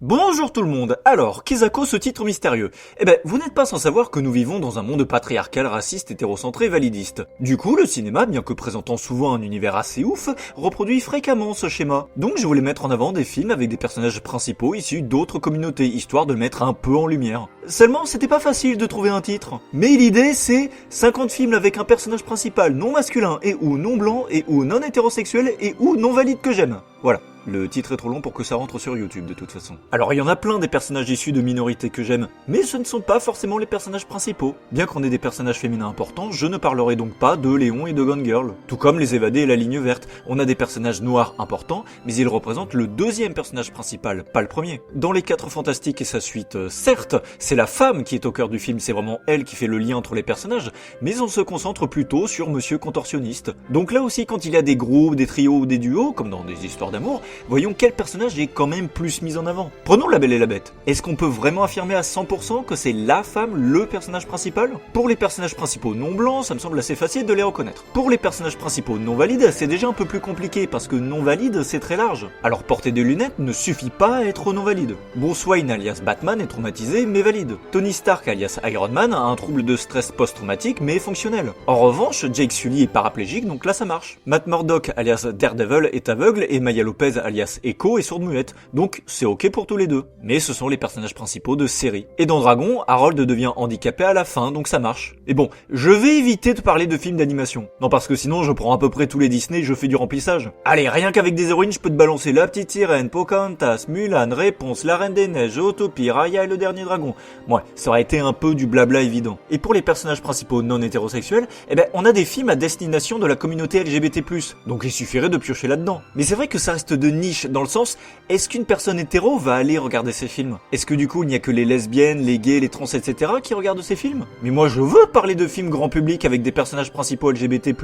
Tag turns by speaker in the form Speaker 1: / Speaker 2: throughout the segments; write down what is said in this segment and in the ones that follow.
Speaker 1: Bonjour tout le monde. Alors, Kisako, ce titre mystérieux. Eh ben, vous n'êtes pas sans savoir que nous vivons dans un monde patriarcal, raciste, hétérocentré, validiste. Du coup, le cinéma, bien que présentant souvent un univers assez ouf, reproduit fréquemment ce schéma. Donc je voulais mettre en avant des films avec des personnages principaux issus d'autres communautés, histoire de le mettre un peu en lumière. Seulement, c'était pas facile de trouver un titre. Mais l'idée, c'est 50 films avec un personnage principal non masculin et ou non blanc et ou non hétérosexuel et ou non valide que j'aime. Voilà. Le titre est trop long pour que ça rentre sur YouTube de toute façon. Alors il y en a plein des personnages issus de minorités que j'aime, mais ce ne sont pas forcément les personnages principaux. Bien qu'on ait des personnages féminins importants, je ne parlerai donc pas de Léon et de Gone Girl. Tout comme Les Évadés et La Ligne Verte, on a des personnages noirs importants, mais ils représentent le deuxième personnage principal, pas le premier. Dans Les 4 Fantastiques et sa suite, certes, c'est la femme qui est au cœur du film, c'est vraiment elle qui fait le lien entre les personnages, mais on se concentre plutôt sur Monsieur Contorsionniste. Donc là aussi, quand il y a des groupes, des trios ou des duos, comme dans des histoires d'amour, voyons quel personnage est quand même plus mis en avant. Prenons La Belle et la Bête. Est-ce qu'on peut vraiment affirmer à 100% que c'est la femme le personnage principal? Pour les personnages principaux non blancs, ça me semble assez facile de les reconnaître. Pour les personnages principaux non valides, c'est déjà un peu plus compliqué parce que non valide, c'est très large. Alors porter des lunettes ne suffit pas à être non valide. Bruce Wayne alias Batman est traumatisé mais valide. Tony Stark alias Iron Man a un trouble de stress post-traumatique mais fonctionnel. En revanche, Jake Sully est paraplégique donc là ça marche. Matt Murdock alias Daredevil est aveugle et Maya Lopez alias Echo est sourde-muette, donc c'est ok pour tous les deux. Mais ce sont les personnages principaux de série. Et dans Dragon, Harold devient handicapé à la fin, donc ça marche. Et bon, je vais éviter de parler de films d'animation. Non, parce que sinon je prends à peu près tous les Disney et je fais du remplissage. Allez, rien qu'avec des héroïnes, je peux te balancer La Petite Sirène, Pocahontas, Mulan, Réponse, La Reine des Neiges, Autopie, Raya et le Dernier Dragon. Ouais, ça aurait été un peu du blabla évident. Et pour les personnages principaux non hétérosexuels, eh ben on a des films à destination de la communauté LGBT+. Donc il suffirait de piocher là-dedans. Mais c'est vrai que ça reste de niche, dans le sens, est-ce qu'une personne hétéro va aller regarder ces films? Est-ce que du coup il n'y a que les lesbiennes, les gays, les trans, etc. qui regardent ces films? Mais moi je veux parler de films grand public avec des personnages principaux LGBT+,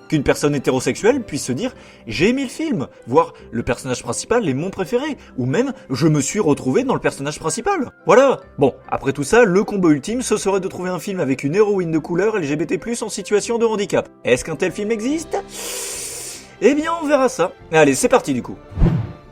Speaker 1: qu'une personne hétérosexuelle puisse se dire j'ai aimé le film, voire le personnage principal est mon préféré, ou même je me suis retrouvé dans le personnage principal. Voilà. Bon, après tout ça, le combo ultime ce serait de trouver un film avec une héroïne de couleur LGBT+, en situation de handicap. Est-ce qu'un tel film existe? Eh bien on verra ça. Allez, c'est parti du coup.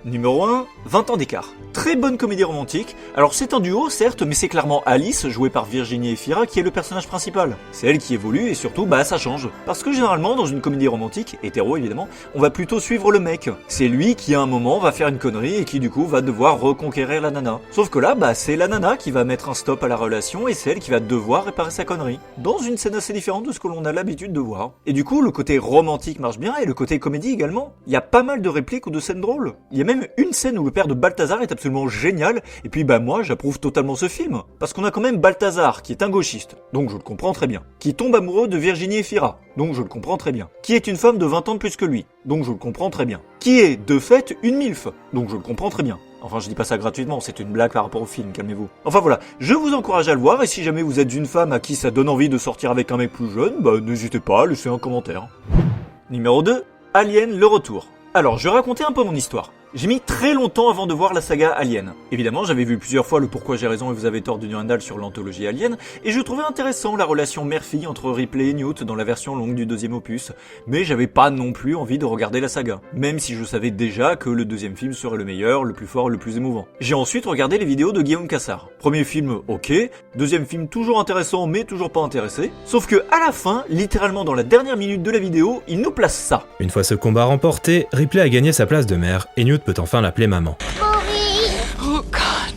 Speaker 1: Numéro 1, 20 ans d'écart. Très bonne comédie romantique. Alors c'est un duo certes, mais c'est clairement Alice, jouée par Virginie Efira, qui est le personnage principal. C'est elle qui évolue et surtout, ça change. Parce que généralement, dans une comédie romantique, hétéro évidemment, on va plutôt suivre le mec. C'est lui qui à un moment va faire une connerie et qui du coup va devoir reconquérir la nana. Sauf que là, c'est la nana qui va mettre un stop à la relation et c'est elle qui va devoir réparer sa connerie. Dans une scène assez différente de ce que l'on a l'habitude de voir. Et du coup, le côté romantique marche bien et le côté comédie également. Il y a pas mal de répliques ou de scènes drôles. Il y a même une scène où le père de Balthazar est absolument génial, et puis moi j'approuve totalement ce film, parce qu'on a quand même Balthazar qui est un gauchiste, donc je le comprends très bien, qui tombe amoureux de Virginie Efira, donc je le comprends très bien, qui est une femme de 20 ans de plus que lui, donc je le comprends très bien, qui est de fait une MILF, donc je le comprends très bien. Enfin, je dis pas ça gratuitement, c'est une blague par rapport au film, calmez-vous. Enfin voilà, je vous encourage à le voir, et si jamais vous êtes une femme à qui ça donne envie de sortir avec un mec plus jeune, n'hésitez pas à laisser un commentaire. Numéro 2, Alien, le retour. Alors, je vais raconter un peu mon histoire. J'ai mis très longtemps avant de voir la saga Alien. Évidemment, j'avais vu plusieurs fois le Pourquoi j'ai raison et vous avez tort de Durandal sur l'anthologie Alien, et je trouvais intéressant la relation mère-fille entre Ripley et Newt dans la version longue du deuxième opus, mais j'avais pas non plus envie de regarder la saga, même si je savais déjà que le deuxième film serait le meilleur, le plus fort, le plus émouvant. J'ai ensuite regardé les vidéos de Guillaume Cassard. Premier film, ok, deuxième film toujours intéressant mais toujours pas intéressé, sauf que à la fin, littéralement dans la dernière minute de la vidéo, il nous place ça.
Speaker 2: Une fois ce combat remporté, Ripley a gagné sa place de mère, et Newt peut enfin l'appeler maman.
Speaker 3: Oh God.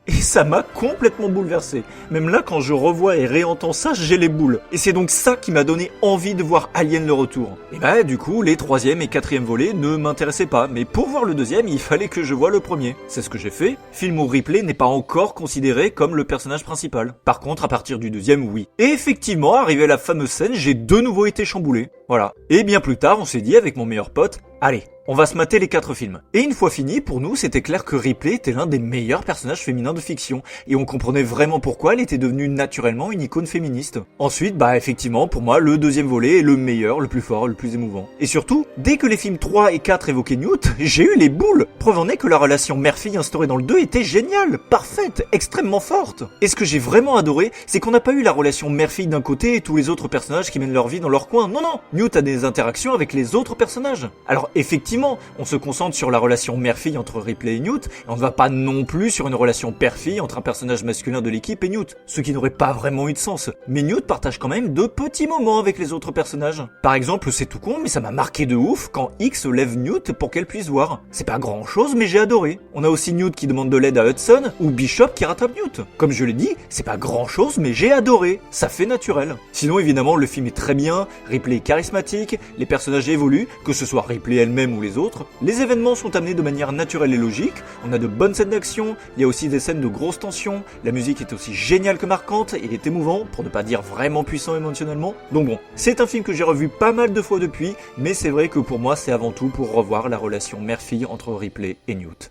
Speaker 1: Et ça m'a complètement bouleversé. Même là, quand je revois et réentends ça, j'ai les boules. Et c'est donc ça qui m'a donné envie de voir Alien le retour. Et du coup, les 3e et 4e volets ne m'intéressaient pas. Mais pour voir le 2e, il fallait que je voie le premier. C'est ce que j'ai fait. Film où Ripley n'est pas encore considéré comme le personnage principal. Par contre, à partir du 2e, oui. Et effectivement, arrivé à la fameuse scène, j'ai de nouveau été chamboulé. Voilà. Et bien plus tard, on s'est dit avec mon meilleur pote, allez, on va se mater les 4 films. Et une fois fini, pour nous, c'était clair que Ripley était l'un des meilleurs personnages féminins de fiction. Et on comprenait vraiment pourquoi elle était devenue naturellement une icône féministe. Ensuite, effectivement, pour moi, le 2e volet est le meilleur, le plus fort, le plus émouvant. Et surtout, dès que les films 3 et 4 évoquaient Newt, j'ai eu les boules. Preuve en est que la relation mère-fille instaurée dans le 2 était géniale, parfaite, extrêmement forte. Et ce que j'ai vraiment adoré, c'est qu'on n'a pas eu la relation mère-fille d'un côté et tous les autres personnages qui mènent leur vie dans leur coin. Non, Newt a des interactions avec les autres personnages. Alors effectivement, on se concentre sur la relation mère-fille entre Ripley et Newt, et on ne va pas non plus sur une relation père-fille entre un personnage masculin de l'équipe et Newt, ce qui n'aurait pas vraiment eu de sens. Mais Newt partage quand même de petits moments avec les autres personnages. Par exemple, c'est tout con, mais ça m'a marqué de ouf quand X lève Newt pour qu'elle puisse voir. C'est pas grand chose, mais j'ai adoré. On a aussi Newt qui demande de l'aide à Hudson, ou Bishop qui rattrape Newt. Comme je l'ai dit, c'est pas grand chose, mais j'ai adoré. Ça fait naturel. Sinon, évidemment, le film est très bien, Ripley est charismatique, les personnages évoluent, que ce soit Ripley elle-même ou les autres. Les événements sont amenés de manière naturelle et logique, on a de bonnes scènes d'action, il y a aussi des scènes de grosse tension, la musique est aussi géniale que marquante, il est émouvant, pour ne pas dire vraiment puissant émotionnellement. Donc bon, c'est un film que j'ai revu pas mal de fois depuis, mais c'est vrai que pour moi c'est avant tout pour revoir la relation mère-fille entre Ripley et Newt.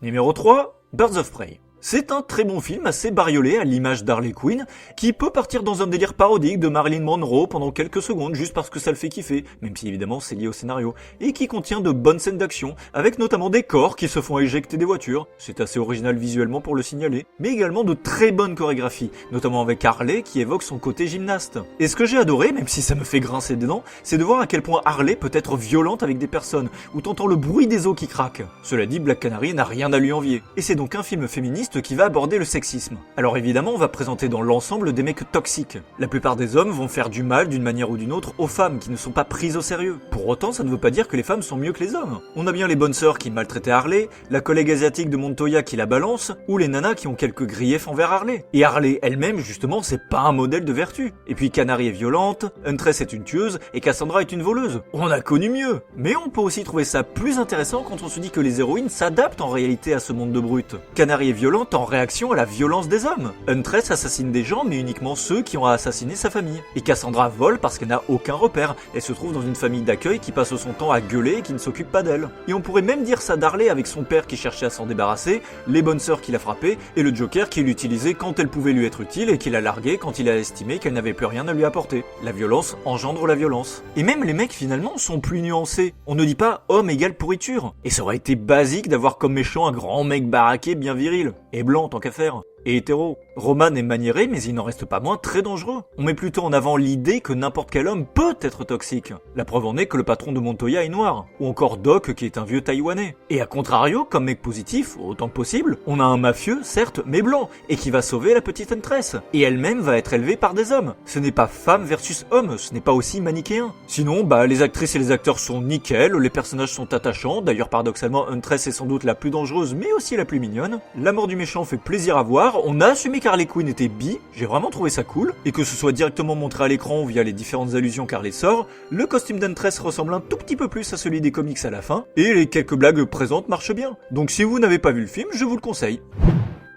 Speaker 1: Numéro 3, Birds of Prey. C'est un très bon film, assez bariolé à l'image d'Harley Quinn, qui peut partir dans un délire parodique de Marilyn Monroe pendant quelques secondes juste parce que ça le fait kiffer, même si évidemment c'est lié au scénario, et qui contient de bonnes scènes d'action, avec notamment des corps qui se font éjecter des voitures, c'est assez original visuellement pour le signaler, mais également de très bonnes chorégraphies, notamment avec Harley qui évoque son côté gymnaste. Et ce que j'ai adoré, même si ça me fait grincer des dents, c'est de voir à quel point Harley peut être violente avec des personnes, ou t'entends le bruit des os qui craquent. Cela dit, Black Canary n'a rien à lui envier, et c'est donc un film féministe qui va aborder le sexisme. Alors évidemment, on va présenter dans l'ensemble des mecs toxiques. La plupart des hommes vont faire du mal d'une manière ou d'une autre aux femmes qui ne sont pas prises au sérieux. Pour autant, ça ne veut pas dire que les femmes sont mieux que les hommes. On a bien les bonnes sœurs qui maltraitaient Harley, la collègue asiatique de Montoya qui la balance, ou les nanas qui ont quelques griefs envers Harley. Et Harley elle-même, justement, c'est pas un modèle de vertu. Et puis Canary est violente, Huntress est une tueuse, et Cassandra est une voleuse. On a connu mieux. Mais on peut aussi trouver ça plus intéressant quand on se dit que les héroïnes s'adaptent en réalité à ce monde de brutes. Canary est violente en réaction à la violence des hommes. Huntress assassine des gens, mais uniquement ceux qui ont assassiné sa famille. Et Cassandra vole parce qu'elle n'a aucun repère. Elle se trouve dans une famille d'accueil qui passe son temps à gueuler et qui ne s'occupe pas d'elle. Et on pourrait même dire ça d'Harley avec son père qui cherchait à s'en débarrasser, les bonnes sœurs qui l'a frappé, et le Joker qui l'utilisait quand elle pouvait lui être utile et qui l'a largué quand il a estimé qu'elle n'avait plus rien à lui apporter. La violence engendre la violence. Et même les mecs finalement sont plus nuancés. On ne dit pas homme égale pourriture. Et ça aurait été basique d'avoir comme méchant un grand mec baraqué bien viril. Et blanc tant qu'à faire. Et hétéro. Roman est maniéré, mais il n'en reste pas moins très dangereux. On met plutôt en avant l'idée que n'importe quel homme peut être toxique. La preuve en est que le patron de Montoya est noir. Ou encore Doc qui est un vieux taïwanais. Et à contrario, comme mec positif, autant que possible, on a un mafieux, certes, mais blanc, et qui va sauver la petite Huntress. Et elle-même va être élevée par des hommes. Ce n'est pas femme versus homme, ce n'est pas aussi manichéen. Sinon, les actrices et les acteurs sont nickel, les personnages sont attachants, d'ailleurs paradoxalement Huntress est sans doute la plus dangereuse, mais aussi la plus mignonne. La mort du méchant fait plaisir à voir. On a assumé qu'Harley Quinn était bi, j'ai vraiment trouvé ça cool, et que ce soit directement montré à l'écran via les différentes allusions qu'Harley sort, le costume d'Huntress ressemble un tout petit peu plus à celui des comics à la fin, et les quelques blagues présentes marchent bien. Donc si vous n'avez pas vu le film, je vous le conseille.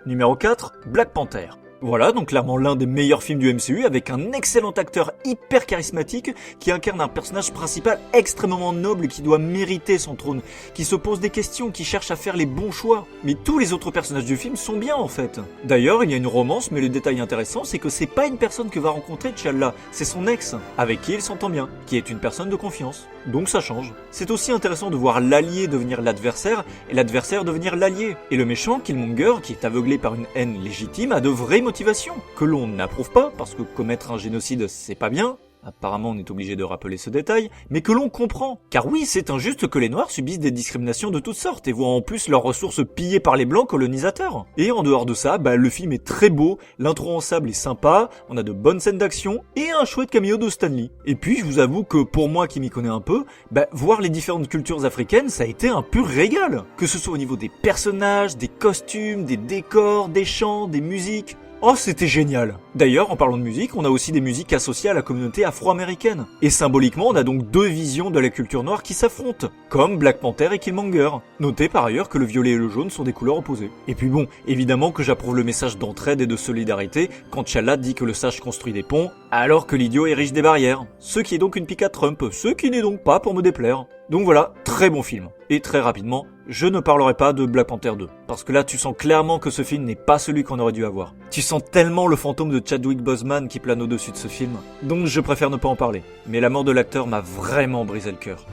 Speaker 1: Numéro 4, Black Panther. Voilà, donc clairement l'un des meilleurs films du MCU avec un excellent acteur hyper charismatique qui incarne un personnage principal extrêmement noble qui doit mériter son trône, qui se pose des questions, qui cherche à faire les bons choix. Mais tous les autres personnages du film sont bien en fait. D'ailleurs, il y a une romance, mais le détail intéressant, c'est que c'est pas une personne que va rencontrer T'Challa, c'est son ex, avec qui il s'entend bien, qui est une personne de confiance. Donc ça change. C'est aussi intéressant de voir l'allié devenir l'adversaire et l'adversaire devenir l'allié. Et le méchant, Killmonger, qui est aveuglé par une haine légitime, a de vraies motivations, que l'on n'approuve pas, parce que commettre un génocide c'est pas bien, apparemment on est obligé de rappeler ce détail, mais que l'on comprend. Car oui, c'est injuste que les Noirs subissent des discriminations de toutes sortes et voient en plus leurs ressources pillées par les Blancs colonisateurs. Et en dehors de ça, le film est très beau, l'intro en sable est sympa, on a de bonnes scènes d'action et un chouette cameo de Stan Lee. Et puis je vous avoue que pour moi qui m'y connais un peu, voir les différentes cultures africaines, ça a été un pur régal. Que ce soit au niveau des personnages, des costumes, des décors, des chants, des musiques. Oh, c'était génial. D'ailleurs, en parlant de musique, on a aussi des musiques associées à la communauté afro-américaine. Et symboliquement, on a donc deux visions de la culture noire qui s'affrontent, comme Black Panther et Killmonger. Notez par ailleurs que le violet et le jaune sont des couleurs opposées. Et puis bon, évidemment que j'approuve le message d'entraide et de solidarité quand T'Challa dit que le sage construit des ponts, alors que l'idiot érige des barrières. Ce qui est donc une pique à Trump, ce qui n'est donc pas pour me déplaire. Donc voilà, très bon film. Et très rapidement, je ne parlerai pas de Black Panther 2. Parce que là, tu sens clairement que ce film n'est pas celui qu'on aurait dû avoir. Tu sens tellement le fantôme de Chadwick Boseman qui plane au-dessus de ce film. Donc je préfère ne pas en parler. Mais la mort de l'acteur m'a vraiment brisé le cœur.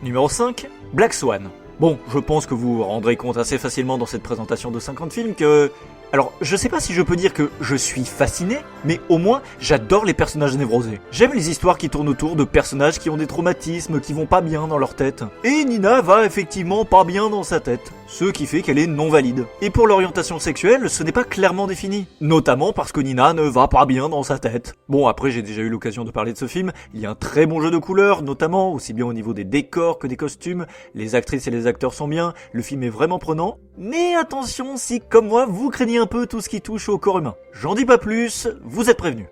Speaker 1: Numéro 5, Black Swan. Bon, je pense que vous vous rendrez compte assez facilement dans cette présentation de 50 films que... Alors, je sais pas si je peux dire que je suis fasciné, mais au moins, j'adore les personnages névrosés. J'aime les histoires qui tournent autour de personnages qui ont des traumatismes, qui vont pas bien dans leur tête. Et Nina va effectivement pas bien dans sa tête, ce qui fait qu'elle est non valide. Et pour l'orientation sexuelle, ce n'est pas clairement défini. Notamment parce que Nina ne va pas bien dans sa tête. Bon, après, j'ai déjà eu l'occasion de parler de ce film, il y a un très bon jeu de couleurs, notamment, aussi bien au niveau des décors que des costumes, les actrices et les acteurs sont bien, le film est vraiment prenant. Mais attention si, comme moi, vous craignez un peu tout ce qui touche au corps humain. J'en dis pas plus, vous êtes prévenus.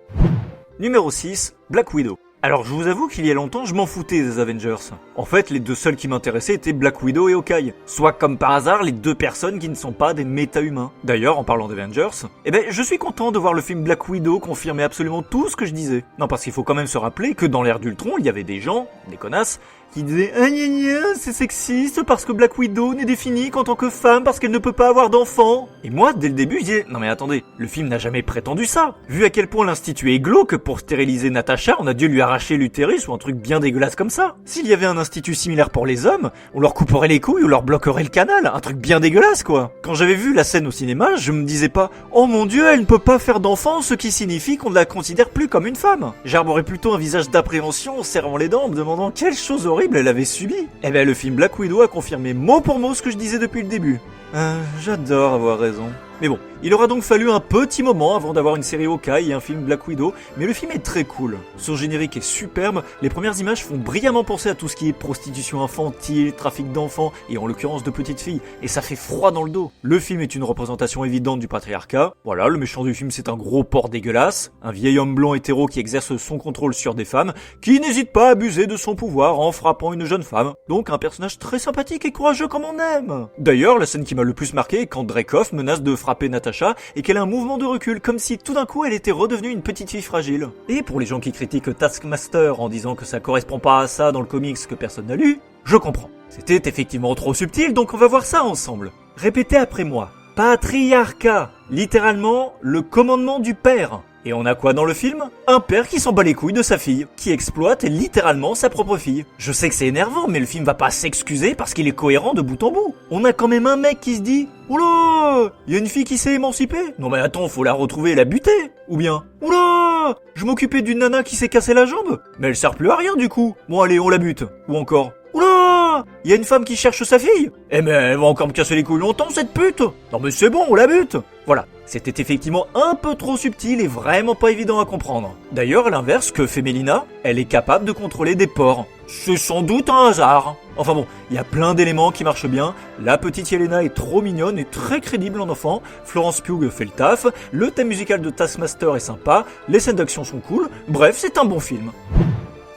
Speaker 1: Numéro 6, Black Widow. Alors je vous avoue qu'il y a longtemps je m'en foutais des Avengers. En fait les deux seuls qui m'intéressaient étaient Black Widow et Hawkeye. Soit comme par hasard les deux personnes qui ne sont pas des méta-humains. D'ailleurs en parlant d'Avengers, je suis content de voir le film Black Widow confirmer absolument tout ce que je disais. Non parce qu'il faut quand même se rappeler que dans l'ère d'Ultron il y avait des gens, des connasses, qui disaient « Ah gna gna, c'est sexiste parce que Black Widow n'est définie qu'en tant que femme parce qu'elle ne peut pas avoir d'enfants. » Et moi, dès le début, je disais « Non mais attendez, le film n'a jamais prétendu ça. Vu à quel point l'institut est glauque, pour stériliser Natasha, on a dû lui arracher l'utérus ou un truc bien dégueulasse comme ça. S'il y avait un institut similaire pour les hommes, on leur couperait les couilles ou leur bloquerait le canal, un truc bien dégueulasse quoi. » Quand j'avais vu la scène au cinéma, je me disais pas « Oh mon dieu, elle ne peut pas faire d'enfants, ce qui signifie qu'on ne la considère plus comme une femme. » J'arborais plutôt un visage d'appréhension en serrant les dents, en me demandant quelle chose horrible elle avait subi. Le film Black Widow a confirmé mot pour mot ce que je disais depuis le début. J'adore avoir raison. Mais bon, il aura donc fallu un petit moment avant d'avoir une série Hawkeye et un film Black Widow, mais le film est très cool. Son générique est superbe, les premières images font brillamment penser à tout ce qui est prostitution infantile, trafic d'enfants, et en l'occurrence de petites filles, et ça fait froid dans le dos. Le film est une représentation évidente du patriarcat. Voilà, le méchant du film c'est un gros porc dégueulasse, un vieil homme blanc hétéro qui exerce son contrôle sur des femmes, qui n'hésite pas à abuser de son pouvoir en frappant une jeune femme. Donc un personnage très sympathique et courageux comme on aime. D'ailleurs, la scène qui m'a le plus marqué est quand Dreykov menace de frapper Natasha et qu'elle a un mouvement de recul, comme si tout d'un coup elle était redevenue une petite fille fragile. Et pour les gens qui critiquent Taskmaster en disant que ça correspond pas à ça dans le comics que personne n'a lu, je comprends. C'était effectivement trop subtil, donc on va voir ça ensemble. Répétez après moi. Patriarcat, littéralement le commandement du père. Et on a quoi dans le film? Un père qui s'en bat les couilles de sa fille, qui exploite littéralement sa propre fille. Je sais que c'est énervant, mais le film va pas s'excuser parce qu'il est cohérent de bout en bout. On a quand même un mec qui se dit « Oula, il y a une fille qui s'est émancipée. Non mais attends, faut la retrouver et la buter. » Ou bien « Oula, je m'occupais d'une nana qui s'est cassé la jambe. Mais elle sert plus à rien du coup. Bon allez, on la bute. » Ou encore « Oula, il y a une femme qui cherche sa fille. Eh mais elle va encore me casser les couilles longtemps cette pute. Non mais c'est bon, on la bute. » Voilà, c'était effectivement un peu trop subtil et vraiment pas évident à comprendre. D'ailleurs, à l'inverse, que fait Melina? Elle est capable de contrôler des porcs. C'est sans doute un hasard. Enfin bon, il y a plein d'éléments qui marchent bien. La petite Yelena est trop mignonne et très crédible en enfant. Florence Pugh fait le taf. Le thème musical de Taskmaster est sympa. Les scènes d'action sont cool. Bref, c'est un bon film.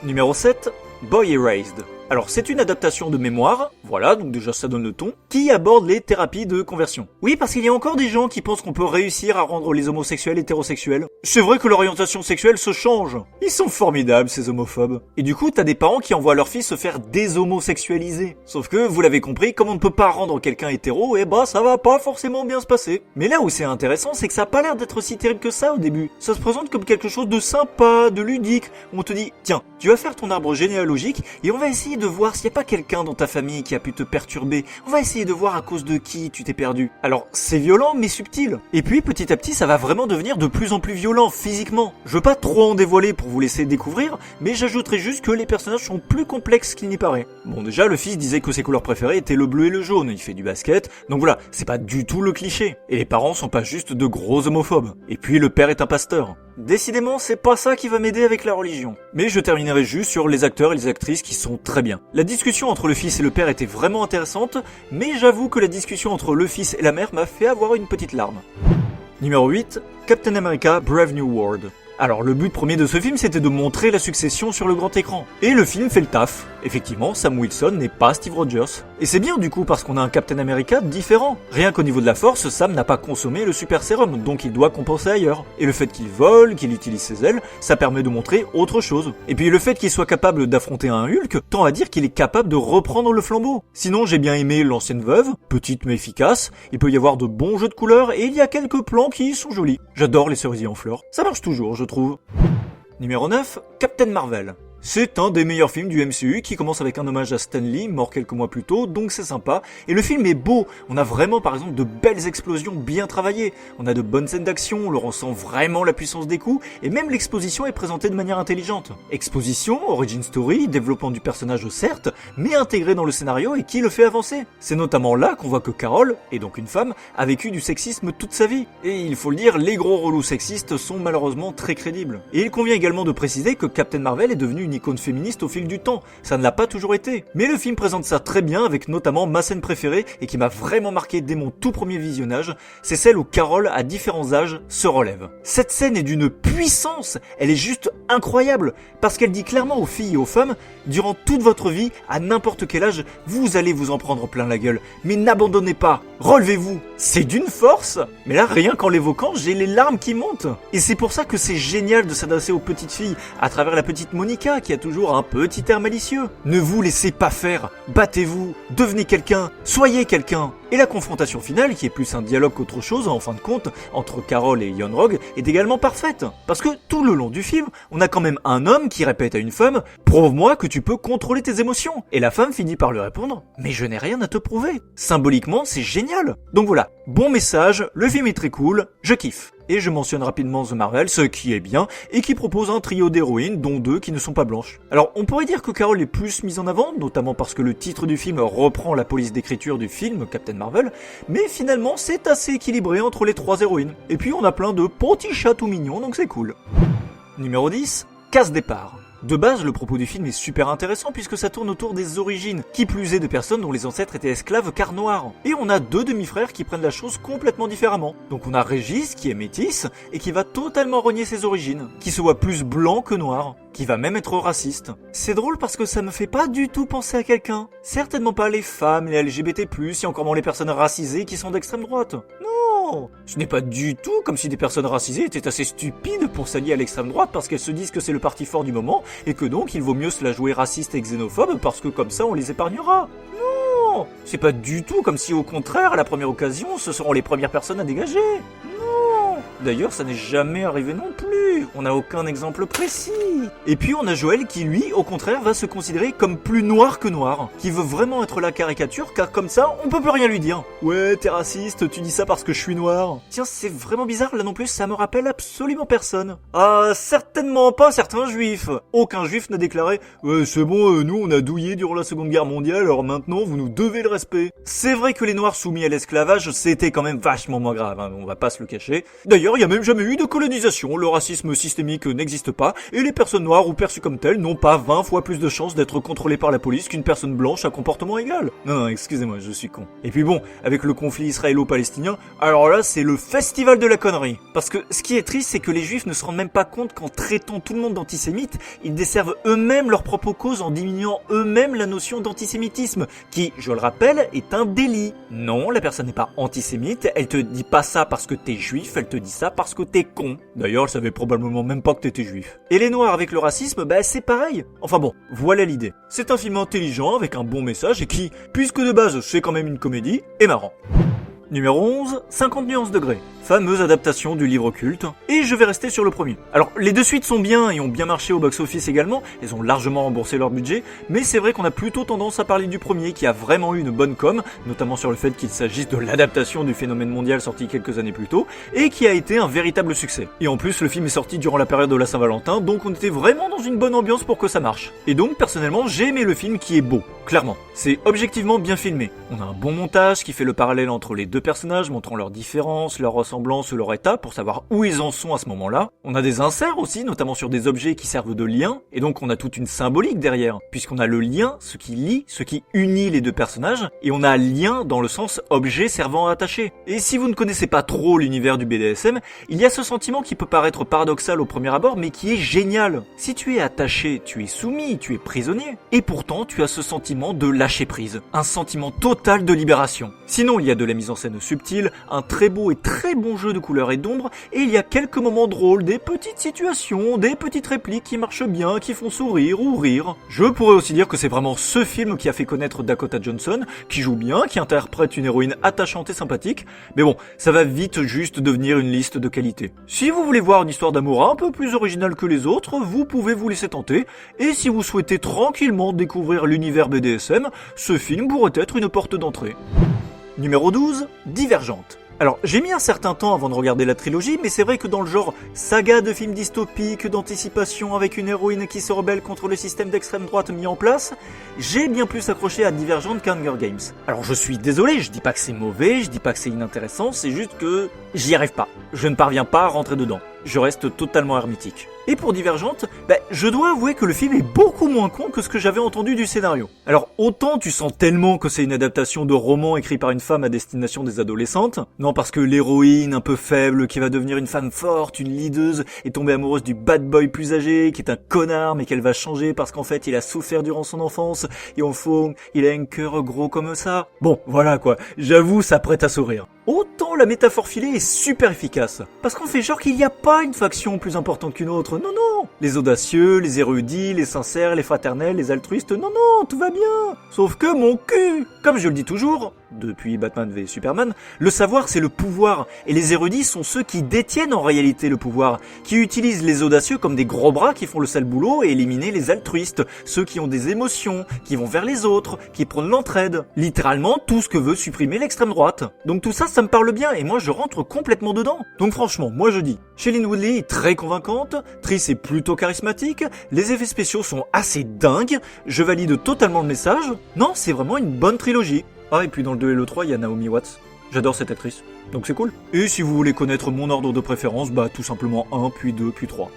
Speaker 1: Numéro 7, Boy Erased. Alors c'est une adaptation de mémoire, voilà, donc déjà ça donne le ton, qui aborde les thérapies de conversion. Oui, parce qu'il y a encore des gens qui pensent qu'on peut réussir à rendre les homosexuels hétérosexuels. C'est vrai que l'orientation sexuelle se change. Ils sont formidables ces homophobes. Et du coup t'as des parents qui envoient leurs fils se faire déshomosexualiser. Sauf que, vous l'avez compris, comme on ne peut pas rendre quelqu'un hétéro, ça va pas forcément bien se passer. Mais là où c'est intéressant, c'est que ça a pas l'air d'être si terrible que ça au début. Ça se présente comme quelque chose de sympa, de ludique, où on te dit, tiens, tu vas faire ton arbre généalogique et on va essayer de voir s'il n'y a pas quelqu'un dans ta famille qui a pu te perturber. On va essayer de voir à cause de qui tu t'es perdu. Alors, c'est violent mais subtil. Et puis, petit à petit, ça va vraiment devenir de plus en plus violent, physiquement. Je veux pas trop en dévoiler pour vous laisser découvrir, mais j'ajouterai juste que les personnages sont plus complexes qu'il n'y paraît. Bon, déjà, le fils disait que ses couleurs préférées étaient le bleu et le jaune. Il fait du basket. Donc voilà, c'est pas du tout le cliché. Et les parents sont pas juste de gros homophobes. Et puis, le père est un pasteur. Décidément, c'est pas ça qui va m'aider avec la religion. Mais je terminerai juste sur les acteurs et les actrices qui sont très bien. La discussion entre le fils et le père était vraiment intéressante, mais j'avoue que la discussion entre le fils et la mère m'a fait avoir une petite larme. Numéro 8, Captain America Brave New World. Alors le but premier de ce film c'était de montrer la succession sur le grand écran. Et le film fait le taf. Effectivement, Sam Wilson n'est pas Steve Rogers. Et c'est bien du coup parce qu'on a un Captain America différent. Rien qu'au niveau de la force, Sam n'a pas consommé le super sérum, donc il doit compenser ailleurs. Et le fait qu'il vole, qu'il utilise ses ailes, ça permet de montrer autre chose. Et puis le fait qu'il soit capable d'affronter un Hulk tend à dire qu'il est capable de reprendre le flambeau. Sinon j'ai bien aimé l'ancienne veuve, petite mais efficace, il peut y avoir de bons jeux de couleurs et il y a quelques plans qui sont jolis. J'adore les cerisiers en fleurs, ça marche toujours je trouve. Numéro 9, Captain Marvel. C'est un des meilleurs films du MCU qui commence avec un hommage à Stan Lee, mort quelques mois plus tôt, donc c'est sympa. Et le film est beau, on a vraiment par exemple de belles explosions bien travaillées, on a de bonnes scènes d'action, on leur ressent vraiment la puissance des coups, et même l'exposition est présentée de manière intelligente. Exposition, origin story, développement du personnage certes, mais intégré dans le scénario et qui le fait avancer. C'est notamment là qu'on voit que Carol, et donc une femme, a vécu du sexisme toute sa vie. Et il faut le dire, les gros relous sexistes sont malheureusement très crédibles. Et il convient également de préciser que Captain Marvel est devenue une icône féministe au fil du temps, ça ne l'a pas toujours été. Mais le film présente ça très bien avec notamment ma scène préférée et qui m'a vraiment marqué dès mon tout premier visionnage, c'est celle où Carol à différents âges se relève. Cette scène est d'une puissance, elle est juste incroyable, parce qu'elle dit clairement aux filles et aux femmes, durant toute votre vie, à n'importe quel âge, vous allez vous en prendre plein la gueule, mais n'abandonnez pas, relevez-vous. C'est d'une force, mais là rien qu'en l'évoquant, j'ai les larmes qui montent. Et c'est pour ça que c'est génial de s'adresser aux petites filles, à travers la petite Monica qui a toujours un petit air malicieux. Ne vous laissez pas faire, battez-vous, devenez quelqu'un, soyez quelqu'un. Et la confrontation finale, qui est plus un dialogue qu'autre chose en fin de compte, entre Carol et Yon Rogg, est également parfaite. Parce que tout le long du film, on a quand même un homme qui répète à une femme « Prouve-moi que tu peux contrôler tes émotions ». Et la femme finit par lui répondre « Mais je n'ai rien à te prouver ». Symboliquement, c'est génial. Donc voilà, bon message, le film est très cool, je kiffe. Et je mentionne rapidement The Marvels, ce qui est bien, et qui propose un trio d'héroïnes, dont 2 qui ne sont pas blanches. Alors, on pourrait dire que Carol est plus mise en avant, notamment parce que le titre du film reprend la police d'écriture du film Captain Marvel, mais finalement, c'est assez équilibré entre les 3 héroïnes. Et puis, on a plein de petits chats tout mignons, donc c'est cool. Numéro 10, Casse départ. De base, le propos du film est super intéressant puisque ça tourne autour des origines, qui plus est de personnes dont les ancêtres étaient esclaves car noirs. Et on a 2 demi-frères qui prennent la chose complètement différemment. Donc on a Régis qui est métisse et qui va totalement renier ses origines, qui se voit plus blanc que noir, qui va même être raciste. C'est drôle parce que ça me fait pas du tout penser à quelqu'un. Certainement pas les femmes, les LGBT+, et encore moins les personnes racisées qui sont d'extrême droite. Non, ce n'est pas du tout comme si des personnes racisées étaient assez stupides pour s'allier à l'extrême droite parce qu'elles se disent que c'est le parti fort du moment et que donc il vaut mieux se la jouer raciste et xénophobe parce que comme ça on les épargnera. Non, c'est pas du tout comme si au contraire à la première occasion ce seront les premières personnes à dégager. Non, d'ailleurs ça n'est jamais arrivé non plus, on n'a aucun exemple précis. Et puis on a Joël qui lui au contraire va se considérer comme plus noir que noir, qui veut vraiment être la caricature car comme ça on peut plus rien lui dire. Ouais t'es raciste, tu dis ça parce que je suis noir. Tiens c'est vraiment bizarre là non plus, ça me rappelle absolument personne. Ah certainement pas certains juifs. Aucun juif n'a déclaré ouais c'est bon nous on a douillé durant la seconde guerre mondiale alors maintenant vous nous devez le respect. C'est vrai que les noirs soumis à l'esclavage c'était quand même vachement moins grave, hein, on va pas se le cacher. D'ailleurs il y a même jamais eu de colonisation, le racisme systémique n'existe pas et les personnes noires ou perçues comme telles n'ont pas 20 fois plus de chances d'être contrôlées par la police qu'une personne blanche à comportement égal. Non, excusez-moi, je suis con. Et puis bon, avec le conflit israélo-palestinien, alors là c'est le festival de la connerie. Parce que ce qui est triste, c'est que les juifs ne se rendent même pas compte qu'en traitant tout le monde d'antisémites, ils desservent eux-mêmes leur propre cause en diminuant eux-mêmes la notion d'antisémitisme, qui, je le rappelle, est un délit. Non, la personne n'est pas antisémite, elle te dit pas ça parce que t'es juif, elle te dit ça parce que t'es con. D'ailleurs, elle savait probablement même pas que t'étais juif. Et les noirs avec le racisme, bah c'est pareil. Enfin bon, voilà l'idée. C'est un film intelligent avec un bon message et qui, puisque de base c'est quand même une comédie, est marrant. Numéro 11, 50 nuances degrés. Fameuse adaptation du livre culte, et je vais rester sur le premier. Alors, les 2 suites sont bien et ont bien marché au box-office également, elles ont largement remboursé leur budget, mais c'est vrai qu'on a plutôt tendance à parler du premier qui a vraiment eu une bonne com, notamment sur le fait qu'il s'agisse de l'adaptation du phénomène mondial sorti quelques années plus tôt, et qui a été un véritable succès. Et en plus, le film est sorti durant la période de la Saint-Valentin, donc on était vraiment dans une bonne ambiance pour que ça marche. Et donc, personnellement, j'ai aimé le film qui est beau, clairement. C'est objectivement bien filmé. On a un bon montage qui fait le parallèle entre les 2 personnages, montrant leurs différences, leurs ressemblances ou leur état pour savoir où ils en sont à ce moment-là. On a des inserts aussi, notamment sur des objets qui servent de lien, et donc on a toute une symbolique derrière, puisqu'on a le lien, ce qui lie, ce qui unit les 2 personnages, et on a lien dans le sens objet servant à attacher. Et si vous ne connaissez pas trop l'univers du BDSM, il y a ce sentiment qui peut paraître paradoxal au premier abord, mais qui est génial. Si tu es attaché, tu es soumis, tu es prisonnier, et pourtant tu as ce sentiment de lâcher prise, un sentiment total de libération. Sinon il y a de la mise en scène scènes subtiles, un très beau et très bon jeu de couleurs et d'ombres, et il y a quelques moments drôles, des petites situations, des petites répliques qui marchent bien, qui font sourire ou rire. Je pourrais aussi dire que c'est vraiment ce film qui a fait connaître Dakota Johnson, qui joue bien, qui interprète une héroïne attachante et sympathique, mais bon, ça va vite juste devenir une liste de qualités. Si vous voulez voir une histoire d'amour un peu plus originale que les autres, vous pouvez vous laisser tenter, et si vous souhaitez tranquillement découvrir l'univers BDSM, ce film pourrait être une porte d'entrée. Numéro 12, Divergente. Alors, j'ai mis un certain temps avant de regarder la trilogie, mais c'est vrai que dans le genre saga de films dystopiques, d'anticipation avec une héroïne qui se rebelle contre le système d'extrême droite mis en place, j'ai bien plus accroché à Divergente qu'à Hunger Games. Alors je suis désolé, je dis pas que c'est mauvais, je dis pas que c'est inintéressant, c'est juste que j'y arrive pas. Je ne parviens pas à rentrer dedans. Je reste totalement hermétique. Et pour Divergente, je dois avouer que le film est beaucoup moins con que ce que j'avais entendu du scénario. Alors autant tu sens tellement que c'est une adaptation de roman écrit par une femme à destination des adolescentes, non parce que l'héroïne un peu faible qui va devenir une femme forte, une leaduse, est tombée amoureuse du bad boy plus âgé, qui est un connard mais qu'elle va changer parce qu'en fait il a souffert durant son enfance, et au fond il a un cœur gros comme ça. Bon voilà quoi, j'avoue ça prête à sourire. Autant la métaphore filée est super efficace, parce qu'on fait genre qu'il n'y a pas une faction plus importante qu'une autre, non, les audacieux, les érudits, les sincères, les fraternels, les altruistes, non, tout va bien, sauf que mon cul, comme je le dis toujours, depuis Batman v Superman, le savoir c'est le pouvoir, et les érudits sont ceux qui détiennent en réalité le pouvoir, qui utilisent les audacieux comme des gros bras qui font le sale boulot et éliminer les altruistes, ceux qui ont des émotions, qui vont vers les autres, qui prônent l'entraide, littéralement tout ce que veut supprimer l'extrême droite. Donc tout ça, ça me parle bien, et moi je rentre complètement dedans. Donc franchement, moi je dis, Shailene Woodley est très convaincante, Triss est plutôt charismatique, les effets spéciaux sont assez dingues, je valide totalement le message, non c'est vraiment une bonne trilogie. Ah et puis dans le 2 et le 3, il y a Naomi Watts. J'adore cette actrice, donc c'est cool. Et si vous voulez connaître mon ordre de préférence, tout simplement 1, puis 2, puis 3.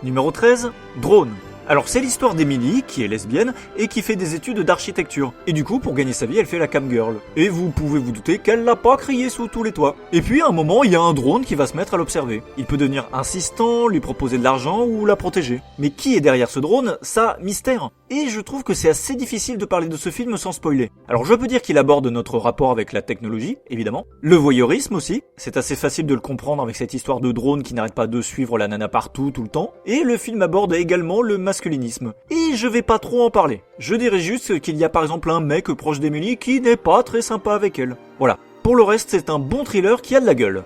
Speaker 1: Numéro 13, Drone. Alors c'est l'histoire d'Emily, qui est lesbienne, et qui fait des études d'architecture. Et du coup, pour gagner sa vie, elle fait la cam girl. Et vous pouvez vous douter qu'elle l'a pas crié sous tous les toits. Et puis à un moment, il y a un drone qui va se mettre à l'observer. Il peut devenir insistant, lui proposer de l'argent ou la protéger. Mais qui est derrière ce drone? Ça, mystère. Et je trouve que c'est assez difficile de parler de ce film sans spoiler. Alors je peux dire qu'il aborde notre rapport avec la technologie, évidemment. Le voyeurisme aussi. C'est assez facile de le comprendre avec cette histoire de drone qui n'arrête pas de suivre la nana partout, tout le temps. Et le film aborde également le masculinisme. Et je vais pas trop en parler. Je dirais juste qu'il y a par exemple un mec proche d'Emily qui n'est pas très sympa avec elle. Voilà. Pour le reste, c'est un bon thriller qui a de la gueule.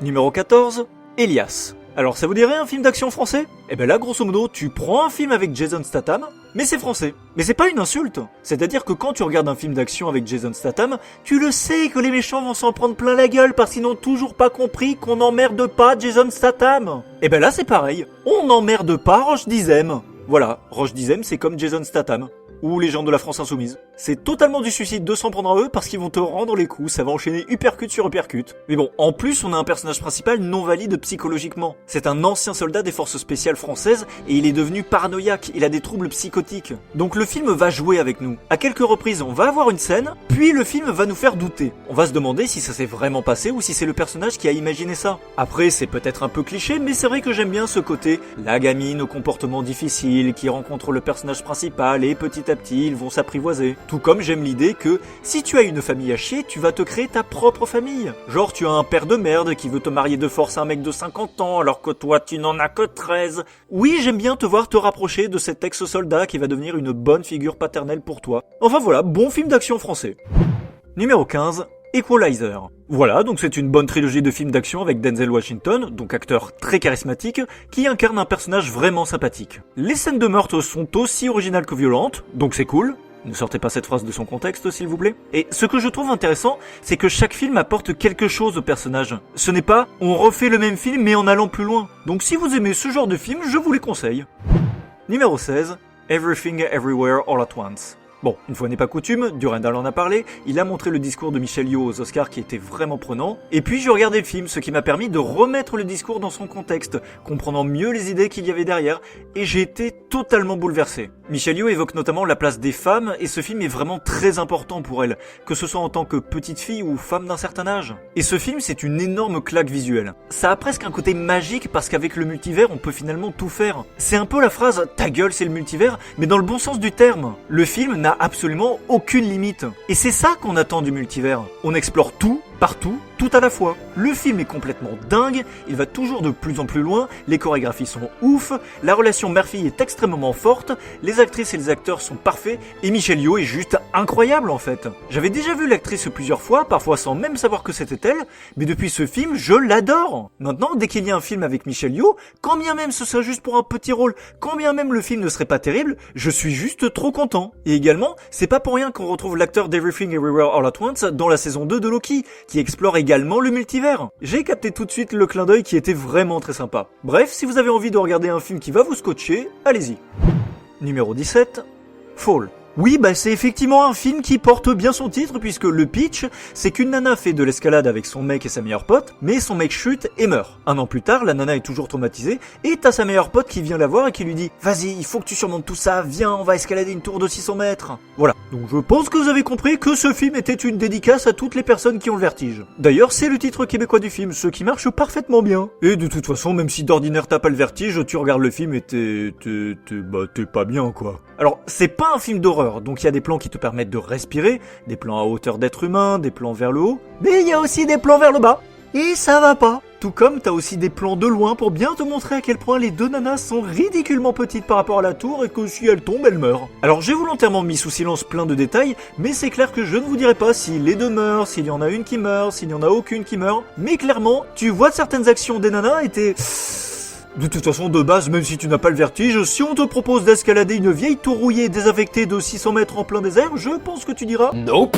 Speaker 1: Numéro 14, Elias. Alors ça vous dirait un film d'action français? Eh ben là, grosso modo, tu prends un film avec Jason Statham, mais c'est français. Mais c'est pas une insulte. C'est-à-dire que quand tu regardes un film d'action avec Jason Statham, tu le sais que les méchants vont s'en prendre plein la gueule parce qu'ils n'ont toujours pas compris qu'on n'emmerde pas Jason Statham. Eh ben là, c'est pareil. On n'emmerde pas Roche Dizem. Voilà, Roche Dizem, c'est comme Jason Statham. Ou les gens de la France Insoumise. C'est totalement du suicide de s'en prendre à eux parce qu'ils vont te rendre les coups, ça va enchaîner uppercut sur uppercut. Mais bon, en plus on a un personnage principal non valide psychologiquement. C'est un ancien soldat des forces spéciales françaises et il est devenu paranoïaque, il a des troubles psychotiques. Donc le film va jouer avec nous. À quelques reprises on va avoir une scène, puis le film va nous faire douter. On va se demander si ça s'est vraiment passé ou si c'est le personnage qui a imaginé ça. Après c'est peut-être un peu cliché, mais c'est vrai que j'aime bien ce côté, la gamine au comportement difficile qui rencontre le personnage principal et petit à petit ils vont s'apprivoiser. Tout comme j'aime l'idée que si tu as une famille à chier, tu vas te créer ta propre famille. Genre tu as un père de merde qui veut te marier de force à un mec de 50 ans alors que toi tu n'en as que 13. Oui, j'aime bien te voir te rapprocher de cet ex-soldat qui va devenir une bonne figure paternelle pour toi. Enfin voilà, bon film d'action français. Numéro 15, Equalizer. Voilà, donc c'est une bonne trilogie de films d'action avec Denzel Washington, donc acteur très charismatique, qui incarne un personnage vraiment sympathique. Les scènes de meurtre sont aussi originales que violentes, donc c'est cool. Ne sortez pas cette phrase de son contexte, s'il vous plaît. Et ce que je trouve intéressant, c'est que chaque film apporte quelque chose au personnage. Ce n'est pas « on refait le même film mais en allant plus loin ». Donc si vous aimez ce genre de film, je vous les conseille. Numéro 16, Everything Everywhere All at Once. Bon, une fois n'est pas coutume, Durandal en a parlé, il a montré le discours de Michelle Yeoh aux Oscars qui était vraiment prenant, et puis j'ai regardé le film, ce qui m'a permis de remettre le discours dans son contexte, comprenant mieux les idées qu'il y avait derrière, et j'ai été totalement bouleversé. Michelle Yeoh évoque notamment la place des femmes, et ce film est vraiment très important pour elle, que ce soit en tant que petite fille ou femme d'un certain âge. Et ce film, c'est une énorme claque visuelle. Ça a presque un côté magique parce qu'avec le multivers, on peut finalement tout faire. C'est un peu la phrase « ta gueule, c'est le multivers », mais dans le bon sens du terme. Le film n'a absolument aucune limite. Et c'est ça qu'on attend du multivers. On explore tout, partout, tout à la fois. Le film est complètement dingue, il va toujours de plus en plus loin, les chorégraphies sont ouf, la relation mère-fille est extrêmement forte, les actrices et les acteurs sont parfaits, et Michelle Yeoh est juste incroyable en fait. J'avais déjà vu l'actrice plusieurs fois, parfois sans même savoir que c'était elle, mais depuis ce film, je l'adore. Maintenant, dès qu'il y a un film avec Michelle Yeoh, quand bien même ce serait juste pour un petit rôle, quand bien même le film ne serait pas terrible, je suis juste trop content. Et également, c'est pas pour rien qu'on retrouve l'acteur d'Everything Everywhere All at Once dans la saison 2 de Loki, qui explore également le multivers. J'ai capté tout de suite le clin d'œil qui était vraiment très sympa. Bref, si vous avez envie de regarder un film qui va vous scotcher, allez-y. Numéro 17, Fall. Oui, c'est effectivement un film qui porte bien son titre puisque le pitch, c'est qu'une nana fait de l'escalade avec son mec et sa meilleure pote, mais son mec chute et meurt. Un an plus tard, la nana est toujours traumatisée et t'as sa meilleure pote qui vient la voir et qui lui dit « Vas-y, il faut que tu surmontes tout ça, viens, on va escalader une tour de 600 mètres. » Voilà. Donc je pense que vous avez compris que ce film était une dédicace à toutes les personnes qui ont le vertige. D'ailleurs, c'est le titre québécois du film, ce qui marche parfaitement bien. Et de toute façon, même si d'ordinaire t'as pas le vertige, tu regardes le film et t'es pas bien quoi. Alors, c'est pas un film d'horreur, donc il y a des plans qui te permettent de respirer, des plans à hauteur d'être humain, des plans vers le haut, mais il y a aussi des plans vers le bas, et ça va pas. Tout comme t'as aussi des plans de loin pour bien te montrer à quel point les deux nanas sont ridiculement petites par rapport à la tour et que si elles tombent, elles meurent. Alors j'ai volontairement mis sous silence plein de détails, mais c'est clair que je ne vous dirai pas si les deux meurent, s'il y en a une qui meurt, s'il n'y en a aucune qui meurt, mais clairement, tu vois certaines actions des nanas et t'es... De toute façon, de base, même si tu n'as pas le vertige, si on te propose d'escalader une vieille tour rouillée et désaffectée de 600 mètres en plein désert, je pense que tu diras...
Speaker 4: Nope.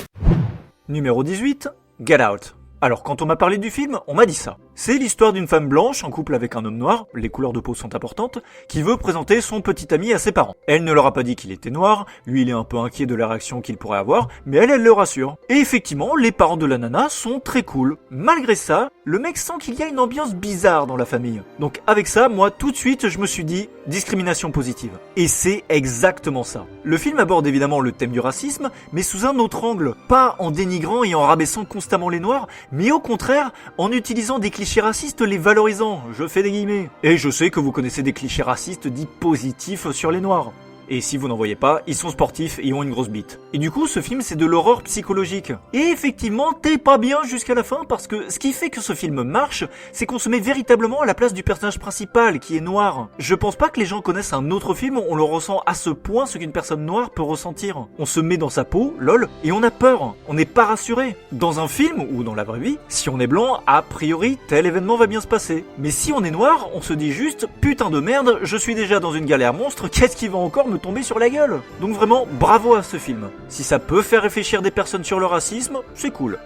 Speaker 1: Numéro 18, Get Out. Alors, quand on m'a parlé du film, on m'a dit ça. C'est l'histoire d'une femme blanche en couple avec un homme noir, les couleurs de peau sont importantes, qui veut présenter son petit ami à ses parents. Elle ne leur a pas dit qu'il était noir, lui il est un peu inquiet de la réaction qu'il pourrait avoir, mais elle le rassure. Et effectivement, les parents de la nana sont très cool. Malgré ça, le mec sent qu'il y a une ambiance bizarre dans la famille. Donc avec ça, moi tout de suite, je me suis dit, discrimination positive. Et c'est exactement ça. Le film aborde évidemment le thème du racisme, mais sous un autre angle. Pas en dénigrant et en rabaissant constamment les noirs, mais au contraire, en utilisant des clichés racistes les valorisant, je fais des guillemets. Et je sais que vous connaissez des clichés racistes dits positifs sur les noirs. Et si vous n'en voyez pas, ils sont sportifs et ont une grosse bite. Et du coup, ce film, c'est de l'horreur psychologique. Et effectivement, t'es pas bien jusqu'à la fin, parce que ce qui fait que ce film marche, c'est qu'on se met véritablement à la place du personnage principal, qui est noir. Je pense pas que les gens connaissent un autre film où on le ressent à ce point ce qu'une personne noire peut ressentir. On se met dans sa peau, lol, et on a peur. On n'est pas rassuré. Dans un film, ou dans la vraie vie, si on est blanc, a priori, tel événement va bien se passer. Mais si on est noir, on se dit juste, putain de merde, je suis déjà dans une galère monstre, qu'est-ce qui va encore me tomber sur la gueule? Donc vraiment, bravo à ce film. Si ça peut faire réfléchir des personnes sur le racisme, c'est cool.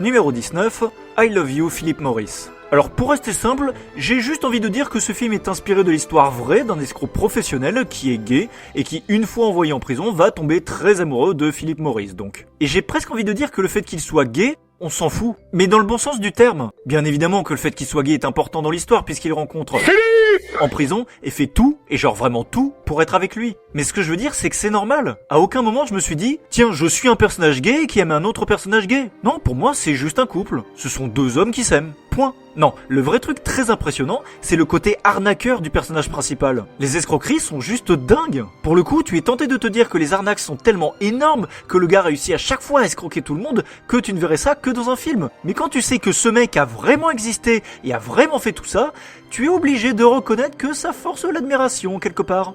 Speaker 1: Numéro 19, I Love You, Philip Morris. Alors pour rester simple, j'ai juste envie de dire que ce film est inspiré de l'histoire vraie d'un escroc professionnel qui est gay et qui, une fois envoyé en prison, va tomber très amoureux de Philip Morris donc. Et j'ai presque envie de dire que le fait qu'il soit gay, on s'en fout, mais dans le bon sens du terme. Bien évidemment que le fait qu'il soit gay est important dans l'histoire puisqu'il rencontre en prison et fait tout, et genre vraiment tout, pour être avec lui. Mais ce que je veux dire, c'est que c'est normal. À aucun moment je me suis dit, tiens, je suis un personnage gay qui aime un autre personnage gay. Non, pour moi, c'est juste un couple. Ce sont deux hommes qui s'aiment. Point. Non, le vrai truc très impressionnant, c'est le côté arnaqueur du personnage principal. Les escroqueries sont juste dingues. Pour le coup, tu es tenté de te dire que les arnaques sont tellement énormes que le gars réussit à chaque fois à escroquer tout le monde que tu ne verrais ça que dans un film. Mais quand tu sais que ce mec a vraiment existé et a vraiment fait tout ça, tu es obligé de reconnaître que ça force l'admiration quelque part.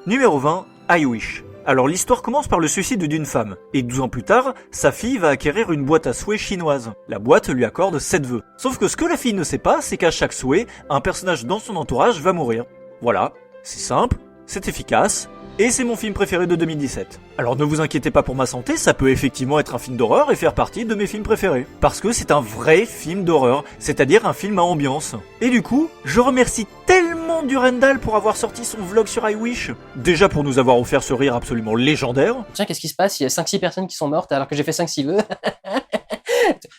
Speaker 1: Numéro 20, I Wish. Alors l'histoire commence par le suicide d'une femme, et 12 ans plus tard, sa fille va acquérir une boîte à souhaits chinoise. La boîte lui accorde 7 vœux. Sauf que ce que la fille ne sait pas, c'est qu'à chaque souhait, un personnage dans son entourage va mourir. Voilà, c'est simple, c'est efficace, et c'est mon film préféré de 2017. Alors ne vous inquiétez pas pour ma santé, ça peut effectivement être un film d'horreur et faire partie de mes films préférés. Parce que c'est un vrai film d'horreur, c'est-à-dire un film à ambiance. Et du coup, je remercie tellement Durandal pour avoir sorti son vlog sur I Wish. Déjà pour nous avoir offert ce rire absolument légendaire.
Speaker 4: Tiens, qu'est-ce qui se passe? Il y a 5-6 personnes qui sont mortes alors que j'ai fait 5-6 vœux.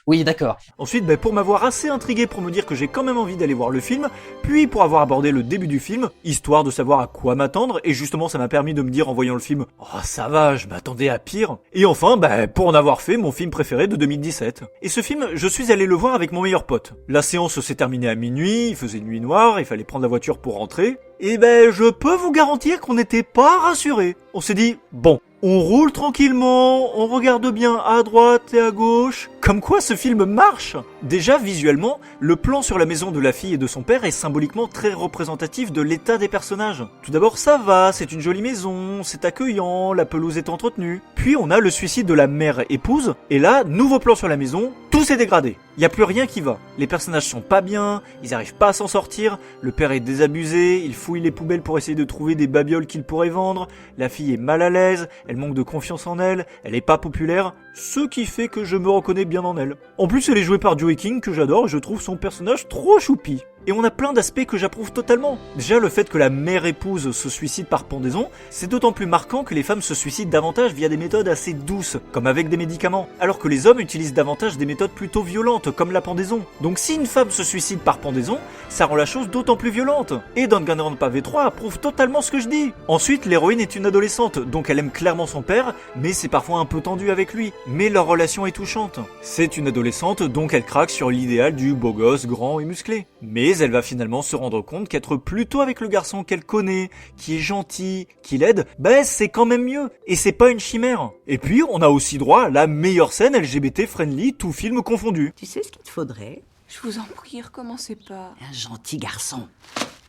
Speaker 4: Oui, d'accord.
Speaker 1: Ensuite, pour m'avoir assez intrigué pour me dire que j'ai quand même envie d'aller voir le film, puis pour avoir abordé le début du film, histoire de savoir à quoi m'attendre, et justement ça m'a permis de me dire en voyant le film « Oh ça va, je m'attendais à pire ». Et enfin, pour en avoir fait mon film préféré de 2017. Et ce film, je suis allé le voir avec mon meilleur pote. La séance s'est terminée à minuit, il faisait nuit noire, il fallait prendre la voiture pour rentrer. Et je peux vous garantir qu'on n'était pas rassurés. On s'est dit, bon, on roule tranquillement, on regarde bien à droite et à gauche, Comme quoi ce film marche! Déjà, visuellement, le plan sur la maison de la fille et de son père est symboliquement très représentatif de l'état des personnages. Tout d'abord, ça va, c'est une jolie maison, c'est accueillant, la pelouse est entretenue. Puis on a le suicide de la mère-épouse, et là, nouveau plan sur la maison, tout s'est dégradé. Y a plus rien qui va. Les personnages sont pas bien, ils arrivent pas à s'en sortir, le père est désabusé, il fouille les poubelles pour essayer de trouver des babioles qu'il pourrait vendre, la fille est mal à l'aise, elle manque de confiance en elle, elle est pas populaire, ce qui fait que je me reconnais bien en elle. En plus, elle est jouée par Joey King que j'adore et je trouve son personnage trop choupi. Et on a plein d'aspects que j'approuve totalement. Déjà, le fait que la mère-épouse se suicide par pendaison, c'est d'autant plus marquant que les femmes se suicident davantage via des méthodes assez douces, comme avec des médicaments, alors que les hommes utilisent davantage des méthodes plutôt violentes, comme la pendaison. Donc si une femme se suicide par pendaison, ça rend la chose d'autant plus violente. Et Danganronpa V3 approuve totalement ce que je dis. Ensuite, l'héroïne est une adolescente, donc elle aime clairement son père, mais c'est parfois un peu tendu avec lui. Mais leur relation est touchante. C'est une adolescente, donc elle craque sur l'idéal du beau gosse, grand et musclé. Mais elle va finalement se rendre compte qu'être plutôt avec le garçon qu'elle connaît, qui est gentil, qui l'aide, c'est quand même mieux. Et c'est pas une chimère. Et puis, on a aussi droit à la meilleure scène LGBT friendly, tout film confondu.
Speaker 5: Tu sais ce qu'il te faudrait?
Speaker 3: Je vous en prie, recommencez pas.
Speaker 5: Un gentil garçon.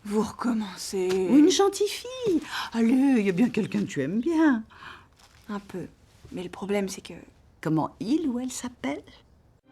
Speaker 3: Vous recommencez.
Speaker 5: Ou une gentille fille. Allez, il y a bien quelqu'un que tu aimes bien.
Speaker 3: Un peu. Mais le problème, c'est que...
Speaker 5: Comment il ou elle s'appelle?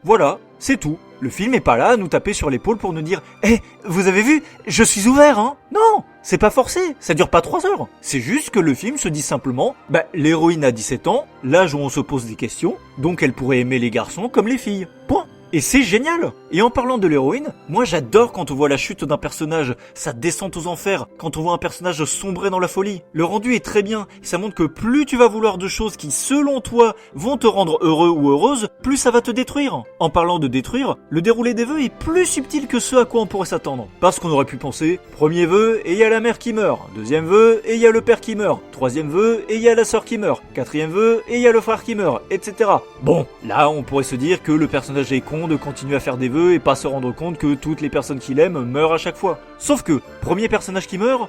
Speaker 1: Voilà, c'est tout. Le film est pas là à nous taper sur l'épaule pour nous dire « Eh, vous avez vu, je suis ouvert, hein ?» Non, c'est pas forcé, ça dure pas 3 heures. C'est juste que le film se dit simplement « L'héroïne a 17 ans, l'âge où on se pose des questions, donc elle pourrait aimer les garçons comme les filles. Point. » Et c'est génial. Et en parlant de l'héroïne, moi j'adore quand on voit la chute d'un personnage, sa descente aux enfers, quand on voit un personnage sombrer dans la folie. Le rendu est très bien, ça montre que plus tu vas vouloir de choses qui, selon toi, vont te rendre heureux ou heureuse, plus ça va te détruire. En parlant de détruire, le déroulé des vœux est plus subtil que ce à quoi on pourrait s'attendre. Parce qu'on aurait pu penser, premier vœu, et il y a la mère qui meurt. Deuxième vœu, et il y a le père qui meurt. Troisième vœu, et il y a la sœur qui meurt. Quatrième vœu, et il y a le frère qui meurt, etc. Bon, là on pourrait se dire que le personnage est con de continuer à faire des vœux et pas se rendre compte que toutes les personnes qu'il aime meurent à chaque fois. Sauf que, premier personnage qui meurt,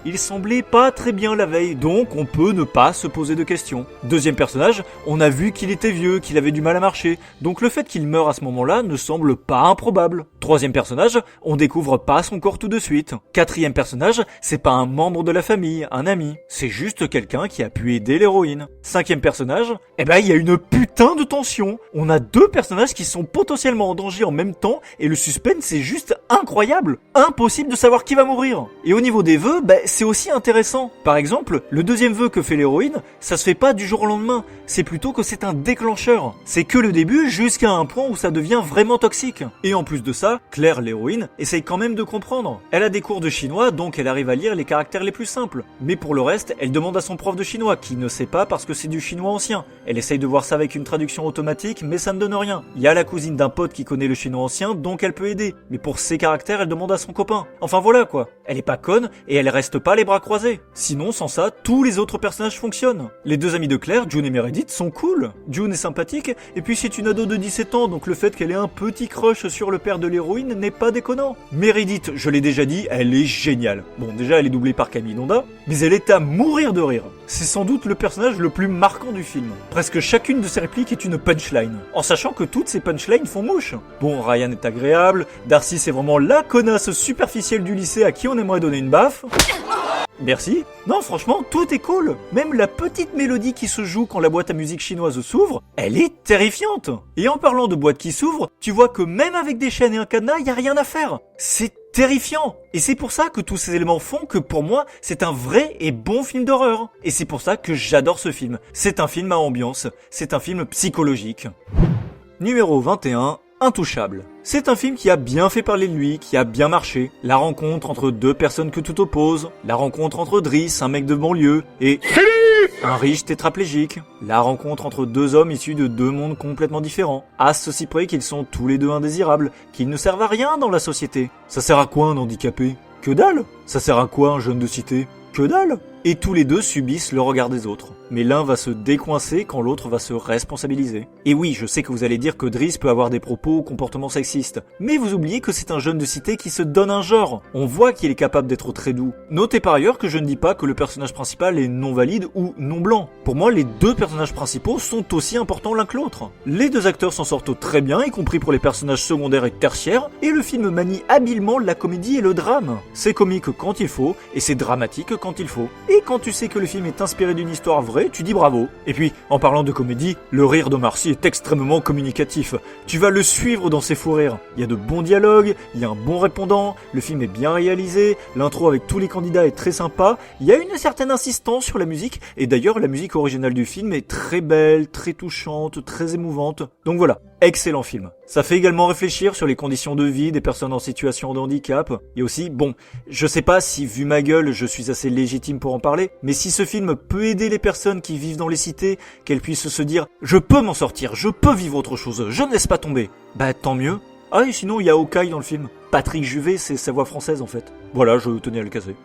Speaker 1: il semblait pas très bien la veille, donc on peut ne pas se poser de questions. Deuxième personnage, on a vu qu'il était vieux, qu'il avait du mal à marcher, donc le fait qu'il meure à ce moment-là ne semble pas improbable. Troisième personnage, on découvre pas son corps tout de suite. Quatrième personnage, c'est pas un membre de la famille, un ami, c'est juste quelqu'un qui a pu aider l'héroïne. Cinquième personnage, il y a une putain de tension. On a 2 personnages qui sont potentiellement en danger en même temps et le suspense c'est juste incroyable. Impossible de savoir qui va mourir. Et au niveau des vœux, c'est aussi intéressant. Par exemple, le deuxième vœu que fait l'héroïne, ça se fait pas du jour au lendemain. C'est plutôt que c'est un déclencheur. C'est que le début jusqu'à un point où ça devient vraiment toxique. Et en plus de ça, Claire, l'héroïne, essaye quand même de comprendre. Elle a des cours de chinois, donc elle arrive à lire les caractères les plus simples. Mais pour le reste, elle demande à son prof de chinois, qui ne sait pas parce que c'est du chinois ancien. Elle essaye de voir ça avec une traduction automatique, mais ça ne donne rien. Il y a la cousine d'un pote qui connaît le chinois ancien, donc elle peut aider. Mais pour ses caractères, elle demande à son copain. Enfin voilà quoi. Elle est pas conne, et elle reste pas les bras croisés. Sinon, sans ça, tous les autres personnages fonctionnent. Les 2 amis de Claire, June et Meredith, sont cool. June est sympathique, et puis c'est une ado de 17 ans, donc le fait qu'elle ait un petit crush sur le père de l'héroïne n'est pas déconnant. Meredith, je l'ai déjà dit, elle est géniale. Bon, déjà elle est doublée par Camille Nonda, mais elle est à mourir de rire. C'est sans doute le personnage le plus marquant du film. Presque chacune de ses répliques est une punchline, en sachant que toutes ces punchlines font mouche. Bon, Ryan est agréable, Darcy c'est vraiment la connasse superficielle du lycée à qui on aimerait donner une baffe. Merci. Non, franchement, tout est cool. Même la petite mélodie qui se joue quand la boîte à musique chinoise s'ouvre, elle est terrifiante. Et en parlant de boîte qui s'ouvre, tu vois que même avec des chaînes et un cadenas, y a rien à faire. C'est terrifiant. Et c'est pour ça que tous ces éléments font que pour moi, c'est un vrai et bon film d'horreur. Et c'est pour ça que j'adore ce film. C'est un film à ambiance. C'est un film psychologique. Numéro 21. Intouchable. C'est un film qui a bien fait parler de lui, qui a bien marché. La rencontre entre 2 personnes que tout oppose. La rencontre entre Driss, un mec de banlieue, et un riche tétraplégique. La rencontre entre 2 hommes issus de 2 mondes complètement différents. À ceci près qu'ils sont tous les 2 indésirables, qu'ils ne servent à rien dans la société. Ça sert à quoi un handicapé? Que dalle! Ça sert à quoi un jeune de cité? Que dalle! et tous les deux subissent le regard des autres. Mais l'un va se décoincer quand l'autre va se responsabiliser. Et oui, je sais que vous allez dire que Driss peut avoir des propos ou comportements sexistes, mais vous oubliez que c'est un jeune de cité qui se donne un genre. On voit qu'il est capable d'être très doux. Notez par ailleurs que je ne dis pas que le personnage principal est non valide ou non blanc. Pour moi, les deux personnages principaux sont aussi importants l'un que l'autre. Les deux acteurs s'en sortent très bien, y compris pour les personnages secondaires et tertiaires, et le film manie habilement la comédie et le drame. C'est comique quand il faut, et c'est dramatique quand il faut. Et quand tu sais que le film est inspiré d'une histoire vraie, tu dis bravo. Et puis, en parlant de comédie, le rire d'Omar Sy est extrêmement communicatif. Tu vas le suivre dans ses fous rires. Il y a de bons dialogues, il y a un bon répondant, le film est bien réalisé, l'intro avec tous les candidats est très sympa, il y a une certaine insistance sur la musique, et d'ailleurs la musique originale du film est très belle, très touchante, très émouvante. Donc voilà, excellent film. Ça fait également réfléchir sur les conditions de vie des personnes en situation de handicap. Et aussi, bon, je sais pas si vu ma gueule je suis assez légitime pour en parler, mais si ce film peut aider les personnes qui vivent dans les cités, qu'elles puissent se dire « je peux m'en sortir, je peux vivre autre chose, je ne laisse pas tomber », bah tant mieux. Ah et sinon il y a Hawkeye dans le film. Patrick Juvet, c'est sa voix française en fait. Voilà, je tenais à le caser.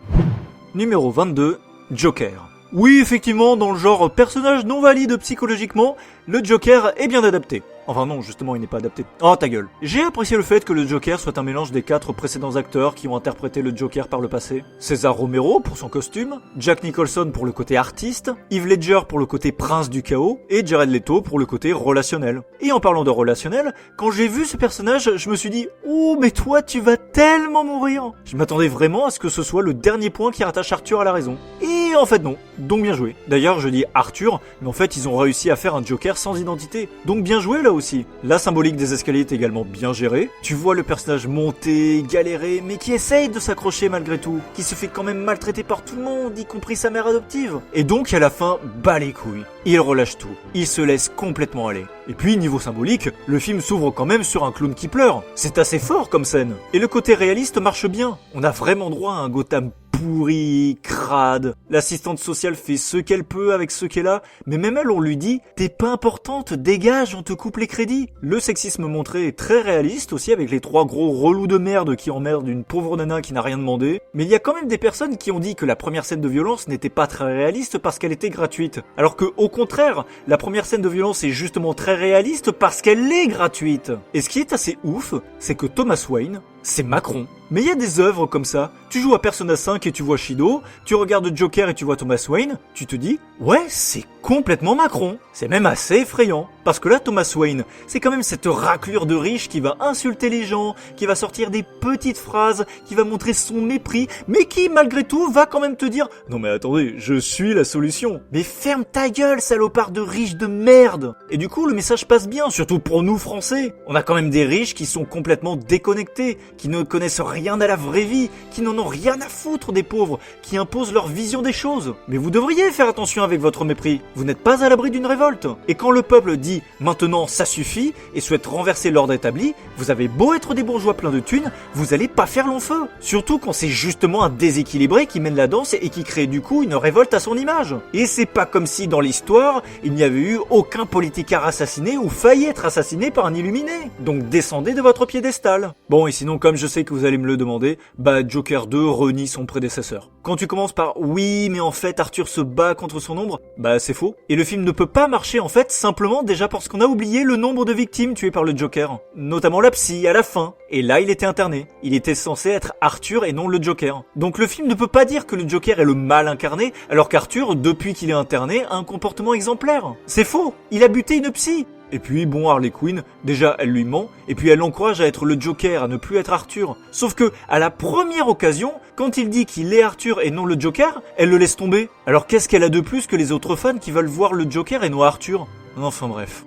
Speaker 1: Numéro 22, Joker. Oui, effectivement, dans le genre personnage non valide psychologiquement, le Joker est bien adapté. Enfin non, justement, il n'est pas adapté. Oh, ta gueule. J'ai apprécié le fait que le Joker soit un mélange des 4 précédents acteurs qui ont interprété le Joker par le passé. César Romero pour son costume, Jack Nicholson pour le côté artiste, Heath Ledger pour le côté prince du chaos, et Jared Leto pour le côté relationnel. Et en parlant de relationnel, quand j'ai vu ce personnage, je me suis dit « Oh, mais toi, tu vas tellement mourir !» Je m'attendais vraiment à ce que ce soit le dernier point qui rattache Arthur à la raison. Et en fait non, donc bien joué. D'ailleurs, je dis Arthur, mais en fait, ils ont réussi à faire un Joker sans identité. Donc bien joué là aussi. La symbolique des escaliers est également bien gérée. Tu vois le personnage monter, galérer, mais qui essaye de s'accrocher malgré tout, qui se fait quand même maltraiter par tout le monde, y compris sa mère adoptive. Et donc à la fin, bat les couilles. Il relâche tout. Il se laisse complètement aller. Et puis niveau symbolique, le film s'ouvre quand même sur un clown qui pleure. C'est assez fort comme scène. Et le côté réaliste marche bien. On a vraiment droit à un Gotham pourri, crade. L'assistante sociale fait ce qu'elle peut avec ce qu'elle a, mais même elle, on lui dit « T'es pas importante, dégage, on te coupe les crédits ». Le sexisme montré est très réaliste aussi, avec les 3 gros relous de merde qui emmerdent une pauvre nana qui n'a rien demandé. Mais il y a quand même des personnes qui ont dit que la première scène de violence n'était pas très réaliste parce qu'elle était gratuite. Alors que, au contraire, la première scène de violence est justement très réaliste parce qu'elle est gratuite. Et ce qui est assez ouf, c'est que Thomas Wayne, c'est Macron. Mais il y a des œuvres comme ça. Tu joues à Persona 5 et tu vois Shido, tu regardes Joker et tu vois Thomas Wayne, tu te dis « Ouais, c'est complètement Macron ». C'est même assez effrayant. Parce que là, Thomas Wayne, c'est quand même cette raclure de riche qui va insulter les gens, qui va sortir des petites phrases, qui va montrer son mépris, mais qui, malgré tout, va quand même te dire « Non mais attendez, je suis la solution ». Mais ferme ta gueule, salopard de riche de merde. Et du coup, le message passe bien, surtout pour nous Français. On a quand même des riches qui sont complètement déconnectés, qui ne connaissent rien à la vraie vie, qui n'en ont rien à foutre des pauvres, qui imposent leur vision des choses. Mais vous devriez faire attention avec votre mépris. Vous n'êtes pas à l'abri d'une révolte. Et quand le peuple dit « maintenant ça suffit » et souhaite renverser l'ordre établi, vous avez beau être des bourgeois pleins de thunes, vous allez pas faire long feu. Surtout quand c'est justement un déséquilibré qui mène la danse et qui crée du coup une révolte à son image. Et c'est pas comme si dans l'histoire, il n'y avait eu aucun politicard assassiné ou failli être assassiné par un illuminé. Donc descendez de votre piédestal. Bon, et sinon, comme je sais que vous allez me le demander, bah Joker 2 renie son prédécesseur. Quand tu commences par « oui, mais en fait Arthur se bat contre son ombre », bah c'est faux. Et le film ne peut pas marcher en fait simplement déjà parce qu'on a oublié le nombre de victimes tuées par le Joker. Notamment la psy à la fin. Et là il était interné. Il était censé être Arthur et non le Joker. Donc le film ne peut pas dire que le Joker est le mal incarné alors qu'Arthur, depuis qu'il est interné, a un comportement exemplaire. C'est faux. Il a buté une psy. Et puis bon, Harley Quinn, déjà elle lui ment, et puis elle l'encourage à être le Joker, à ne plus être Arthur. Sauf que, à la première occasion, quand il dit qu'il est Arthur et non le Joker, elle le laisse tomber. Alors qu'est-ce qu'elle a de plus que les autres fans qui veulent voir le Joker et non Arthur? Enfin bref.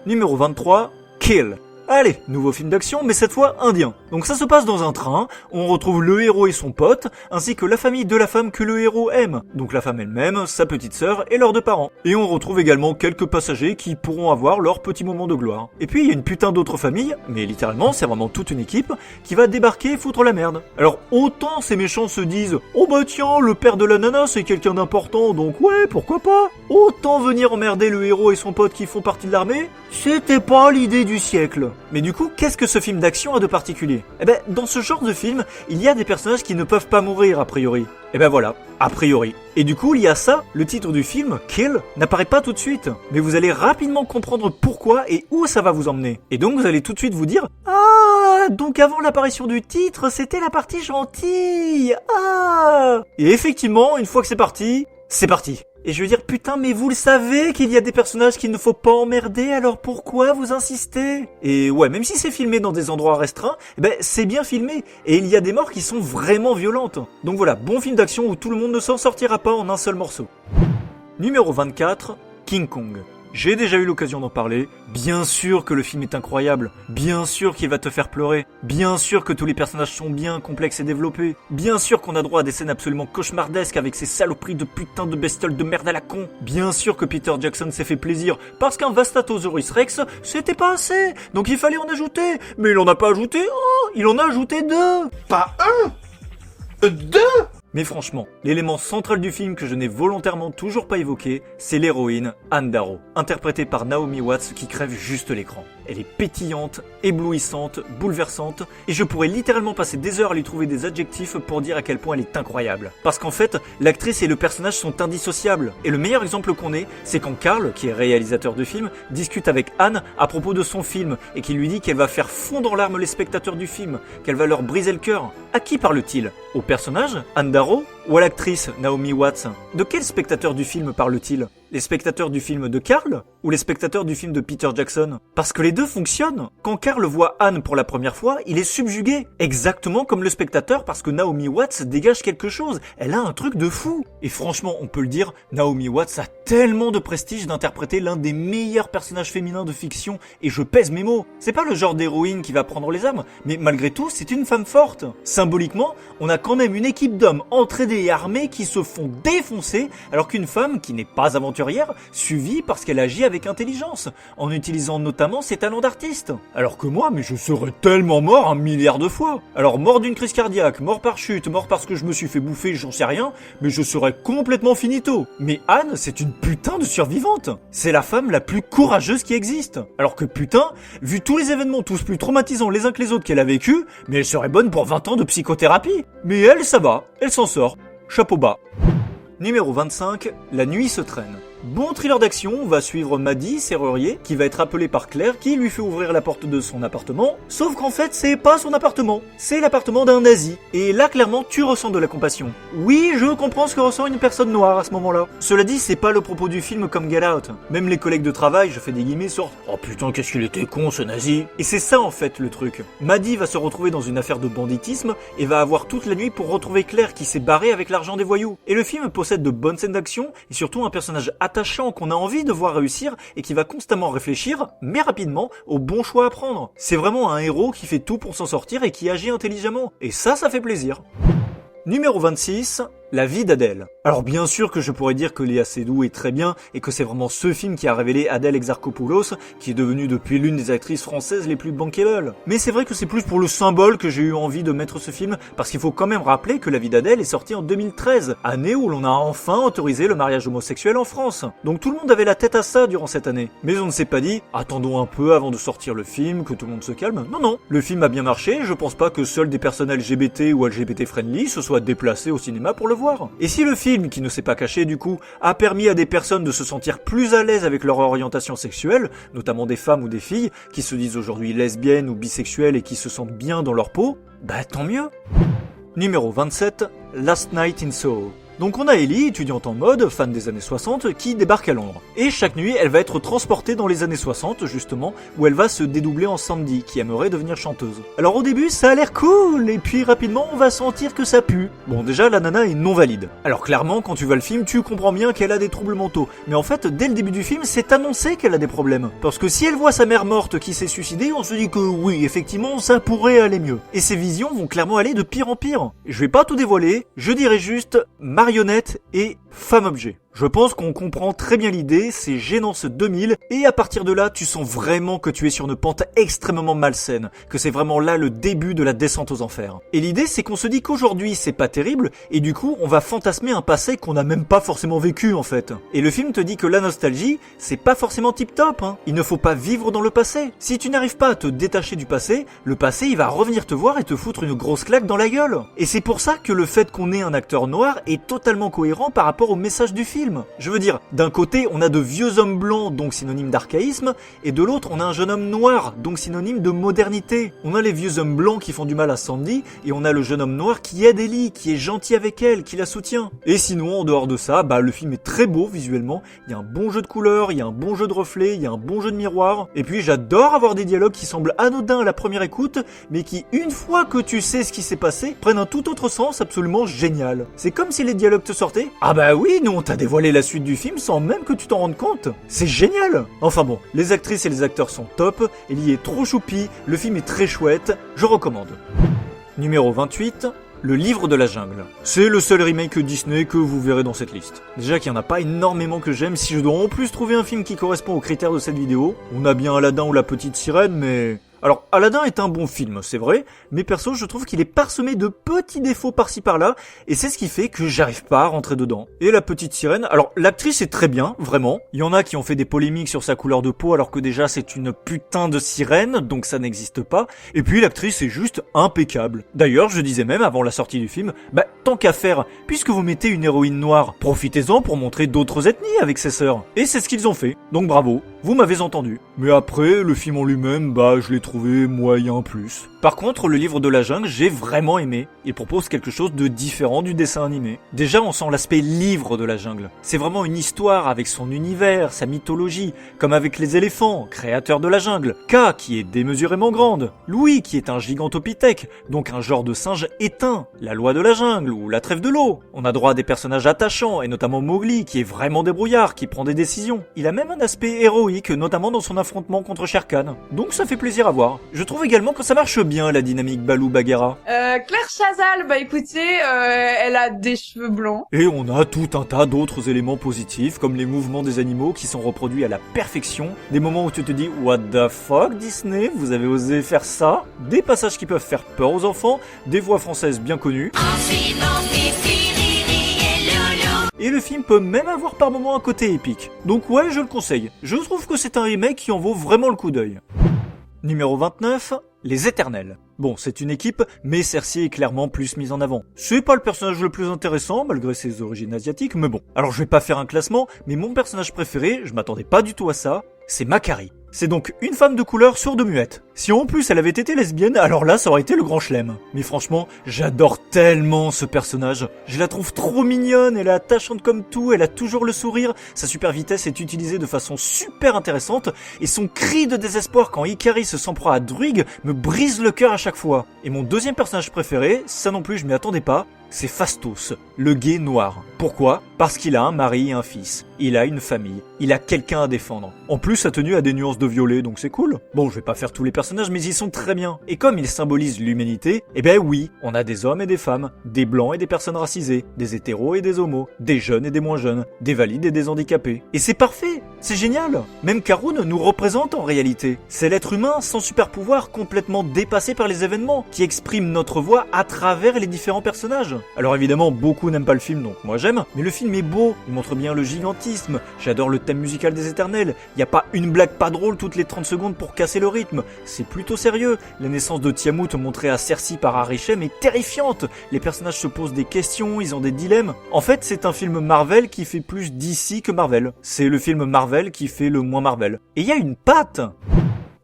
Speaker 1: Numéro 23, Kill. Allez, nouveau film d'action, mais cette fois indien. Donc ça se passe dans un train, on retrouve le héros et son pote, ainsi que la famille de la femme que le héros aime. Donc la femme elle-même, sa petite sœur et leurs 2 parents. Et on retrouve également quelques passagers qui pourront avoir leur petit moment de gloire. Et puis il y a une putain d'autres familles, mais littéralement c'est vraiment toute une équipe, qui va débarquer et foutre la merde. Alors autant ces méchants se disent « Oh bah tiens, le père de la nana c'est quelqu'un d'important, donc ouais, pourquoi pas ?» Autant venir emmerder le héros et son pote qui font partie de l'armée, c'était pas l'idée du siècle. Mais du coup, qu'est-ce que ce film d'action a de particulier? Eh ben, dans ce genre de film, il y a des personnages qui ne peuvent pas mourir a priori. Et ben voilà, a priori. Et du coup, il y a ça, le titre du film, Kill, n'apparaît pas tout de suite. Mais vous allez rapidement comprendre pourquoi et où ça va vous emmener. Et donc vous allez tout de suite vous dire, ah, donc avant l'apparition du titre, c'était la partie gentille. Ah. Et effectivement, une fois que c'est parti. Et je veux dire, putain, mais vous le savez qu'il y a des personnages qu'il ne faut pas emmerder, alors pourquoi vous insistez? Et ouais, même si c'est filmé dans des endroits restreints, ben c'est bien filmé, et il y a des morts qui sont vraiment violentes. Donc voilà, bon film d'action où tout le monde ne s'en sortira pas en un seul morceau. Numéro 24, King Kong. J'ai déjà eu l'occasion d'en parler, bien sûr que le film est incroyable, bien sûr qu'il va te faire pleurer, bien sûr que tous les personnages sont bien complexes et développés, bien sûr qu'on a droit à des scènes absolument cauchemardesques avec ces saloperies de putain de bestioles de merde à la con, bien sûr que Peter Jackson s'est fait plaisir, parce qu'un Vastatosaurus Rex, c'était pas assez, donc il fallait en ajouter, mais il en a pas ajouté un, il en a ajouté deux.
Speaker 6: Pas un, deux.
Speaker 1: Mais franchement, l'élément central du film que je n'ai volontairement toujours pas évoqué, c'est l'héroïne Anne Darrow, interprétée par Naomi Watts qui crève juste l'écran. Elle est pétillante, éblouissante, bouleversante, et je pourrais littéralement passer des heures à lui trouver des adjectifs pour dire à quel point elle est incroyable. Parce qu'en fait, l'actrice et le personnage sont indissociables. Et le meilleur exemple qu'on ait, c'est quand Carl, qui est réalisateur de film, discute avec Anne à propos de son film, et qui lui dit qu'elle va faire fondre en larmes les spectateurs du film, qu'elle va leur briser le cœur. À qui parle-t-il? Au personnage, Anne Darrow, ou à l'actrice Naomi Watts? De quel spectateur du film parle-t-il? Les spectateurs du film de Carl ou les spectateurs du film de Peter Jackson? Parce que les deux fonctionnent. Quand Carl voit Anne pour la première fois, il est subjugué. Exactement comme le spectateur parce que Naomi Watts dégage quelque chose. Elle a un truc de fou. Et franchement, on peut le dire, Naomi Watts a tellement de prestige d'interpréter l'un des meilleurs personnages féminins de fiction et je pèse mes mots. C'est pas le genre d'héroïne qui va prendre les âmes, mais malgré tout, c'est une femme forte. Symboliquement, on a quand même une équipe d'hommes entraînés et armés qui se font défoncer alors qu'une femme qui n'est pas aventurière suivie parce qu'elle agit avec intelligence, en utilisant notamment ses talents d'artiste. Alors que moi, mais je serais tellement mort 1 milliard de fois. Alors mort d'une crise cardiaque, mort par chute, mort parce que je me suis fait bouffer, j'en sais rien, mais je serais complètement finito. Mais Anne, c'est une putain de survivante. C'est la femme la plus courageuse qui existe. Alors que putain, vu tous les événements tous plus traumatisants les uns que les autres qu'elle a vécu, mais elle serait bonne pour 20 ans de psychothérapie. Mais elle, ça va, elle s'en sort. Chapeau bas. Numéro 25, La nuit se traîne. Bon thriller d'action, on va suivre Maddie, serrurier, qui va être appelé par Claire qui lui fait ouvrir la porte de son appartement, sauf qu'en fait c'est pas son appartement, c'est l'appartement d'un nazi. Et là clairement tu ressens de la compassion. Oui, je comprends ce que ressent une personne noire à ce moment-là. Cela dit, c'est pas le propos du film comme Get Out. Même les collègues de travail, je fais des guillemets, sortent « Oh putain, qu'est-ce qu'il était con ce nazi !» Et c'est ça en fait le truc. Maddie va se retrouver dans une affaire de banditisme et va avoir toute la nuit pour retrouver Claire qui s'est barrée avec l'argent des voyous. Et le film possède de bonnes scènes d'action et surtout un personnage attachant qu'on a envie de voir réussir et qui va constamment réfléchir, mais rapidement, au bon choix à prendre. C'est vraiment un héros qui fait tout pour s'en sortir et qui agit intelligemment. Et ça fait plaisir. Numéro 26, La vie d'Adèle. Alors bien sûr que je pourrais dire que Léa Seydoux est très bien et que c'est vraiment ce film qui a révélé Adèle Exarchopoulos, qui est devenue depuis l'une des actrices françaises les plus bankable. Mais c'est vrai que c'est plus pour le symbole que j'ai eu envie de mettre ce film, parce qu'il faut quand même rappeler que La vie d'Adèle est sortie en 2013, année où l'on a enfin autorisé le mariage homosexuel en France. Donc tout le monde avait la tête à ça durant cette année. Mais on ne s'est pas dit, attendons un peu avant de sortir le film, que tout le monde se calme. Non, non, le film a bien marché, je pense pas que seuls des personnes LGBT ou LGBT friendly se soient déplacés au cinéma pour le voir. Et si le film, qui ne s'est pas caché du coup, a permis à des personnes de se sentir plus à l'aise avec leur orientation sexuelle, notamment des femmes ou des filles, qui se disent aujourd'hui lesbiennes ou bisexuelles et qui se sentent bien dans leur peau, bah tant mieux. Numéro 27, Last Night in Soho. Donc on a Ellie, étudiante en mode, fan des années 60, qui débarque à Londres. Et chaque nuit, elle va être transportée dans les années 60, justement, où elle va se dédoubler en Sandy, qui aimerait devenir chanteuse. Alors au début, ça a l'air cool, et puis rapidement, on va sentir que ça pue. Bon, déjà, la nana est non valide. Alors clairement, quand tu vois le film, tu comprends bien qu'elle a des troubles mentaux. Mais en fait, dès le début du film, c'est annoncé qu'elle a des problèmes. Parce que si elle voit sa mère morte qui s'est suicidée, on se dit que oui, effectivement, ça pourrait aller mieux. Et ses visions vont clairement aller de pire en pire. Je vais pas tout dévoiler, je dirais juste marionnette et femme-objet. Je pense qu'on comprend très bien l'idée, c'est Gênance 2000, et à partir de là, tu sens vraiment que tu es sur une pente extrêmement malsaine, que c'est vraiment là le début de la descente aux enfers. Et l'idée, c'est qu'on se dit qu'aujourd'hui, c'est pas terrible, et du coup, on va fantasmer un passé qu'on n'a même pas forcément vécu, en fait. Et le film te dit que la nostalgie, c'est pas forcément tip-top, hein. Il ne faut pas vivre dans le passé. Si tu n'arrives pas à te détacher du passé, le passé, il va revenir te voir et te foutre une grosse claque dans la gueule. Et c'est pour ça que le fait qu'on ait un acteur noir est totalement cohérent par rapport au message du film. Je veux dire, d'un côté, on a de vieux hommes blancs, donc synonyme d'archaïsme, et de l'autre, on a un jeune homme noir, donc synonyme de modernité. On a les vieux hommes blancs qui font du mal à Sandy, et on a le jeune homme noir qui aide Ellie, qui est gentil avec elle, qui la soutient. Et sinon, en dehors de ça, le film est très beau visuellement, il y a un bon jeu de couleurs, il y a un bon jeu de reflets, il y a un bon jeu de miroir, et puis j'adore avoir des dialogues qui semblent anodins à la première écoute, mais qui, une fois que tu sais ce qui s'est passé, prennent un tout autre sens absolument génial. C'est comme si les dialogues te sortaient. Ah bah oui, nous on t'a dévoilé la suite du film sans même que tu t'en rendes compte. C'est génial. Enfin bon, les actrices et les acteurs sont top, Ellie est trop choupie, le film est très chouette, je recommande. Numéro 28, Le Livre de la Jungle. C'est le seul remake Disney que vous verrez dans cette liste. Déjà qu'il n'y en a pas énormément que j'aime, si je dois en plus trouver un film qui correspond aux critères de cette vidéo, on a bien Aladdin ou La Petite Sirène, mais... Alors, Aladdin est un bon film, c'est vrai, mais perso, je trouve qu'il est parsemé de petits défauts par-ci par-là, et c'est ce qui fait que j'arrive pas à rentrer dedans. Et La Petite Sirène, alors l'actrice est très bien, vraiment. Il y en a qui ont fait des polémiques sur sa couleur de peau, alors que déjà c'est une putain de sirène, donc ça n'existe pas. Et puis l'actrice est juste impeccable. D'ailleurs, je disais même avant la sortie du film, tant qu'à faire, puisque vous mettez une héroïne noire, profitez-en pour montrer d'autres ethnies avec ses sœurs. Et c'est ce qu'ils ont fait, donc bravo, vous m'avez entendu. Mais après, le film en lui-même, je l'ai trouvé moyen plus. Par contre, Le Livre de la Jungle, j'ai vraiment aimé. Il propose quelque chose de différent du dessin animé. Déjà, on sent l'aspect livre de la jungle. C'est vraiment une histoire avec son univers, sa mythologie, comme avec les éléphants, créateurs de la jungle. K, qui est démesurément grande. Louis, qui est un gigantopithèque, donc un genre de singe éteint. La loi de la jungle, ou la trêve de l'eau. On a droit à des personnages attachants, et notamment Mowgli, qui est vraiment débrouillard, qui prend des décisions. Il a même un aspect héroïque, notamment dans son affrontement contre Shere Khan. Donc ça fait plaisir à voir. Je trouve également que ça marche bien, la dynamique Balou-Bagheera.
Speaker 7: Claire Chazal, écoutez, elle a des cheveux blancs.
Speaker 1: Et on a tout un tas d'autres éléments positifs, comme les mouvements des animaux qui sont reproduits à la perfection, des moments où tu te dis « What the fuck, Disney, vous avez osé faire ça ?» Des passages qui peuvent faire peur aux enfants, des voix françaises bien connues. Et le film peut même avoir par moments un côté épique. Donc ouais, je le conseille. Je trouve que c'est un remake qui en vaut vraiment le coup d'œil. Numéro 29, Les Éternels. Bon, c'est une équipe, mais Cersei est clairement plus mise en avant. C'est pas le personnage le plus intéressant, malgré ses origines asiatiques, mais bon. Alors je vais pas faire un classement, mais mon personnage préféré, je m'attendais pas du tout à ça, c'est Makari. C'est donc une femme de couleur sourde-muette. Si en plus elle avait été lesbienne, alors là ça aurait été le grand chelem. Mais franchement, j'adore tellement ce personnage. Je la trouve trop mignonne, elle est attachante comme tout, elle a toujours le sourire, sa super vitesse est utilisée de façon super intéressante, et son cri de désespoir quand Ikari s'en prend à Druig me brise le cœur à chaque fois. Et mon deuxième personnage préféré, ça non plus je m'y attendais pas, c'est Phastos, le guet noir. Pourquoi ? Parce qu'il a un mari et un fils. Il a une famille. Il a quelqu'un à défendre. En plus, sa tenue a des nuances de violet, donc c'est cool. Bon, je vais pas faire tous les personnages, mais ils sont très bien. Et comme ils symbolisent l'humanité, oui, on a des hommes et des femmes, des blancs et des personnes racisées, des hétéros et des homos, des jeunes et des moins jeunes, des valides et des handicapés. Et c'est parfait, c'est génial. Même Karun nous représente en réalité. C'est l'être humain sans super pouvoir, complètement dépassé par les événements, qui exprime notre voix à travers les différents personnages. Alors évidemment, beaucoup n'aiment pas le film, donc moi j'aime, mais le film est beau, il montre bien le gigantisme, j'adore le thème musical des Éternels, y a pas une blague pas drôle toutes les 30 secondes pour casser le rythme, c'est plutôt sérieux, la naissance de Tiamat montrée à Cersei par Arishem est terrifiante, les personnages se posent des questions, ils ont des dilemmes. En fait, c'est un film Marvel qui fait plus DC que Marvel, c'est le film Marvel qui fait le moins Marvel. Et y a une patte.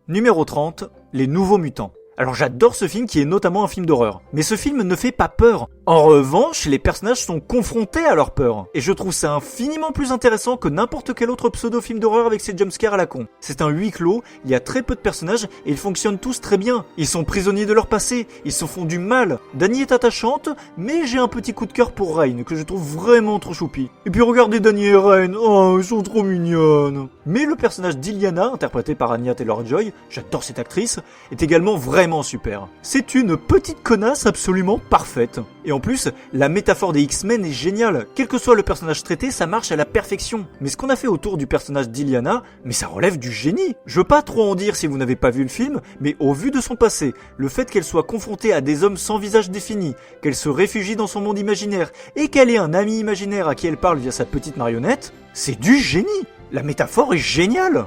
Speaker 1: Numéro 30, Les Nouveaux Mutants. Alors j'adore ce film qui est notamment un film d'horreur. Mais ce film ne fait pas peur. En revanche, les personnages sont confrontés à leur peur. Et je trouve ça infiniment plus intéressant que n'importe quel autre pseudo-film d'horreur avec ses jumpscares à la con. C'est un huis clos, il y a très peu de personnages et ils fonctionnent tous très bien. Ils sont prisonniers de leur passé, ils se font du mal. Dany est attachante, mais j'ai un petit coup de cœur pour Rain que je trouve vraiment trop choupi. Et puis regardez Dany et Rain, oh ils sont trop mignonnes. Mais le personnage d'Iliana, interprété par Anya Taylor-Joy, j'adore cette actrice, est également vraiment super. C'est une petite connasse absolument parfaite. Et en plus, la métaphore des X-Men est géniale. Quel que soit le personnage traité, ça marche à la perfection. Mais ce qu'on a fait autour du personnage d'Iliana, mais ça relève du génie. Je veux pas trop en dire si vous n'avez pas vu le film, mais au vu de son passé, le fait qu'elle soit confrontée à des hommes sans visage défini, qu'elle se réfugie dans son monde imaginaire, et qu'elle ait un ami imaginaire à qui elle parle via sa petite marionnette, c'est du génie. La métaphore est géniale.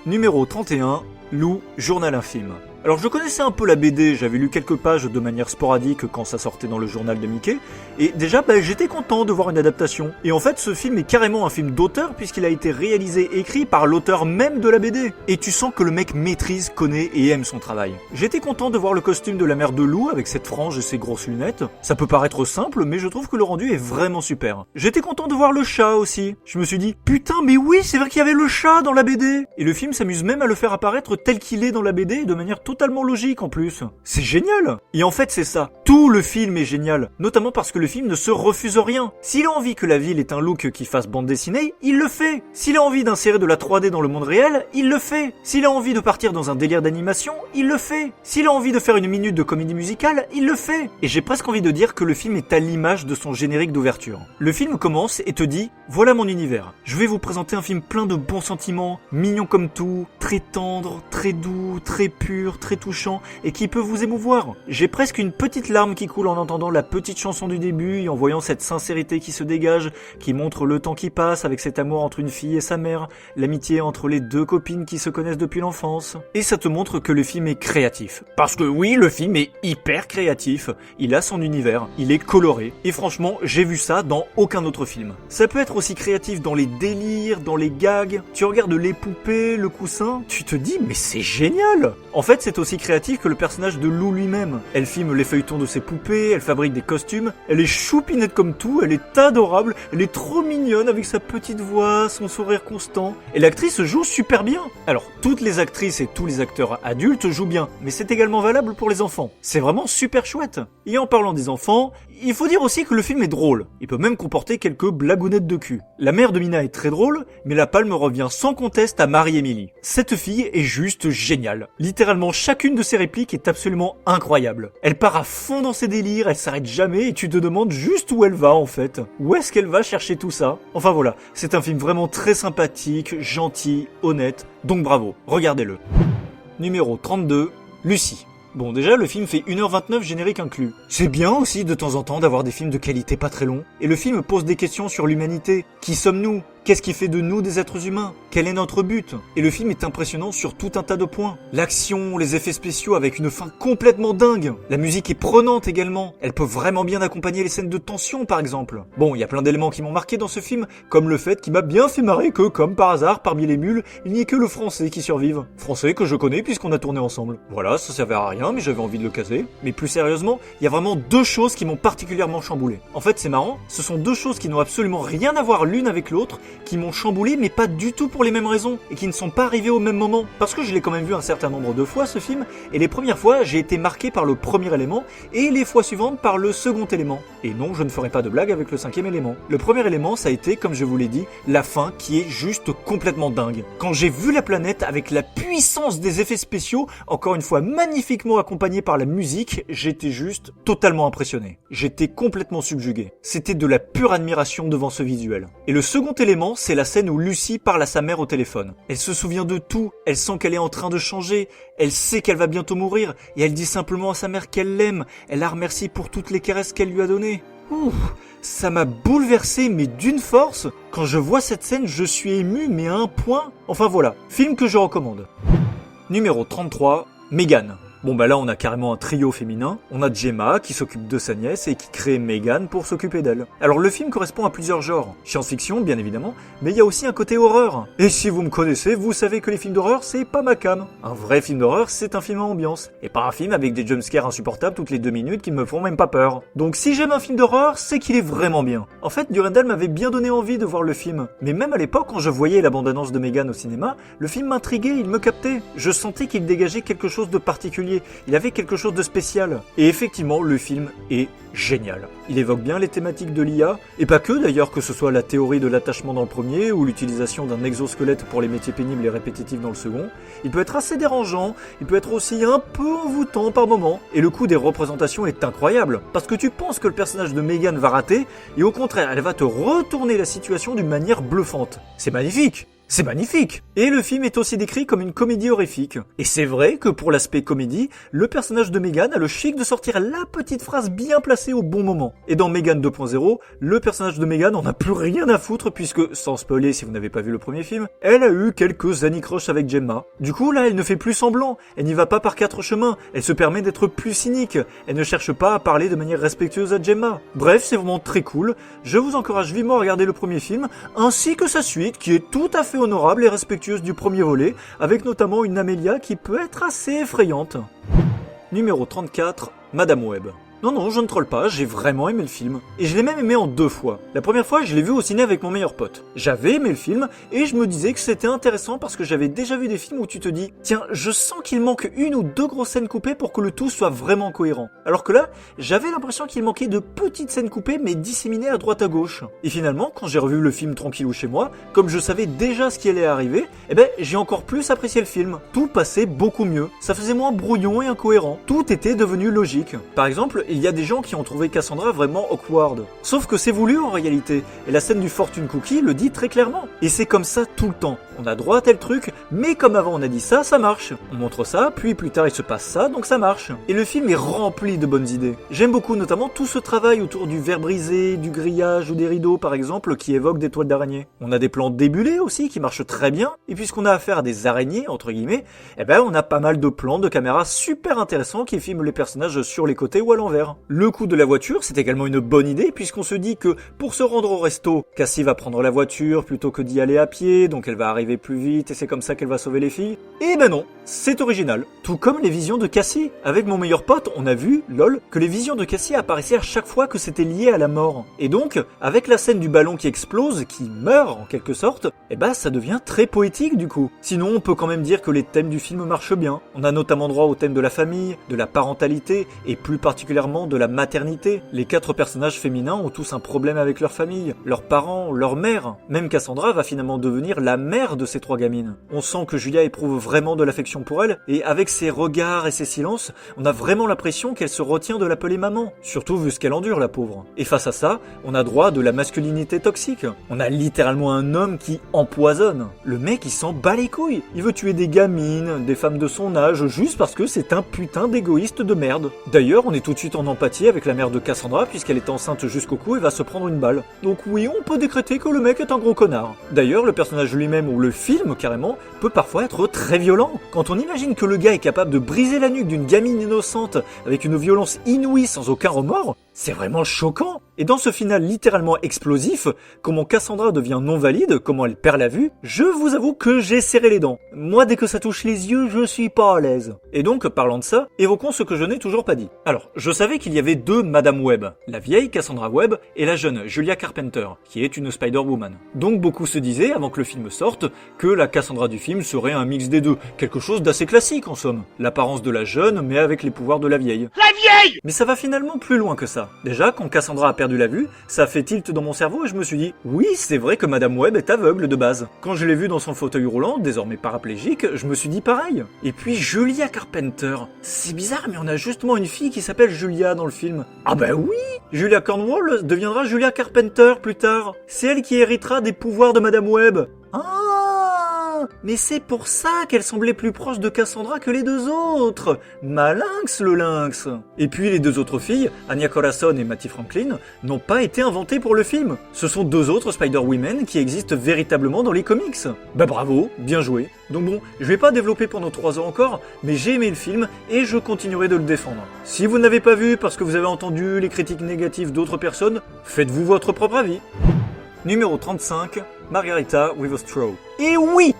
Speaker 1: Numéro 31, Lou, journal infime. Alors je connaissais un peu la BD, j'avais lu quelques pages de manière sporadique quand ça sortait dans le journal de Mickey, et déjà j'étais content de voir une adaptation. Et en fait ce film est carrément un film d'auteur puisqu'il a été réalisé et écrit par l'auteur même de la BD. Et tu sens que le mec maîtrise, connaît et aime son travail. J'étais content de voir le costume de la mère de Lou avec cette frange et ses grosses lunettes. Ça peut paraître simple mais je trouve que le rendu est vraiment super. J'étais content de voir le chat aussi. Je me suis dit putain mais oui c'est vrai qu'il y avait le chat dans la BD. Et le film s'amuse même à le faire apparaître tel qu'il est dans la BD de manière totalement logique en plus. C'est génial. Et en fait c'est ça. Tout le film est génial. Notamment parce que le film ne se refuse rien. S'il a envie que la ville ait un look qui fasse bande dessinée, il le fait. S'il a envie d'insérer de la 3D dans le monde réel, il le fait. S'il a envie de partir dans un délire d'animation, il le fait. S'il a envie de faire une minute de comédie musicale, il le fait. Et j'ai presque envie de dire que le film est à l'image de son générique d'ouverture. Le film commence et te dit « Voilà mon univers. Je vais vous présenter un film plein de bons sentiments, mignon comme tout, très tendre, très doux, très pur, très touchant et qui peut vous émouvoir. J'ai presque une petite larme qui coule en entendant la petite chanson du début et en voyant cette sincérité qui se dégage, qui montre le temps qui passe avec cet amour entre une fille et sa mère, l'amitié entre les deux copines qui se connaissent depuis l'enfance. Et ça te montre que le film est créatif. Parce que oui, le film est hyper créatif. Il a son univers, il est coloré. Et franchement, j'ai vu ça dans aucun autre film. Ça peut être aussi créatif dans les délires, dans les gags. Tu regardes les poupées, le coussin, tu te dis mais c'est génial. En fait, c'est aussi créatif que le personnage de Lou lui-même. Elle filme les feuilletons de ses poupées, elle fabrique des costumes, elle est choupinette comme tout, elle est adorable, elle est trop mignonne avec sa petite voix, son sourire constant. Et l'actrice joue super bien. Alors, toutes les actrices et tous les acteurs adultes jouent bien, mais c'est également valable pour les enfants. C'est vraiment super chouette. Et en parlant des enfants, il faut dire aussi que le film est drôle. Il peut même comporter quelques blagounettes de cul. La mère de Mina est très drôle, mais la palme revient sans conteste à Marie-Émilie. Cette fille est juste géniale. Littéralement, chacune de ses répliques est absolument incroyable. Elle part à fond dans ses délires, elle s'arrête jamais et tu te demandes juste où elle va en fait. Où est-ce qu'elle va chercher tout ça? Enfin voilà, c'est un film vraiment très sympathique, gentil, honnête, donc bravo, regardez-le. Numéro 32, Lucie. Bon déjà le film fait 1h29 générique inclus. C'est bien aussi de temps en temps d'avoir des films de qualité pas très longs. Et le film pose des questions sur l'humanité. Qui sommes-nous? Qu'est-ce qui fait de nous des êtres humains? Quel est notre but? Et le film est impressionnant sur tout un tas de points. L'action, les effets spéciaux avec une fin complètement dingue. La musique est prenante également. Elle peut vraiment bien accompagner les scènes de tension par exemple. Bon, il y a plein d'éléments qui m'ont marqué dans ce film, comme le fait qu'il m'a bien fait marrer que, comme par hasard, parmi les mules, il n'y ait que le français qui survive. Français que je connais puisqu'on a tourné ensemble. Voilà, ça servait à rien, mais j'avais envie de le caser. Mais plus sérieusement, il y a vraiment deux choses qui m'ont particulièrement chamboulé. En fait, c'est marrant, ce sont deux choses qui n'ont absolument rien à voir l'une avec l'autre, qui m'ont chamboulé mais pas du tout pour les mêmes raisons et qui ne sont pas arrivées au même moment. Parce que je l'ai quand même vu un certain nombre de fois ce film et les premières fois j'ai été marqué par le premier élément et les fois suivantes par le second élément. Et non, je ne ferai pas de blague avec le cinquième élément. Le premier élément ça a été, comme je vous l'ai dit, la fin qui est juste complètement dingue. Quand j'ai vu la planète avec la puissance des effets spéciaux, encore une fois magnifiquement accompagnée par la musique, j'étais juste totalement impressionné. J'étais complètement subjugué. C'était de la pure admiration devant ce visuel. Et le second élément, c'est la scène où Lucie parle à sa mère au téléphone. Elle se souvient de tout, elle sent qu'elle est en train de changer, elle sait qu'elle va bientôt mourir, et elle dit simplement à sa mère qu'elle l'aime, elle la remercie pour toutes les caresses qu'elle lui a données. Ouh, ça m'a bouleversé mais d'une force. Quand je vois cette scène, je suis ému mais à un point. Enfin voilà, film que je recommande. Numéro 33, Megan. Bon bah là on a carrément un trio féminin, on a Gemma qui s'occupe de sa nièce et qui crée Megan pour s'occuper d'elle. Alors le film correspond à plusieurs genres, science-fiction bien évidemment, mais il y a aussi un côté horreur. Et si vous me connaissez, vous savez que les films d'horreur c'est pas ma came. Un vrai film d'horreur c'est un film à ambiance, et pas un film avec des jumpscares insupportables toutes les 2 minutes qui me font même pas peur. Donc si j'aime un film d'horreur, c'est qu'il est vraiment bien. En fait Durandal m'avait bien donné envie de voir le film, mais même à l'époque quand je voyais la bande-annonce de Megan au cinéma, le film m'intriguait, il me captait. Je sentais qu'il dégageait quelque chose de particulier particulier, il avait quelque chose de spécial. Et effectivement, le film est génial. Il évoque bien les thématiques de l'IA, et pas que d'ailleurs, que ce soit la théorie de l'attachement dans le premier, ou l'utilisation d'un exosquelette pour les métiers pénibles et répétitifs dans le second. Il peut être assez dérangeant, il peut être aussi un peu envoûtant par moments, et le coup des représentations est incroyable, parce que tu penses que le personnage de Megan va rater, et au contraire, elle va te retourner la situation d'une manière bluffante. C'est magnifique! C'est magnifique! Et le film est aussi décrit comme une comédie horrifique. Et c'est vrai que pour l'aspect comédie, le personnage de Megan a le chic de sortir la petite phrase bien placée au bon moment. Et dans Megan 2.0, le personnage de Megan en a plus rien à foutre puisque, sans spoiler si vous n'avez pas vu le premier film, elle a eu quelques anicroches avec Gemma. Du coup là, elle ne fait plus semblant, elle n'y va pas par quatre chemins, elle se permet d'être plus cynique, elle ne cherche pas à parler de manière respectueuse à Gemma. Bref, c'est vraiment très cool, je vous encourage vivement à regarder le premier film, ainsi que sa suite qui est tout à fait honorable et respectueuse du premier volet, avec notamment une Amelia qui peut être assez effrayante. Numéro 34, Madame Web. Non, je ne troll pas, j'ai vraiment aimé le film. Et je l'ai même aimé en 2 fois. La première fois, je l'ai vu au ciné avec mon meilleur pote. J'avais aimé le film, et je me disais que c'était intéressant parce que j'avais déjà vu des films où tu te dis « Tiens, je sens qu'il manque 1 ou 2 grosses scènes coupées pour que le tout soit vraiment cohérent. » Alors que là, j'avais l'impression qu'il manquait de petites scènes coupées mais disséminées à droite à gauche. Et finalement, quand j'ai revu le film tranquillou chez moi, comme je savais déjà ce qui allait arriver, j'ai encore plus apprécié le film. Tout passait beaucoup mieux. Ça faisait moins brouillon et incohérent. Tout était devenu logique. Par exemple, il y a des gens qui ont trouvé Cassandra vraiment awkward. Sauf que c'est voulu en réalité, et la scène du Fortune Cookie le dit très clairement. Et c'est comme ça tout le temps. On a droit à tel truc, mais comme avant on a dit ça, ça marche. On montre ça, puis plus tard il se passe ça, donc ça marche. Et le film est rempli de bonnes idées. J'aime beaucoup notamment tout ce travail autour du verre brisé, du grillage ou des rideaux par exemple, qui évoquent des toiles d'araignée. On a des plans débulés aussi, qui marchent très bien, et puisqu'on a affaire à des araignées, entre guillemets, on a pas mal de plans de caméra super intéressants qui filment les personnages sur les côtés ou à l'envers. Le coup de la voiture, c'est également une bonne idée, puisqu'on se dit que pour se rendre au resto, Cassie va prendre la voiture plutôt que d'y aller à pied, donc elle va arriver plus vite et c'est comme ça qu'elle va sauver les filles. Et non, c'est original. Tout comme les visions de Cassie. Avec mon meilleur pote, on a vu, lol, que les visions de Cassie apparaissaient à chaque fois que c'était lié à la mort. Et donc, avec la scène du ballon qui explose, qui meurt en quelque sorte, ça devient très poétique du coup. Sinon, on peut quand même dire que les thèmes du film marchent bien. On a notamment droit au thème de la famille, de la parentalité et plus particulièrement de la maternité. Les 4 personnages féminins ont tous un problème avec leur famille, leurs parents, leur mère. Même Cassandra va finalement devenir la mère de ces 3 gamines. On sent que Julia éprouve vraiment de l'affection pour elle, et avec ses regards et ses silences, on a vraiment l'impression qu'elle se retient de l'appeler maman. Surtout vu ce qu'elle endure, la pauvre. Et face à ça, on a droit de la masculinité toxique. On a littéralement un homme qui empoisonne. Le mec, il s'en bat les couilles. Il veut tuer des gamines, des femmes de son âge, juste parce que c'est un putain d'égoïste de merde. D'ailleurs, on est tout de suite en empathie avec la mère de Cassandra, puisqu'elle est enceinte jusqu'au cou et va se prendre une balle. Donc oui, on peut décréter que le mec est un gros connard. D'ailleurs, le personnage lui-même, ou le film carrément, peut parfois être très violent. Quand on imagine que le gars est capable de briser la nuque d'une gamine innocente avec une violence inouïe sans aucun remords, c'est vraiment choquant. Et dans ce final littéralement explosif, comment Cassandra devient non valide, comment elle perd la vue, je vous avoue que j'ai serré les dents. Moi, dès que ça touche les yeux, je suis pas à l'aise. Et donc, parlant de ça, évoquons ce que je n'ai toujours pas dit. Alors, je savais qu'il y avait 2 Madame Web, la vieille Cassandra Webb et la jeune Julia Carpenter, qui est une Spider-Woman. Donc beaucoup se disaient, avant que le film sorte, que la Cassandra du film serait un mix des deux, quelque chose d'assez classique en somme. L'apparence de la jeune, mais avec les pouvoirs de la vieille. La vieille! Mais ça va finalement plus loin que ça. Déjà, quand Cassandra a perdu la vue, ça a fait tilt dans mon cerveau et je me suis dit, oui, c'est vrai que Madame Webb est aveugle de base. Quand je l'ai vue dans son fauteuil roulant, désormais paraplégique, je me suis dit pareil. Et puis Julia Carpenter. C'est bizarre, mais on a justement une fille qui s'appelle Julia dans le film. Ah bah oui! Julia Cornwall deviendra Julia Carpenter plus tard. C'est elle qui héritera des pouvoirs de Madame Webb. Ah, mais c'est pour ça qu'elle semblait plus proche de Cassandra que les 2 autres. Malinx le lynx. Et puis les 2 autres filles, Anya Corazon et Mattie Franklin, n'ont pas été inventées pour le film. Ce sont 2 autres Spider-Women qui existent véritablement dans les comics. Bah bravo, bien joué. Donc bon, je vais pas développer pendant 3 ans encore, mais j'ai aimé le film et je continuerai de le défendre. Si vous ne l'avez pas vu parce que vous avez entendu les critiques négatives d'autres personnes, faites-vous votre propre avis. Numéro 35, Margarita with a Straw. Et oui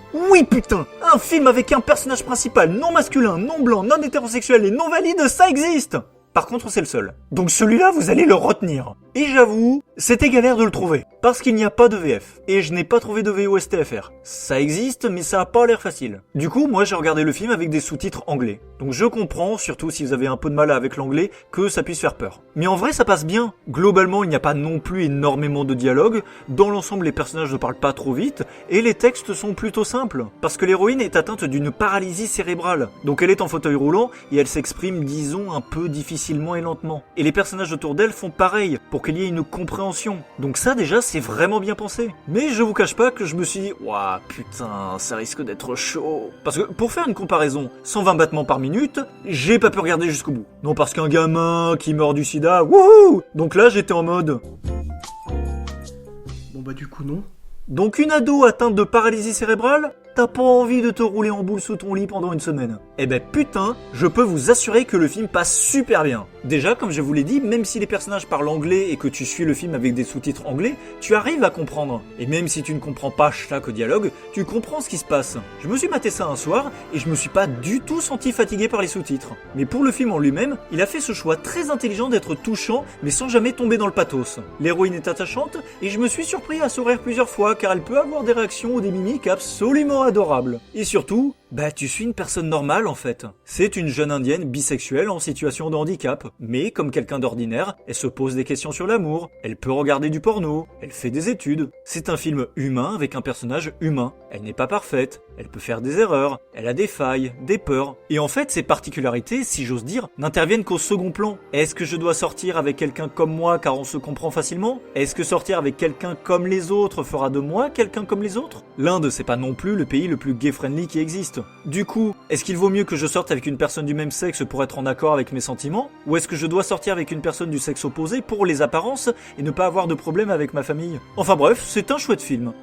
Speaker 1: putain, un film avec un personnage principal non masculin, non blanc, non hétérosexuel et non valide, ça existe. Par contre, c'est le seul. Donc celui-là, vous allez le retenir. Et j'avoue, c'était galère de le trouver, parce qu'il n'y a pas de VF, et je n'ai pas trouvé de VOSTFR. Ça existe, mais ça a pas l'air facile. Du coup, moi j'ai regardé le film avec des sous-titres anglais. Donc je comprends, surtout si vous avez un peu de mal avec l'anglais, que ça puisse faire peur. Mais en vrai, ça passe bien. Globalement, il n'y a pas non plus énormément de dialogue, dans l'ensemble les personnages ne parlent pas trop vite, et les textes sont plutôt simples. Parce que l'héroïne est atteinte d'une paralysie cérébrale, donc elle est en fauteuil roulant, et elle s'exprime, disons, un peu difficilement et lentement. Et les personnages autour d'elle font pareil, pour qu'il y ait une compréhension. Donc ça déjà, c'est vraiment bien pensé. Mais je vous cache pas que je me suis dit, ouah, putain, ça risque d'être chaud. Parce que, pour faire une comparaison, 120 battements par minute, j'ai pas pu regarder jusqu'au bout. Non, parce qu'un gamin qui meurt du sida, wouhou! Donc là, j'étais en mode...
Speaker 8: Bon bah du coup non.
Speaker 1: Donc une ado atteinte de paralysie cérébrale, t'as pas envie de te rouler en boule sous ton lit pendant une semaine. Eh ben putain, je peux vous assurer que le film passe super bien. Déjà, comme je vous l'ai dit, même si les personnages parlent anglais et que tu suis le film avec des sous-titres anglais, tu arrives à comprendre. Et même si tu ne comprends pas chaque dialogue, tu comprends ce qui se passe. Je me suis maté ça un soir et je me suis pas du tout senti fatigué par les sous-titres. Mais pour le film en lui-même, il a fait ce choix très intelligent d'être touchant mais sans jamais tomber dans le pathos. L'héroïne est attachante et je me suis surpris à sourire plusieurs fois car elle peut avoir des réactions ou des mimiques absolument adorables. Et surtout, bah tu suis une personne normale en fait. C'est une jeune indienne bisexuelle en situation de handicap, mais comme quelqu'un d'ordinaire, elle se pose des questions sur l'amour, elle peut regarder du porno, elle fait des études. C'est un film humain avec un personnage humain. Elle n'est pas parfaite, elle peut faire des erreurs, elle a des failles, des peurs. Et en fait, ces particularités, si j'ose dire, n'interviennent qu'au second plan. Est-ce que je dois sortir avec quelqu'un comme moi car on se comprend facilement? Est-ce que sortir avec quelqu'un comme les autres fera de moi quelqu'un comme les autres? L'Inde, c'est pas non plus le pays le plus gay-friendly qui existe. Du coup, est-ce qu'il vaut mieux que je sorte avec une personne du même sexe pour être en accord avec mes sentiments? Ou est-ce que je dois sortir avec une personne du sexe opposé pour les apparences et ne pas avoir de problème avec ma famille? Enfin bref, c'est un chouette film.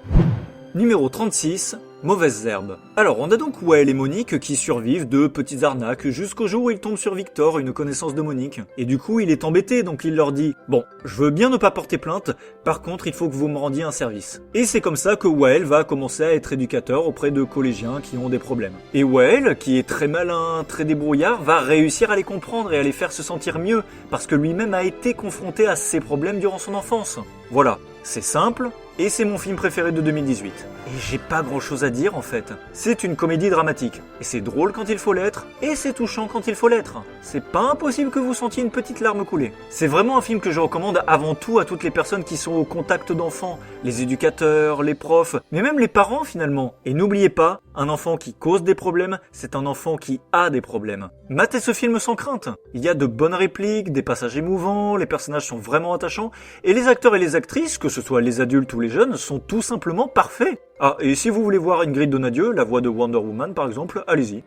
Speaker 1: Numéro 36, Mauvaises herbes. Alors, on a donc Wael et Monique qui survivent de petites arnaques jusqu'au jour où ils tombent sur Victor, une connaissance de Monique. Et du coup, il est embêté, donc il leur dit « Bon, je veux bien ne pas porter plainte, par contre, il faut que vous me rendiez un service. » Et c'est comme ça que Wael va commencer à être éducateur auprès de collégiens qui ont des problèmes. Et Wael, qui est très malin, très débrouillard, va réussir à les comprendre et à les faire se sentir mieux, parce que lui-même a été confronté à ces problèmes durant son enfance. Voilà, c'est simple, et c'est mon film préféré de 2018. Et j'ai pas grand chose à dire en fait. C'est une comédie dramatique. Et c'est drôle quand il faut l'être, et c'est touchant quand il faut l'être. C'est pas impossible que vous sentiez une petite larme couler. C'est vraiment un film que je recommande avant tout à toutes les personnes qui sont au contact d'enfants, les éducateurs, les profs, mais même les parents finalement. Et n'oubliez pas, un enfant qui cause des problèmes, c'est un enfant qui a des problèmes. Matez ce film sans crainte. Il y a de bonnes répliques, des passages émouvants, les personnages sont vraiment attachants, et les acteurs et les actrices, que ce soit les adultes ou les jeunes, sont tout simplement parfaits. Ah, et si vous voulez voir Ingrid Donadieu, la voix de Wonder Woman par exemple, allez-y.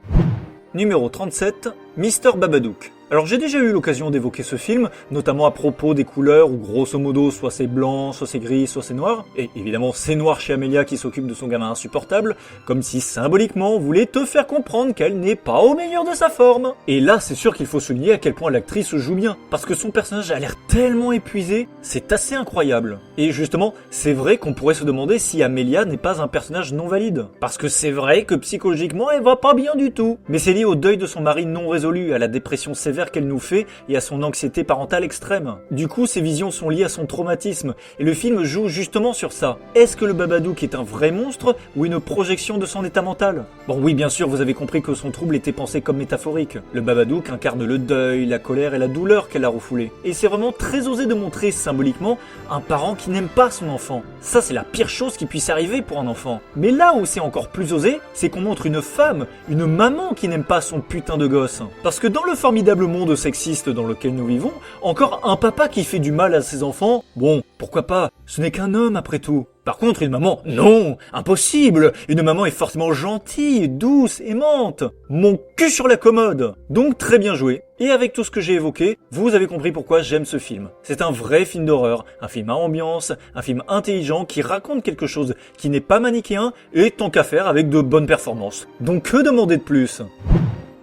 Speaker 1: Numéro 37, Mr Babadook. Alors j'ai déjà eu l'occasion d'évoquer ce film, notamment à propos des couleurs où grosso modo soit c'est blanc, soit c'est gris, soit c'est noir, et évidemment c'est noir chez Amélia qui s'occupe de son gamin insupportable, comme si symboliquement on voulait te faire comprendre qu'elle n'est pas au meilleur de sa forme. Et là c'est sûr qu'il faut souligner à quel point l'actrice joue bien, parce que son personnage a l'air tellement épuisé, c'est assez incroyable. Et justement, c'est vrai qu'on pourrait se demander si Amélia n'est pas un personnage non valide, parce que c'est vrai que psychologiquement elle va pas bien du tout, mais c'est lié au deuil de son mari non résolu, à la dépression sévère qu'elle nous fait et à son anxiété parentale extrême. Du coup, ces visions sont liées à son traumatisme et le film joue justement sur ça. Est-ce que le Babadook est un vrai monstre ou une projection de son état mental? Bon oui, bien sûr, vous avez compris que son trouble était pensé comme métaphorique. Le Babadook incarne le deuil, la colère et la douleur qu'elle a refoulée. Et c'est vraiment très osé de montrer symboliquement un parent qui n'aime pas son enfant. Ça, c'est la pire chose qui puisse arriver pour un enfant. Mais là où c'est encore plus osé, c'est qu'on montre une femme, une maman qui n'aime pas son putain de gosse. Parce que dans le formidable monde sexiste dans lequel nous vivons, encore un papa qui fait du mal à ses enfants, bon, pourquoi pas, ce n'est qu'un homme après tout. Par contre, une maman, non, impossible. Une maman est forcément gentille, douce, aimante. Mon cul sur la commode. Donc très bien joué. Et avec tout ce que j'ai évoqué, vous avez compris pourquoi j'aime ce film. C'est un vrai film d'horreur, un film à ambiance, un film intelligent qui raconte quelque chose qui n'est pas manichéen et tant qu'à faire avec de bonnes performances. Donc que demander de plus?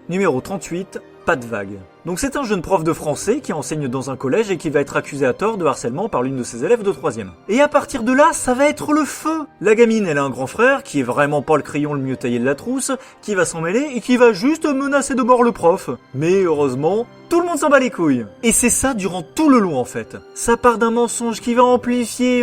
Speaker 1: Numéro 38, Pas de vague. Donc c'est un jeune prof de français qui enseigne dans un collège et qui va être accusé à tort de harcèlement par l'une de ses élèves de 3e. Et à partir de là, ça va être le feu. La gamine, elle a un grand frère qui est vraiment pas le crayon le mieux taillé de la trousse, qui va s'en mêler et qui va juste menacer de mort le prof. Mais heureusement, tout le monde s'en bat les couilles. Et c'est ça durant tout le long en fait. Ça part d'un mensonge qui va amplifier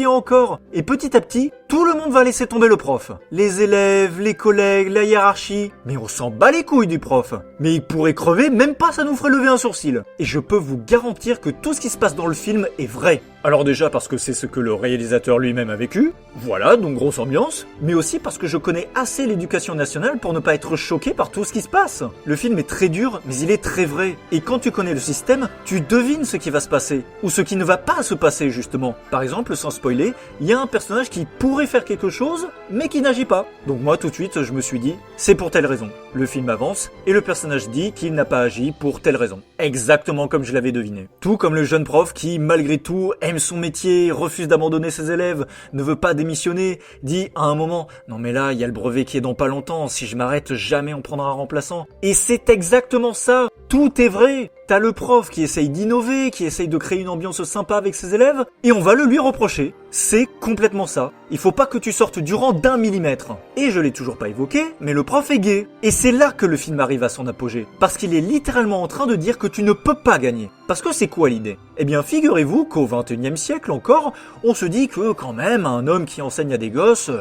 Speaker 1: encore. Et petit à petit, tout le monde va laisser tomber le prof. Les élèves, les collègues, la hiérarchie. Mais on s'en bat les couilles du prof. Mais il pourrait crever, même pas ça nous ferait lever un sourcil. Et je peux vous garantir que tout ce qui se passe dans le film est vrai. Alors déjà parce que c'est ce que le réalisateur lui-même a vécu, voilà, donc grosse ambiance, mais aussi parce que je connais assez l'éducation nationale pour ne pas être choqué par tout ce qui se passe. Le film est très dur, mais il est très vrai. Et quand tu connais le système, tu devines ce qui va se passer, ou ce qui ne va pas se passer justement. Par exemple, sans spoiler, il y a un personnage qui pourrait faire quelque chose, mais qui n'agit pas. Donc moi tout de suite, je me suis dit, c'est pour telle raison. Le film avance, et le personnage dit qu'il n'a pas agi pour telle raison. Exactement comme je l'avais deviné. Tout comme le jeune prof qui, malgré tout, aime son métier, refuse d'abandonner ses élèves, ne veut pas démissionner, dit à un moment « Non mais là, il y a le brevet qui est dans pas longtemps, si je m'arrête, jamais on prendra un remplaçant. » Et c'est exactement ça. Tout est vrai. T'as le prof qui essaye d'innover, qui essaye de créer une ambiance sympa avec ses élèves, et on va le lui reprocher. C'est complètement ça. Il faut pas que tu sortes du rang d'1 millimètre. Et je l'ai toujours pas évoqué, mais le prof est gay. Et c'est là que le film arrive à son apogée. Parce qu'il est littéralement en train de dire que tu ne peux pas gagner. Parce que c'est quoi l'idée ? Eh bien, figurez-vous qu'au XXIe siècle encore, on se dit que quand même, un homme qui enseigne à des gosses,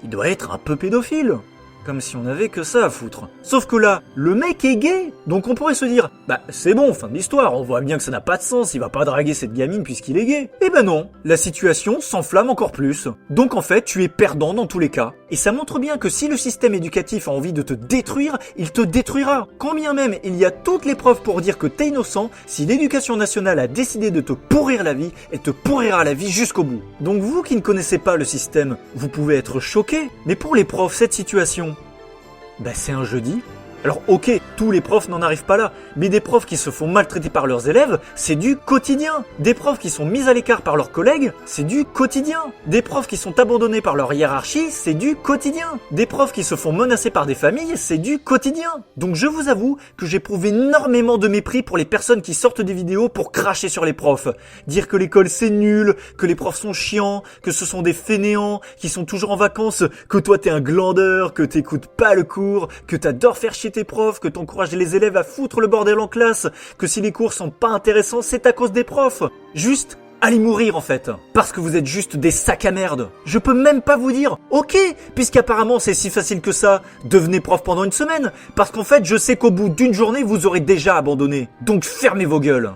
Speaker 1: il doit être un peu pédophile. Comme si on n'avait que ça à foutre. Sauf que là, le mec est gay. Donc on pourrait se dire, bah c'est bon, fin de l'histoire, on voit bien que ça n'a pas de sens, il va pas draguer cette gamine puisqu'il est gay. Eh ben non, la situation s'enflamme encore plus. Donc en fait, tu es perdant dans tous les cas. Et ça montre bien que si le système éducatif a envie de te détruire, il te détruira. Quand bien même il y a toutes les preuves pour dire que t'es innocent, si l'éducation nationale a décidé de te pourrir la vie, elle te pourrira la vie jusqu'au bout. Donc vous qui ne connaissez pas le système, vous pouvez être choqués. Mais pour les profs, cette situation, bah c'est un jeudi. Alors ok, tous les profs n'en arrivent pas là, mais des profs qui se font maltraiter par leurs élèves, c'est du quotidien. Des profs qui sont mis à l'écart par leurs collègues, c'est du quotidien. Des profs qui sont abandonnés par leur hiérarchie, c'est du quotidien. Des profs qui se font menacer par des familles, c'est du quotidien. Donc je vous avoue que j'éprouve énormément de mépris pour les personnes qui sortent des vidéos pour cracher sur les profs. Dire que l'école c'est nul, que les profs sont chiants, que ce sont des fainéants, qui sont toujours en vacances, que toi t'es un glandeur, que t'écoutes pas le cours, que t'adores faire chier tes profs, que t'encourages les élèves à foutre le bordel en classe, que si les cours sont pas intéressants, c'est à cause des profs. Juste, allez mourir en fait, parce que vous êtes juste des sacs à merde. Je peux même pas vous dire, ok, puisqu'apparemment c'est si facile que ça, devenez prof pendant une semaine, parce qu'en fait je sais qu'au bout d'une journée vous aurez déjà abandonné. Donc fermez vos gueules.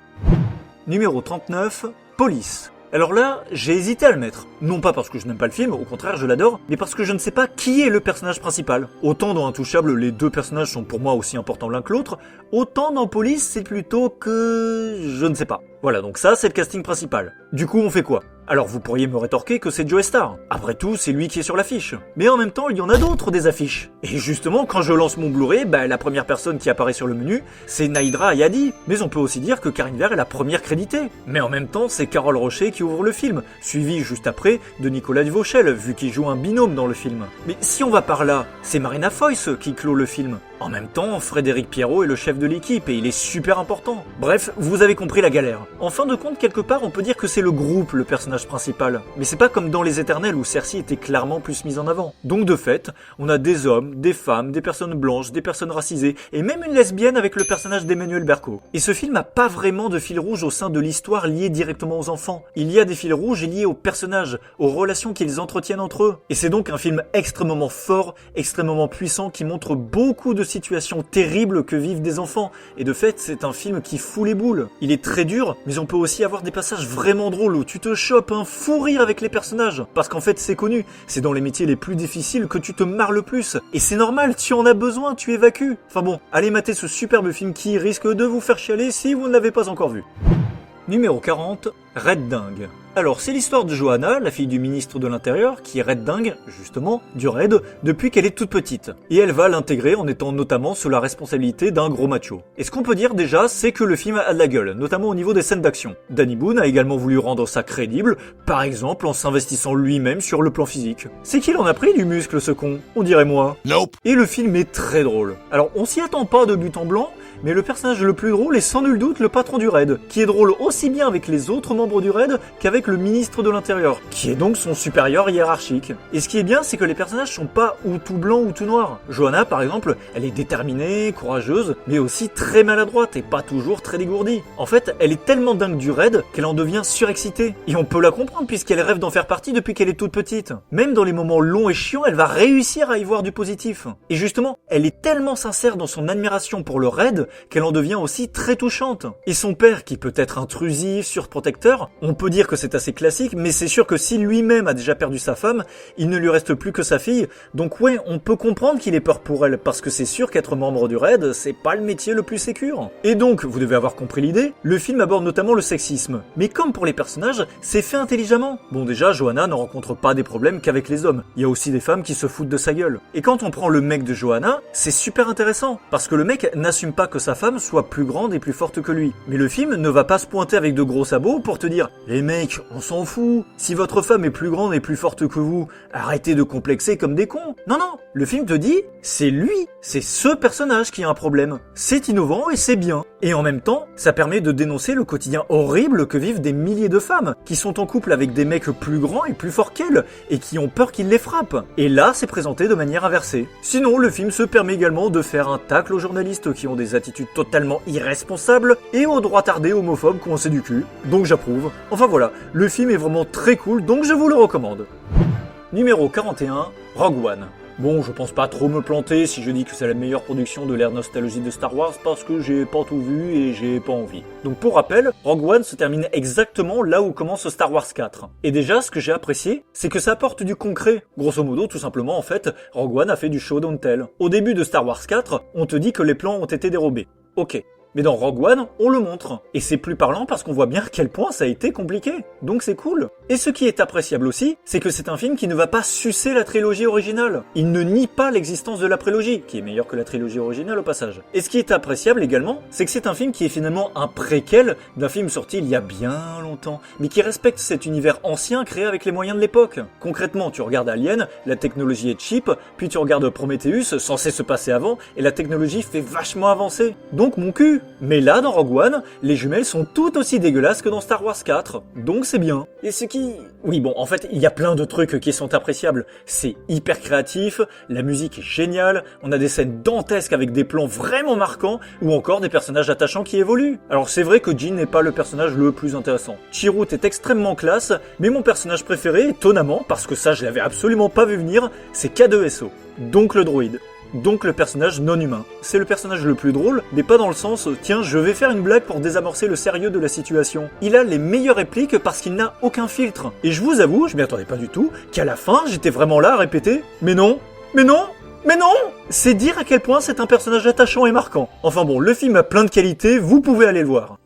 Speaker 1: Numéro 39, Police. Alors là, j'ai hésité à le mettre. Non pas parce que je n'aime pas le film, au contraire je l'adore, mais parce que je ne sais pas qui est le personnage principal. Autant dans Intouchable, les deux personnages sont pour moi aussi importants l'un que l'autre, autant dans Police, c'est plutôt que... je ne sais pas. Voilà, donc ça c'est le casting principal. Du coup on fait quoi ? Alors vous pourriez me rétorquer que c'est Joe Star. Après tout, c'est lui qui est sur l'affiche. Mais en même temps, il y en a d'autres des affiches. Et justement, quand je lance mon Blu-ray, la première personne qui apparaît sur le menu, c'est Naïdra Ayadi. Mais on peut aussi dire que Karine Viard est la première créditée. Mais en même temps, c'est Carole Rocher qui ouvre le film, suivi juste après de Nicolas Duvauchel, vu qu'il joue un binôme dans le film. Mais si on va par là, c'est Marina Foïs qui clôt le film. En même temps, Frédéric Pierrot est le chef de l'équipe et il est super important. Bref, vous avez compris la galère. En fin de compte, quelque part, on peut dire que c'est le groupe le personnage principal. Mais c'est pas comme dans Les Éternels où Cersei était clairement plus mise en avant. Donc de fait, on a des hommes, des femmes, des personnes blanches, des personnes racisées et même une lesbienne avec le personnage d'Emmanuel Berco. Et ce film a pas vraiment de fil rouge au sein de l'histoire liée directement aux enfants. Il y a des fils rouges liés aux personnages, aux relations qu'ils entretiennent entre eux. Et c'est donc un film extrêmement fort, extrêmement puissant qui montre beaucoup de situations terribles que vivent des enfants. Et de fait, c'est un film qui fout les boules. Il est très dur, mais on peut aussi avoir des passages vraiment drôles où tu te chopes un fou rire avec les personnages. Parce qu'en fait, c'est connu, c'est dans les métiers les plus difficiles que tu te marres le plus. Et c'est normal, tu en as besoin, tu évacues. Enfin bon, allez mater ce superbe film qui risque de vous faire chialer si vous ne l'avez pas encore vu. Numéro 40, Red Dingue. Alors, c'est l'histoire de Johanna, la fille du ministre de l'Intérieur, qui est Red Dingue, justement, du Raid, depuis qu'elle est toute petite. Et elle va l'intégrer en étant notamment sous la responsabilité d'un gros macho. Et ce qu'on peut dire déjà, c'est que le film a de la gueule, notamment au niveau des scènes d'action. Danny Boone a également voulu rendre ça crédible, par exemple en s'investissant lui-même sur le plan physique. C'est qu'il en a pris du muscle ce con, on dirait moi.
Speaker 6: Nope.
Speaker 1: Et le film est très drôle. Alors, on s'y attend pas de but en blanc, mais le personnage le plus drôle est sans nul doute le patron du raid, qui est drôle aussi bien avec les autres membres du raid qu'avec le ministre de l'Intérieur, qui est donc son supérieur hiérarchique. Et ce qui est bien, c'est que les personnages sont pas ou tout blanc ou tout noir. Johanna, par exemple, elle est déterminée, courageuse, mais aussi très maladroite et pas toujours très dégourdie. En fait, elle est tellement dingue du raid qu'elle en devient surexcitée. Et on peut la comprendre puisqu'elle rêve d'en faire partie depuis qu'elle est toute petite. Même dans les moments longs et chiants, elle va réussir à y voir du positif. Et justement, elle est tellement sincère dans son admiration pour le raid qu'elle en devient aussi très touchante. Et son père, qui peut être intrusif, surprotecteur, on peut dire que c'est assez classique, mais c'est sûr que si lui-même a déjà perdu sa femme, il ne lui reste plus que sa fille. Donc ouais, on peut comprendre qu'il ait peur pour elle, parce que c'est sûr qu'être membre du raid, c'est pas le métier le plus sécure. Et donc, vous devez avoir compris l'idée, le film aborde notamment le sexisme. Mais comme pour les personnages, c'est fait intelligemment. Bon déjà, Johanna ne rencontre pas des problèmes qu'avec les hommes. Il y a aussi des femmes qui se foutent de sa gueule. Et quand on prend le mec de Johanna, c'est super intéressant, parce que le mec n'assume pas que sa femme soit plus grande et plus forte que lui. Mais le film ne va pas se pointer avec de gros sabots pour te dire « Les mecs, on s'en fout. Si votre femme est plus grande et plus forte que vous, arrêtez de complexer comme des cons. » Non, le film te dit « C'est lui, c'est ce personnage qui a un problème. C'est innovant et c'est bien. » Et en même temps, ça permet de dénoncer le quotidien horrible que vivent des milliers de femmes, qui sont en couple avec des mecs plus grands et plus forts qu'elles, et qui ont peur qu'ils les frappent. Et là, c'est présenté de manière inversée. Sinon, le film se permet également de faire un tacle aux journalistes qui ont des attitudes totalement irresponsables, et aux droitards homophobes qui ont du cul. Donc j'approuve. Enfin voilà, le film est vraiment très cool, donc je vous le recommande. Numéro 41, Rogue One. Bon, je pense pas trop me planter si je dis que c'est la meilleure production de l'ère nostalgie de Star Wars parce que j'ai pas tout vu et j'ai pas envie. Donc pour rappel, Rogue One se termine exactement là où commence Star Wars 4. Et déjà, ce que j'ai apprécié, c'est que ça apporte du concret. Grosso modo, tout simplement, en fait, Rogue One a fait du show don't tell. Au début de Star Wars 4, on te dit que les plans ont été dérobés. Ok. Mais dans Rogue One, on le montre. Et c'est plus parlant parce qu'on voit bien à quel point ça a été compliqué. Donc c'est cool. Et ce qui est appréciable aussi, c'est que c'est un film qui ne va pas sucer la trilogie originale. Il ne nie pas l'existence de la prélogie, qui est meilleure que la trilogie originale au passage. Et ce qui est appréciable également, c'est que c'est un film qui est finalement un préquel d'un film sorti il y a bien longtemps, mais qui respecte cet univers ancien créé avec les moyens de l'époque. Concrètement, tu regardes Alien, la technologie est cheap, puis tu regardes Prometheus, censé se passer avant, et la technologie fait vachement avancer. Donc mon cul. Mais là, dans Rogue One, les jumelles sont tout aussi dégueulasses que dans Star Wars 4. Donc c'est bien. Et ce qui... Oui bon, en fait, il y a plein de trucs qui sont appréciables. C'est hyper créatif, la musique est géniale, on a des scènes dantesques avec des plans vraiment marquants, ou encore des personnages attachants qui évoluent. Alors c'est vrai que Jyn n'est pas le personnage le plus intéressant. Chirrut est extrêmement classe, mais mon personnage préféré, étonnamment, parce que ça je l'avais absolument pas vu venir, c'est K2SO. Donc le droïde. Donc le personnage non humain. C'est le personnage le plus drôle, mais pas dans le sens « Tiens, je vais faire une blague pour désamorcer le sérieux de la situation ». Il a les meilleures répliques parce qu'il n'a aucun filtre. Et je vous avoue, je m'y attendais pas du tout, qu'à la fin, j'étais vraiment là à répéter « Mais non, mais non, mais non !» C'est dire à quel point c'est un personnage attachant et marquant. Enfin bon, le film a plein de qualités, vous pouvez aller le voir.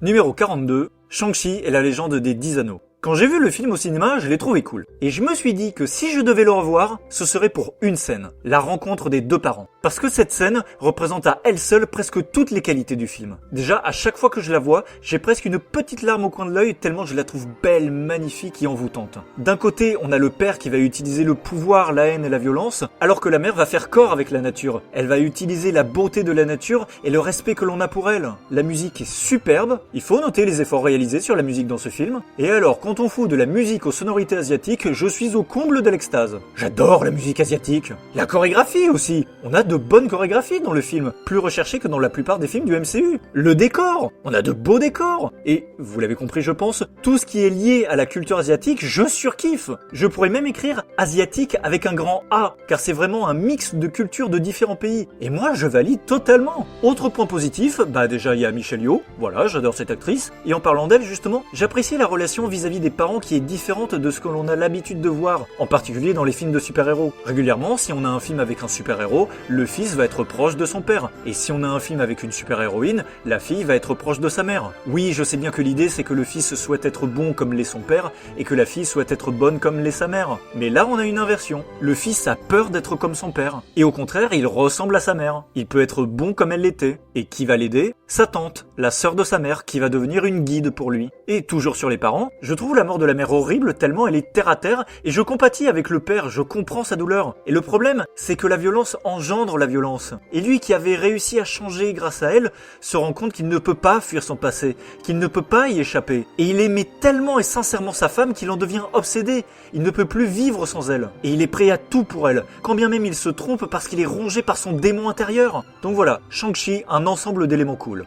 Speaker 1: Numéro 42, Shang-Chi et la légende des 10 anneaux. Quand j'ai vu le film au cinéma, je l'ai trouvé cool. Et je me suis dit que si je devais le revoir, ce serait pour une scène, la rencontre des deux parents. Parce que cette scène représente à elle seule presque toutes les qualités du film. Déjà, à chaque fois que je la vois, j'ai presque une petite larme au coin de l'œil tellement je la trouve belle, magnifique et envoûtante. D'un côté, on a le père qui va utiliser le pouvoir, la haine et la violence, alors que la mère va faire corps avec la nature. Elle va utiliser la beauté de la nature et le respect que l'on a pour elle. La musique est superbe, il faut noter les efforts réalisés sur la musique dans ce film. Et alors, quand on fout de la musique aux sonorités asiatiques, je suis au comble de l'extase. J'adore la musique asiatique. La chorégraphie aussi. On a de bonnes chorégraphies dans le film, plus recherchées que dans la plupart des films du MCU. Le décor. On a de beaux décors. Et, vous l'avez compris je pense, tout ce qui est lié à la culture asiatique, je surkiffe. Je pourrais même écrire asiatique avec un grand A, car c'est vraiment un mix de cultures de différents pays. Et moi, je valide totalement. Autre point positif, déjà il y a Michelle Yeoh. Voilà, j'adore cette actrice. Et en parlant d'elle justement, j'apprécie la relation vis-à-vis des parents qui est différente de ce que l'on a l'habitude de voir, en particulier dans les films de super-héros. Régulièrement, si on a un film avec un super-héros, le fils va être proche de son père. Et si on a un film avec une super-héroïne, la fille va être proche de sa mère. Oui, je sais bien que l'idée c'est que le fils souhaite être bon comme l'est son père, et que la fille souhaite être bonne comme l'est sa mère. Mais là, on a une inversion. Le fils a peur d'être comme son père. Et au contraire, il ressemble à sa mère. Il peut être bon comme elle l'était. Et qui va l'aider ? sa tante, la sœur de sa mère, qui va devenir une guide pour lui. Et toujours sur les parents, je trouve la mort de la mère horrible tellement elle est terre à terre, et je compatis avec le père, je comprends sa douleur. Et le problème, c'est que la violence engendre la violence. Et lui qui avait réussi à changer grâce à elle, se rend compte qu'il ne peut pas fuir son passé, qu'il ne peut pas y échapper. Et il aimait tellement et sincèrement sa femme qu'il en devient obsédé. Il ne peut plus vivre sans elle. Et il est prêt à tout pour elle, quand bien même il se trompe parce qu'il est rongé par son démon intérieur. Donc voilà, Shang-Chi, un ensemble d'éléments cool.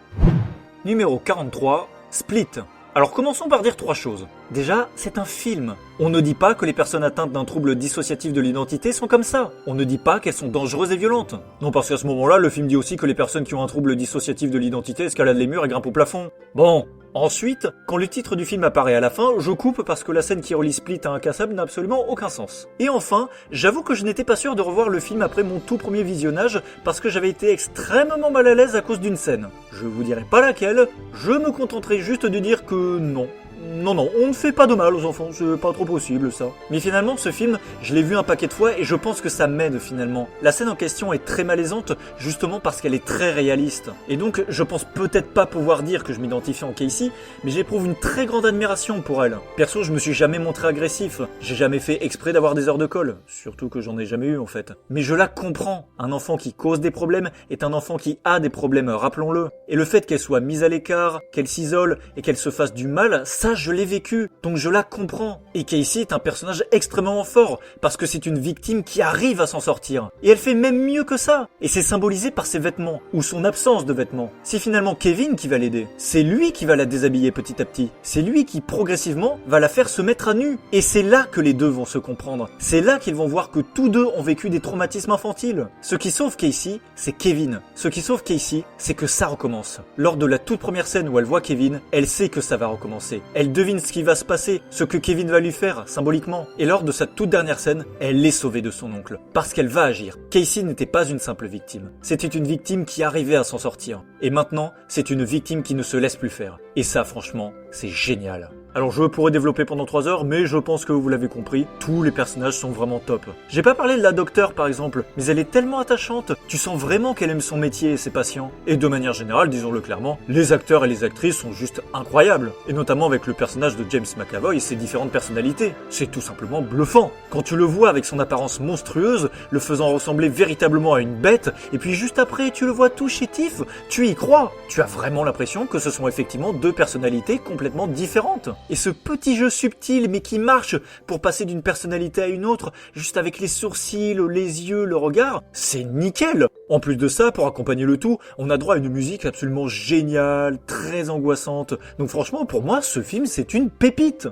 Speaker 1: Numéro 43, Split. Alors commençons par dire 3 choses. Déjà, c'est un film. On ne dit pas que les personnes atteintes d'un trouble dissociatif de l'identité sont comme ça. On ne dit pas qu'elles sont dangereuses et violentes. Non, parce qu'à ce moment-là, le film dit aussi que les personnes qui ont un trouble dissociatif de l'identité escaladent les murs et grimpent au plafond. Bon. Ensuite, quand le titre du film apparaît à la fin, je coupe parce que la scène qui relie Split à Incassable n'a absolument aucun sens. Et enfin, j'avoue que je n'étais pas sûr de revoir le film après mon tout premier visionnage parce que j'avais été extrêmement mal à l'aise à cause d'une scène. Je vous dirai pas laquelle, je me contenterai juste de dire que non. Non, on ne fait pas de mal aux enfants, c'est pas trop possible ça. Mais finalement, ce film, je l'ai vu un paquet de fois et je pense que ça m'aide finalement. La scène en question est très malaisante, justement parce qu'elle est très réaliste. Et donc, je pense peut-être pas pouvoir dire que je m'identifie en Casey, mais j'éprouve une très grande admiration pour elle. Perso, je me suis jamais montré agressif, j'ai jamais fait exprès d'avoir des heures de colle, surtout que j'en ai jamais eu en fait. Mais je la comprends, un enfant qui cause des problèmes est un enfant qui a des problèmes, rappelons-le. Et le fait qu'elle soit mise à l'écart, qu'elle s'isole et qu'elle se fasse du mal, ça je l'ai vécu, donc je la comprends. Et Casey est un personnage extrêmement fort, parce que c'est une victime qui arrive à s'en sortir. Et elle fait même mieux que ça. Et c'est symbolisé par ses vêtements, ou son absence de vêtements. C'est finalement Kevin qui va l'aider. C'est lui qui va la déshabiller petit à petit. C'est lui qui, progressivement, va la faire se mettre à nu. Et c'est là que les deux vont se comprendre. C'est là qu'ils vont voir que tous deux ont vécu des traumatismes infantiles. Ce qui sauve Casey, c'est Kevin. Ce qui sauve Casey, c'est que ça recommence. Lors de la toute première scène où elle voit Kevin, elle sait que ça va recommencer. Elle devine ce qui va se passer, ce que Kevin va lui faire, symboliquement. Et lors de sa toute dernière scène, elle est sauvée de son oncle. Parce qu'elle va agir. Casey n'était pas une simple victime. C'était une victime qui arrivait à s'en sortir. Et maintenant, c'est une victime qui ne se laisse plus faire. Et ça, franchement, c'est génial. Alors je pourrais développer pendant 3 heures, mais je pense que vous l'avez compris, tous les personnages sont vraiment top. J'ai pas parlé de la docteure par exemple, mais elle est tellement attachante, tu sens vraiment qu'elle aime son métier et ses patients. Et de manière générale, disons-le clairement, les acteurs et les actrices sont juste incroyables. Et notamment avec le personnage de James McAvoy et ses différentes personnalités. C'est tout simplement bluffant. Quand tu le vois avec son apparence monstrueuse, le faisant ressembler véritablement à une bête, et puis juste après tu le vois tout chétif, tu y crois. Tu as vraiment l'impression que ce sont effectivement 2 personnalités complètement différentes. Et ce petit jeu subtil mais qui marche pour passer d'une personnalité à une autre, juste avec les sourcils, les yeux, le regard, c'est nickel. En plus de ça, pour accompagner le tout, on a droit à une musique absolument géniale, très angoissante. Donc franchement, pour moi, ce film, c'est une pépite.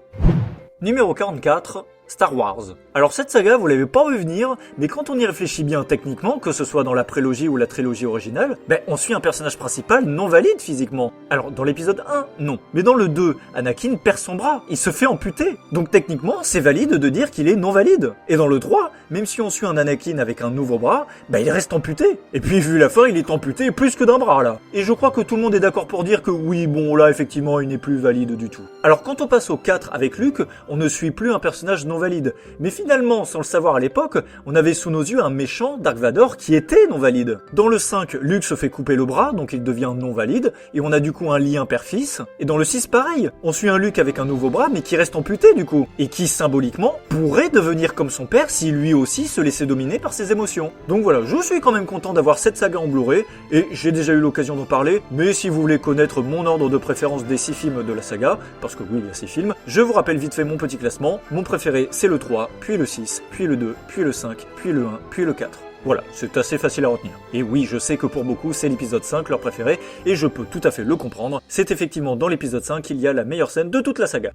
Speaker 1: Numéro 44, Star Wars. Alors cette saga, vous l'avez pas vu venir, mais quand on y réfléchit bien techniquement, que ce soit dans la prélogie ou la trilogie originale, on suit un personnage principal non valide physiquement. Alors dans l'épisode 1, non. Mais dans le 2, Anakin perd son bras, il se fait amputer. Donc techniquement, c'est valide de dire qu'il est non valide. Et dans le 3, même si on suit un Anakin avec un nouveau bras, il reste amputé. Et puis vu la fin, il est amputé plus que d'un bras là. Et je crois que tout le monde est d'accord pour dire que oui, bon là effectivement, il n'est plus valide du tout. Alors quand on passe au 4 avec Luke, on ne suit plus un personnage non valide. Mais finalement, sans le savoir à l'époque, on avait sous nos yeux un méchant, Dark Vador, qui était non valide. Dans le 5, Luke se fait couper le bras, donc il devient non valide, et on a du coup un lien père-fils. Et dans le 6, pareil, on suit un Luke avec un nouveau bras, mais qui reste amputé du coup, et qui symboliquement pourrait devenir comme son père si lui aussi se laissait dominer par ses émotions. Donc voilà, je suis quand même content d'avoir cette saga en Blu-ray, et j'ai déjà eu l'occasion d'en parler, mais si vous voulez connaître mon ordre de préférence des 6 films de la saga, parce que oui, il y a 6 films, je vous rappelle vite fait mon petit classement. Mon préféré, c'est le 3, puis le 6, puis le 2, puis le 5, puis le 1, puis le 4. Voilà, c'est assez facile à retenir. Et oui, je sais que pour beaucoup, c'est l'épisode 5 leur préféré, et je peux tout à fait le comprendre. C'est effectivement dans l'épisode 5 qu'il y a la meilleure scène de toute la saga.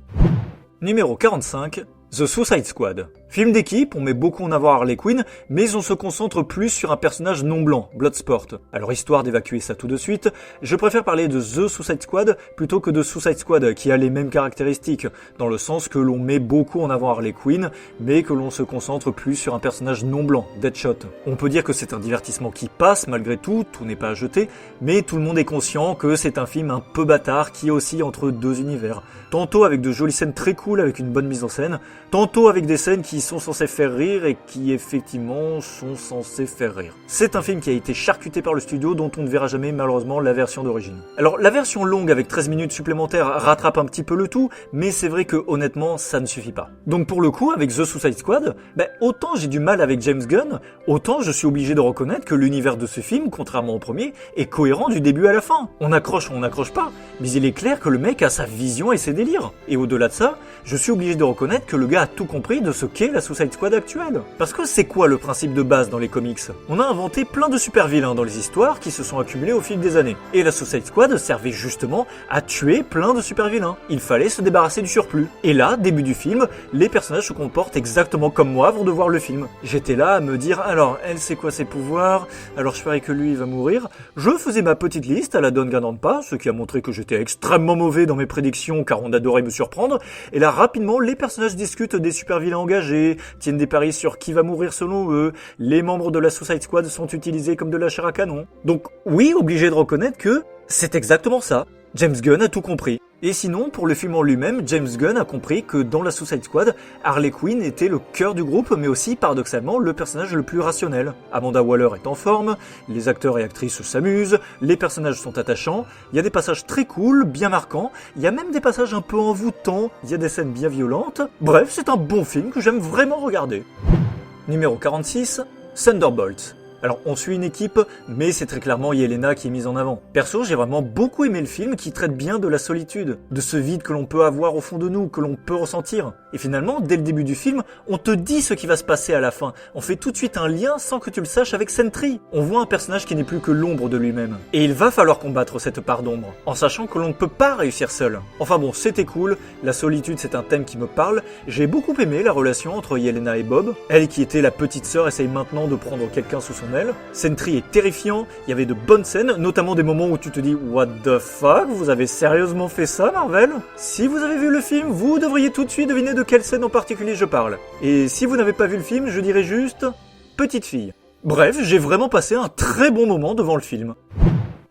Speaker 1: Numéro 45, The Suicide Squad. Film d'équipe, on met beaucoup en avant Harley Quinn, mais on se concentre plus sur un personnage non blanc, Bloodsport. Alors histoire d'évacuer ça tout de suite, je préfère parler de The Suicide Squad plutôt que de Suicide Squad, qui a les mêmes caractéristiques, dans le sens que l'on met beaucoup en avant Harley Quinn, mais que l'on se concentre plus sur un personnage non blanc, Deadshot. On peut dire que c'est un divertissement qui passe malgré tout n'est pas à jeter, mais tout le monde est conscient que c'est un film un peu bâtard qui oscille entre 2 univers. Tantôt avec de jolies scènes très cool avec une bonne mise en scène, tantôt avec des scènes qui sont censées faire rire et qui effectivement sont censées faire rire. C'est un film qui a été charcuté par le studio dont on ne verra jamais malheureusement la version d'origine. Alors la version longue avec 13 minutes supplémentaires rattrape un petit peu le tout, mais c'est vrai que honnêtement ça ne suffit pas. Donc pour le coup avec The Suicide Squad, autant j'ai du mal avec James Gunn, autant je suis obligé de reconnaître que l'univers de ce film, contrairement au premier, est cohérent du début à la fin. On accroche ou on n'accroche pas, mais il est clair que le mec a sa vision et ses délires. Et au-delà de ça, je suis obligé de reconnaître que le gars a tout compris de ce qu'est la Suicide Squad actuelle. Parce que c'est quoi le principe de base dans les comics? On a inventé plein de super vilains dans les histoires qui se sont accumulés au fil des années. Et la Suicide Squad servait justement à tuer plein de super vilains. Il fallait se débarrasser du surplus. Et là, début du film, les personnages se comportent exactement comme moi avant de voir le film. J'étais là à me dire, alors, elle sait quoi ses pouvoirs? Alors je parie que lui, il va mourir. Je faisais ma petite liste à la Danganronpa, ce qui a montré que j'étais extrêmement mauvais dans mes prédictions car on adorait me surprendre. Et là, rapidement, les personnages discutent des super vilains engagés, tiennent des paris sur qui va mourir selon eux, les membres de la Suicide Squad sont utilisés comme de la chair à canon. Donc oui, obligé de reconnaître que c'est exactement ça. James Gunn a tout compris. Et sinon, pour le film en lui-même, James Gunn a compris que dans la Suicide Squad, Harley Quinn était le cœur du groupe, mais aussi, paradoxalement, le personnage le plus rationnel. Amanda Waller est en forme, les acteurs et actrices s'amusent, les personnages sont attachants, il y a des passages très cool, bien marquants, il y a même des passages un peu envoûtants, il y a des scènes bien violentes. Bref, c'est un bon film que j'aime vraiment regarder. Numéro 46, Thunderbolts. Alors on suit une équipe, mais c'est très clairement Yelena qui est mise en avant. Perso, j'ai vraiment beaucoup aimé le film qui traite bien de la solitude, de ce vide que l'on peut avoir au fond de nous, que l'on peut ressentir. Et finalement, dès le début du film, on te dit ce qui va se passer à la fin. On fait tout de suite un lien sans que tu le saches avec Sentry. On voit un personnage qui n'est plus que l'ombre de lui-même. Et il va falloir combattre cette part d'ombre, en sachant que l'on ne peut pas réussir seul. Enfin bon, c'était cool, la solitude c'est un thème qui me parle. J'ai beaucoup aimé la relation entre Yelena et Bob. Elle qui était la petite sœur essaye maintenant de prendre quelqu'un sous son aile. Sentry est terrifiant, il y avait de bonnes scènes, notamment des moments où tu te dis « What the fuck, vous avez sérieusement fait ça, Marvel ?» Si vous avez vu le film, vous devriez tout de suite deviner de quelle scène en particulier je parle. Et si vous n'avez pas vu le film, je dirais juste « Petite fille ». Bref, j'ai vraiment passé un très bon moment devant le film.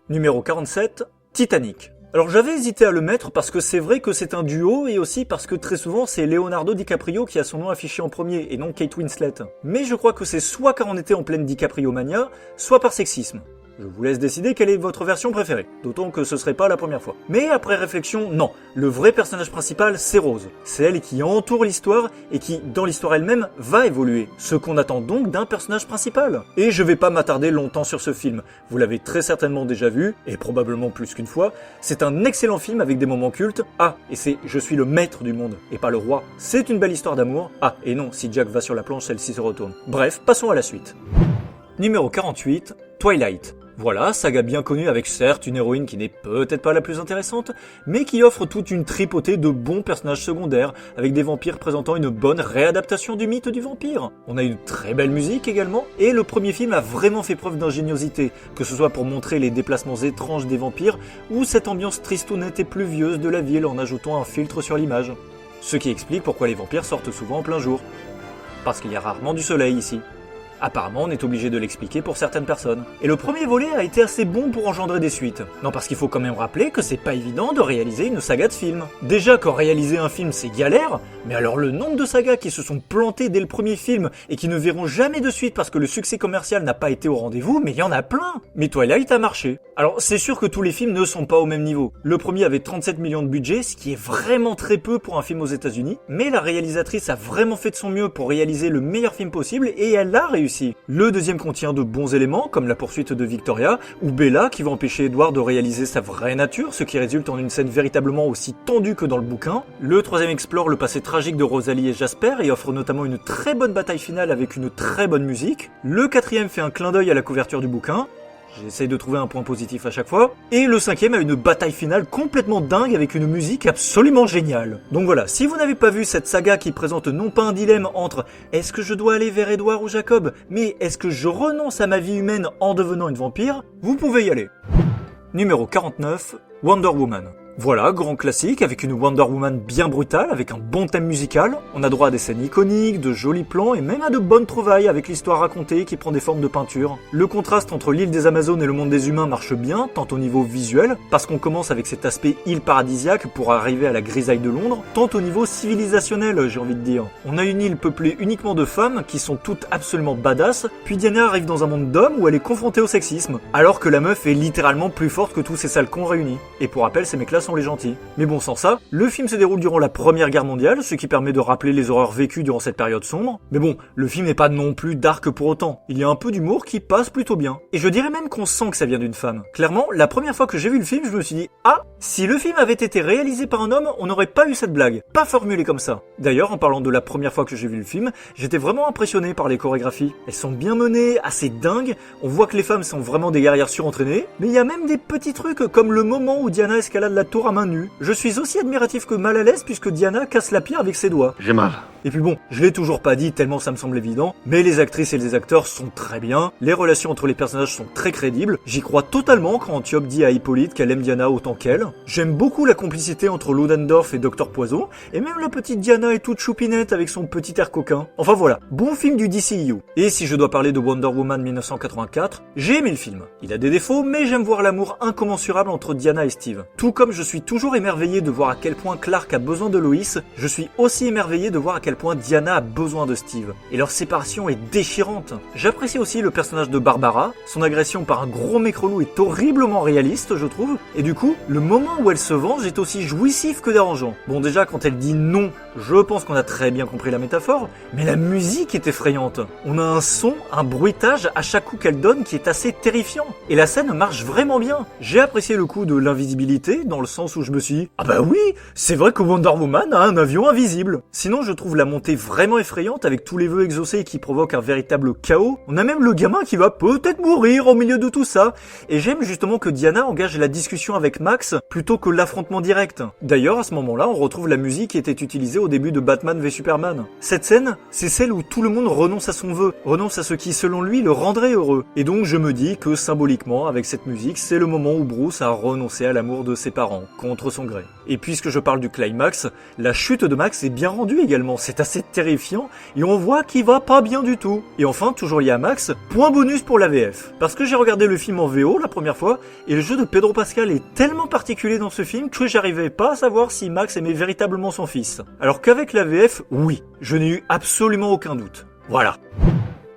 Speaker 1: Numéro 47, Titanic. Alors j'avais hésité à le mettre parce que c'est vrai que c'est un duo et aussi parce que très souvent c'est Leonardo DiCaprio qui a son nom affiché en premier et non Kate Winslet. Mais je crois que c'est soit car on était en pleine DiCaprio mania, soit par sexisme. Je vous laisse décider quelle est votre version préférée, d'autant que ce serait pas la première fois. Mais après réflexion, non, le vrai personnage principal c'est Rose. C'est elle qui entoure l'histoire et qui, dans l'histoire elle-même, va évoluer. Ce qu'on attend donc d'un personnage principal. Et je vais pas m'attarder longtemps sur ce film, vous l'avez très certainement déjà vu, et probablement plus qu'une fois. C'est un excellent film avec des moments cultes. Ah, et c'est « Je suis le maître du monde, et pas le roi ». C'est une belle histoire d'amour. Ah, et non, si Jack va sur la planche, celle-ci se retourne. Bref, passons à la suite. Numéro 48, Twilight. Voilà, saga bien connue avec certes une héroïne qui n'est peut-être pas la plus intéressante, mais qui offre toute une tripotée de bons personnages secondaires, avec des vampires présentant une bonne réadaptation du mythe du vampire. On a une très belle musique également, et le premier film a vraiment fait preuve d'ingéniosité, que ce soit pour montrer les déplacements étranges des vampires, ou cette ambiance tristounette et pluvieuse de la ville en ajoutant un filtre sur l'image. Ce qui explique pourquoi les vampires sortent souvent en plein jour. Parce qu'il y a rarement du soleil ici. Apparemment, on est obligé de l'expliquer pour certaines personnes. Et le premier volet a été assez bon pour engendrer des suites. Non, parce qu'il faut quand même rappeler que c'est pas évident de réaliser une saga de films. Déjà, quand réaliser un film c'est galère, mais alors le nombre de sagas qui se sont plantées dès le premier film et qui ne verront jamais de suite parce que le succès commercial n'a pas été au rendez-vous, mais il y en a plein. Mais Twilight a marché. Alors, c'est sûr que tous les films ne sont pas au même niveau. Le premier avait 37 millions de budget, ce qui est vraiment très peu pour un film aux États-Unis, mais la réalisatrice a vraiment fait de son mieux pour réaliser le meilleur film possible et elle a réussi. Le deuxième contient de bons éléments, comme la poursuite de Victoria, ou Bella qui va empêcher Edward de réaliser sa vraie nature, ce qui résulte en une scène véritablement aussi tendue que dans le bouquin. Le troisième explore le passé tragique de Rosalie et Jasper et offre notamment une très bonne bataille finale avec une très bonne musique. Le quatrième fait un clin d'œil à la couverture du bouquin. J'essaye de trouver un point positif à chaque fois. Et le cinquième a une bataille finale complètement dingue avec une musique absolument géniale. Donc voilà, si vous n'avez pas vu cette saga qui présente non pas un dilemme entre est-ce que je dois aller vers Edward ou Jacob, mais est-ce que je renonce à ma vie humaine en devenant une vampire, vous pouvez y aller. Numéro 49, Wonder Woman. Voilà, grand classique, avec une Wonder Woman bien brutale, avec un bon thème musical. On a droit à des scènes iconiques, de jolis plans et même à de bonnes trouvailles avec l'histoire racontée qui prend des formes de peinture. Le contraste entre l'île des Amazones et le monde des humains marche bien, tant au niveau visuel, parce qu'on commence avec cet aspect île paradisiaque pour arriver à la grisaille de Londres, tant au niveau civilisationnel, j'ai envie de dire. On a une île peuplée uniquement de femmes qui sont toutes absolument badass, puis Diana arrive dans un monde d'hommes où elle est confrontée au sexisme, alors que la meuf est littéralement plus forte que tous ces sales cons réunis. Et pour rappel, ces mecs-là sont les gentils. Mais bon, sans ça, le film se déroule durant la Première Guerre mondiale, ce qui permet de rappeler les horreurs vécues durant cette période sombre. Mais bon, le film n'est pas non plus dark pour autant. Il y a un peu d'humour qui passe plutôt bien. Et je dirais même qu'on sent que ça vient d'une femme. Clairement, la première fois que j'ai vu le film, je me suis dit « Ah, si le film avait été réalisé par un homme, on n'aurait pas eu cette blague. Pas formulée comme ça. » D'ailleurs, en parlant de la première fois que j'ai vu le film, j'étais vraiment impressionné par les chorégraphies. Elles sont bien menées, assez dingues. On voit que les femmes sont vraiment des guerrières surentraînées. Mais il y a même des petits trucs comme le moment où Diana escalade la tour à main nue. Je suis aussi admiratif que mal à l'aise puisque Diana casse la pierre avec ses doigts.
Speaker 6: J'ai mal.
Speaker 1: Et puis bon, je l'ai toujours pas dit tellement ça me semble évident, mais les actrices et les acteurs sont très bien, les relations entre les personnages sont très crédibles, j'y crois totalement quand Antiope dit à Hippolyte qu'elle aime Diana autant qu'elle. J'aime beaucoup la complicité entre Ludendorff et Dr Poison, et même la petite Diana est toute choupinette avec son petit air coquin. Enfin voilà, bon film du DCEU. Et si je dois parler de Wonder Woman 1984, j'ai aimé le film. Il a des défauts, mais j'aime voir l'amour incommensurable entre Diana et Steve. Tout comme je suis toujours émerveillé de voir à quel point Clark a besoin de Lois, je suis aussi émerveillé de voir à quel point Diana a besoin de Steve. Et leur séparation est déchirante. J'apprécie aussi le personnage de Barbara. Son agression par un gros mec relou est horriblement réaliste, je trouve. Et du coup, le moment où elle se venge est aussi jouissif que dérangeant. Bon, déjà, quand elle dit non, je pense qu'on a très bien compris la métaphore, mais la musique est effrayante. On a un son, un bruitage à chaque coup qu'elle donne qui est assez terrifiant. Et la scène marche vraiment bien. J'ai apprécié le coup de l'invisibilité, dans le sens où je me suis dit, ah bah oui, c'est vrai que Wonder Woman a un avion invisible. Sinon, je trouve la montée vraiment effrayante avec tous les vœux exaucés qui provoquent un véritable chaos. On a même le gamin qui va peut-être mourir au milieu de tout ça. Et j'aime justement que Diana engage la discussion avec Max plutôt que l'affrontement direct. D'ailleurs, à ce moment-là, on retrouve la musique qui était utilisée au début de Batman v Superman. Cette scène, c'est celle où tout le monde renonce à son vœu, renonce à ce qui, selon lui, le rendrait heureux. Et donc, je me dis que symboliquement, avec cette musique, c'est le moment où Bruce a renoncé à l'amour de ses parents, contre son gré. Et puisque je parle du climax, la chute de Max est bien rendue également. C'est assez terrifiant et on voit qu'il va pas bien du tout. Et enfin, toujours lié à Max, point bonus pour la VF. Parce que j'ai regardé le film en VO la première fois et le jeu de Pedro Pascal est tellement particulier dans ce film que j'arrivais pas à savoir si Max aimait véritablement son fils. Alors qu'avec la VF, oui, je n'ai eu absolument aucun doute. Voilà.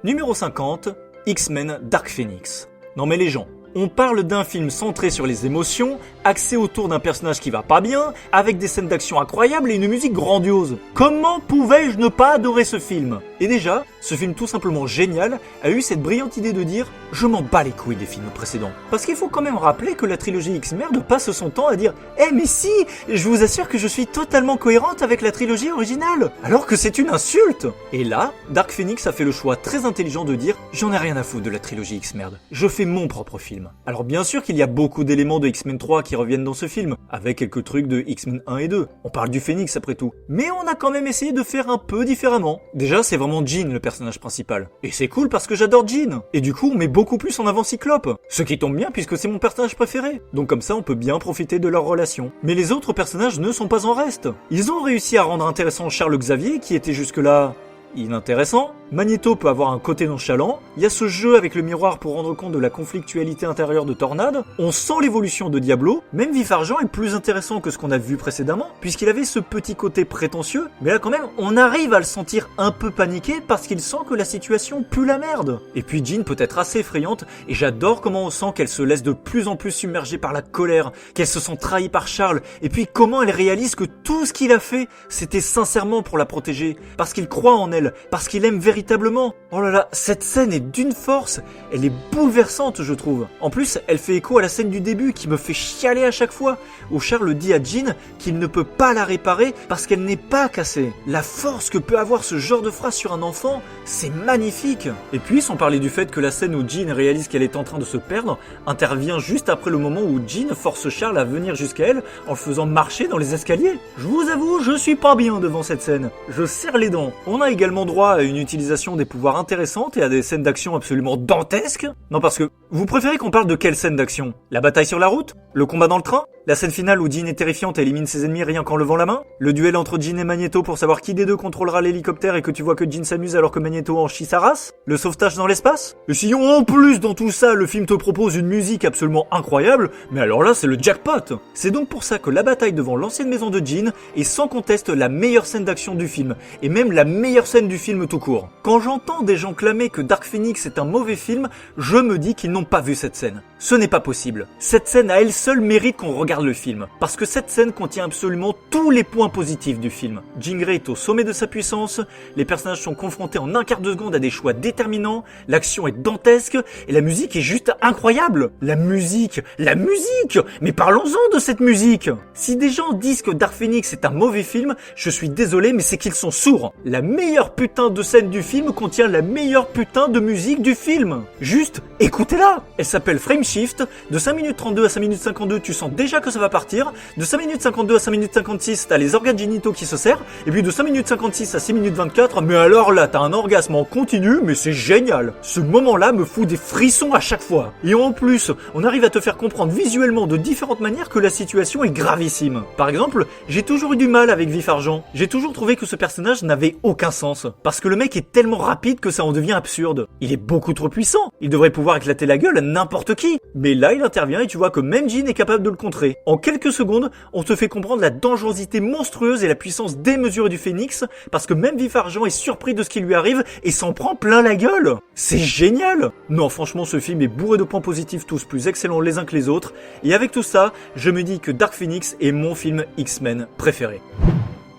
Speaker 1: Numéro 50, X-Men Dark Phoenix. Non mais les gens, on parle d'un film centré sur les émotions, axé autour d'un personnage qui va pas bien, avec des scènes d'action incroyables et une musique grandiose. Comment pouvais-je ne pas adorer ce film ? Et déjà, ce film tout simplement génial a eu cette brillante idée de dire « Je m'en bats les couilles des films précédents ». Parce qu'il faut quand même rappeler que la trilogie X-Men passe son temps à dire « Eh mais si, je vous assure que je suis totalement cohérente avec la trilogie originale !» Alors que c'est une insulte. Et là, Dark Phoenix a fait le choix très intelligent de dire « J'en ai rien à foutre de la trilogie X-Men, je fais mon propre film ». Alors bien sûr qu'il y a beaucoup d'éléments de X-Men 3 qui reviennent dans ce film, avec quelques trucs de X-Men 1 et 2. On parle du Phénix après tout. Mais on a quand même essayé de faire un peu différemment. Déjà, c'est vraiment Jean le personnage principal. Et c'est cool parce que j'adore Jean. Et du coup, on met beaucoup plus en avant Cyclope. Ce qui tombe bien puisque c'est mon personnage préféré. Donc comme ça, on peut bien profiter de leur relation. Mais les autres personnages ne sont pas en reste. Ils ont réussi à rendre intéressant Charles Xavier, qui était jusque-là inintéressant. Magneto peut avoir un côté nonchalant, il y a ce jeu avec le miroir pour rendre compte de la conflictualité intérieure de Tornade, on sent l'évolution de Diablo, même Vif Argent est plus intéressant que ce qu'on a vu précédemment, puisqu'il avait ce petit côté prétentieux, mais là quand même, on arrive à le sentir un peu paniqué parce qu'il sent que la situation pue la merde. Et puis Jean peut être assez effrayante, et j'adore comment on sent qu'elle se laisse de plus en plus submerger par la colère, qu'elle se sent trahie par Charles, et puis comment elle réalise que tout ce qu'il a fait, c'était sincèrement pour la protéger, parce qu'il croit en elle, parce qu'il aime véritablement. Oh là là, cette scène est d'une force, elle est bouleversante je trouve. En plus, elle fait écho à la scène du début qui me fait chialer à chaque fois, où Charles dit à Jean qu'il ne peut pas la réparer parce qu'elle n'est pas cassée. La force que peut avoir ce genre de phrase sur un enfant, c'est magnifique. Et puis, sans parler du fait que la scène où Jean réalise qu'elle est en train de se perdre, intervient juste après le moment où Jean force Charles à venir jusqu'à elle en le faisant marcher dans les escaliers. Je vous avoue, je suis pas bien devant cette scène. Je serre les dents. On a également droit à une utilisation des pouvoirs intéressantes et à des scènes d'action absolument dantesques. Non, parce que vous préférez qu'on parle de quelle scène d'action ? La bataille sur la route ? Le combat dans le train ? La scène finale où Jean est terrifiante et élimine ses ennemis rien qu'en levant la main? Le duel entre Jean et Magneto pour savoir qui des deux contrôlera l'hélicoptère et que tu vois que Jean s'amuse alors que Magneto en chie sa race? Le sauvetage dans l'espace? Et si en plus dans tout ça, le film te propose une musique absolument incroyable, mais alors là c'est le jackpot! C'est donc pour ça que la bataille devant l'ancienne maison de Jean est sans conteste la meilleure scène d'action du film, et même la meilleure scène du film tout court. Quand j'entends des gens clamer que Dark Phoenix est un mauvais film, je me dis qu'ils n'ont pas vu cette scène. Ce n'est pas possible. Cette scène à elle seule mérite qu'on regarde le film, parce que cette scène contient absolument tous les points positifs du film. Jean Grey est au sommet de sa puissance, les personnages sont confrontés en un quart de seconde à des choix déterminants, l'action est dantesque, et la musique est juste incroyable. La musique! Mais parlons-en de cette musique! Si des gens disent que Dark Phoenix est un mauvais film, je suis désolé, mais c'est qu'ils sont sourds. La meilleure putain de scène du film contient la meilleure putain de musique du film. Juste, écoutez-la! Elle s'appelle Frame Shift, de 5 minutes 32 à 5 minutes 52, tu sens déjà que ça va partir, de 5 minutes 52 à 5 minutes 56, t'as les organes génitaux qui se serrent, et puis de 5 minutes 56 à 6 minutes 24, mais alors là, t'as un orgasme en continu, mais c'est génial! Ce moment-là me fout des frissons à chaque fois. Et en plus, on arrive à te faire comprendre visuellement de différentes manières que la situation est gravissime. Par exemple, j'ai toujours eu du mal avec Vif Argent. J'ai toujours trouvé que ce personnage n'avait aucun sens. Parce que le mec est tellement rapide que ça en devient absurde. Il est beaucoup trop puissant. Il devrait pouvoir éclater la gueule à n'importe qui. Mais là, il intervient et tu vois que même Jean est capable de le contrer. En quelques secondes, on te fait comprendre la dangerosité monstrueuse et la puissance démesurée du Phénix, parce que même Vif Argent est surpris de ce qui lui arrive et s'en prend plein la gueule. C'est génial! Non, franchement, ce film est bourré de points positifs tous plus excellents les uns que les autres, et avec tout ça, je me dis que Dark Phoenix est mon film X-Men préféré.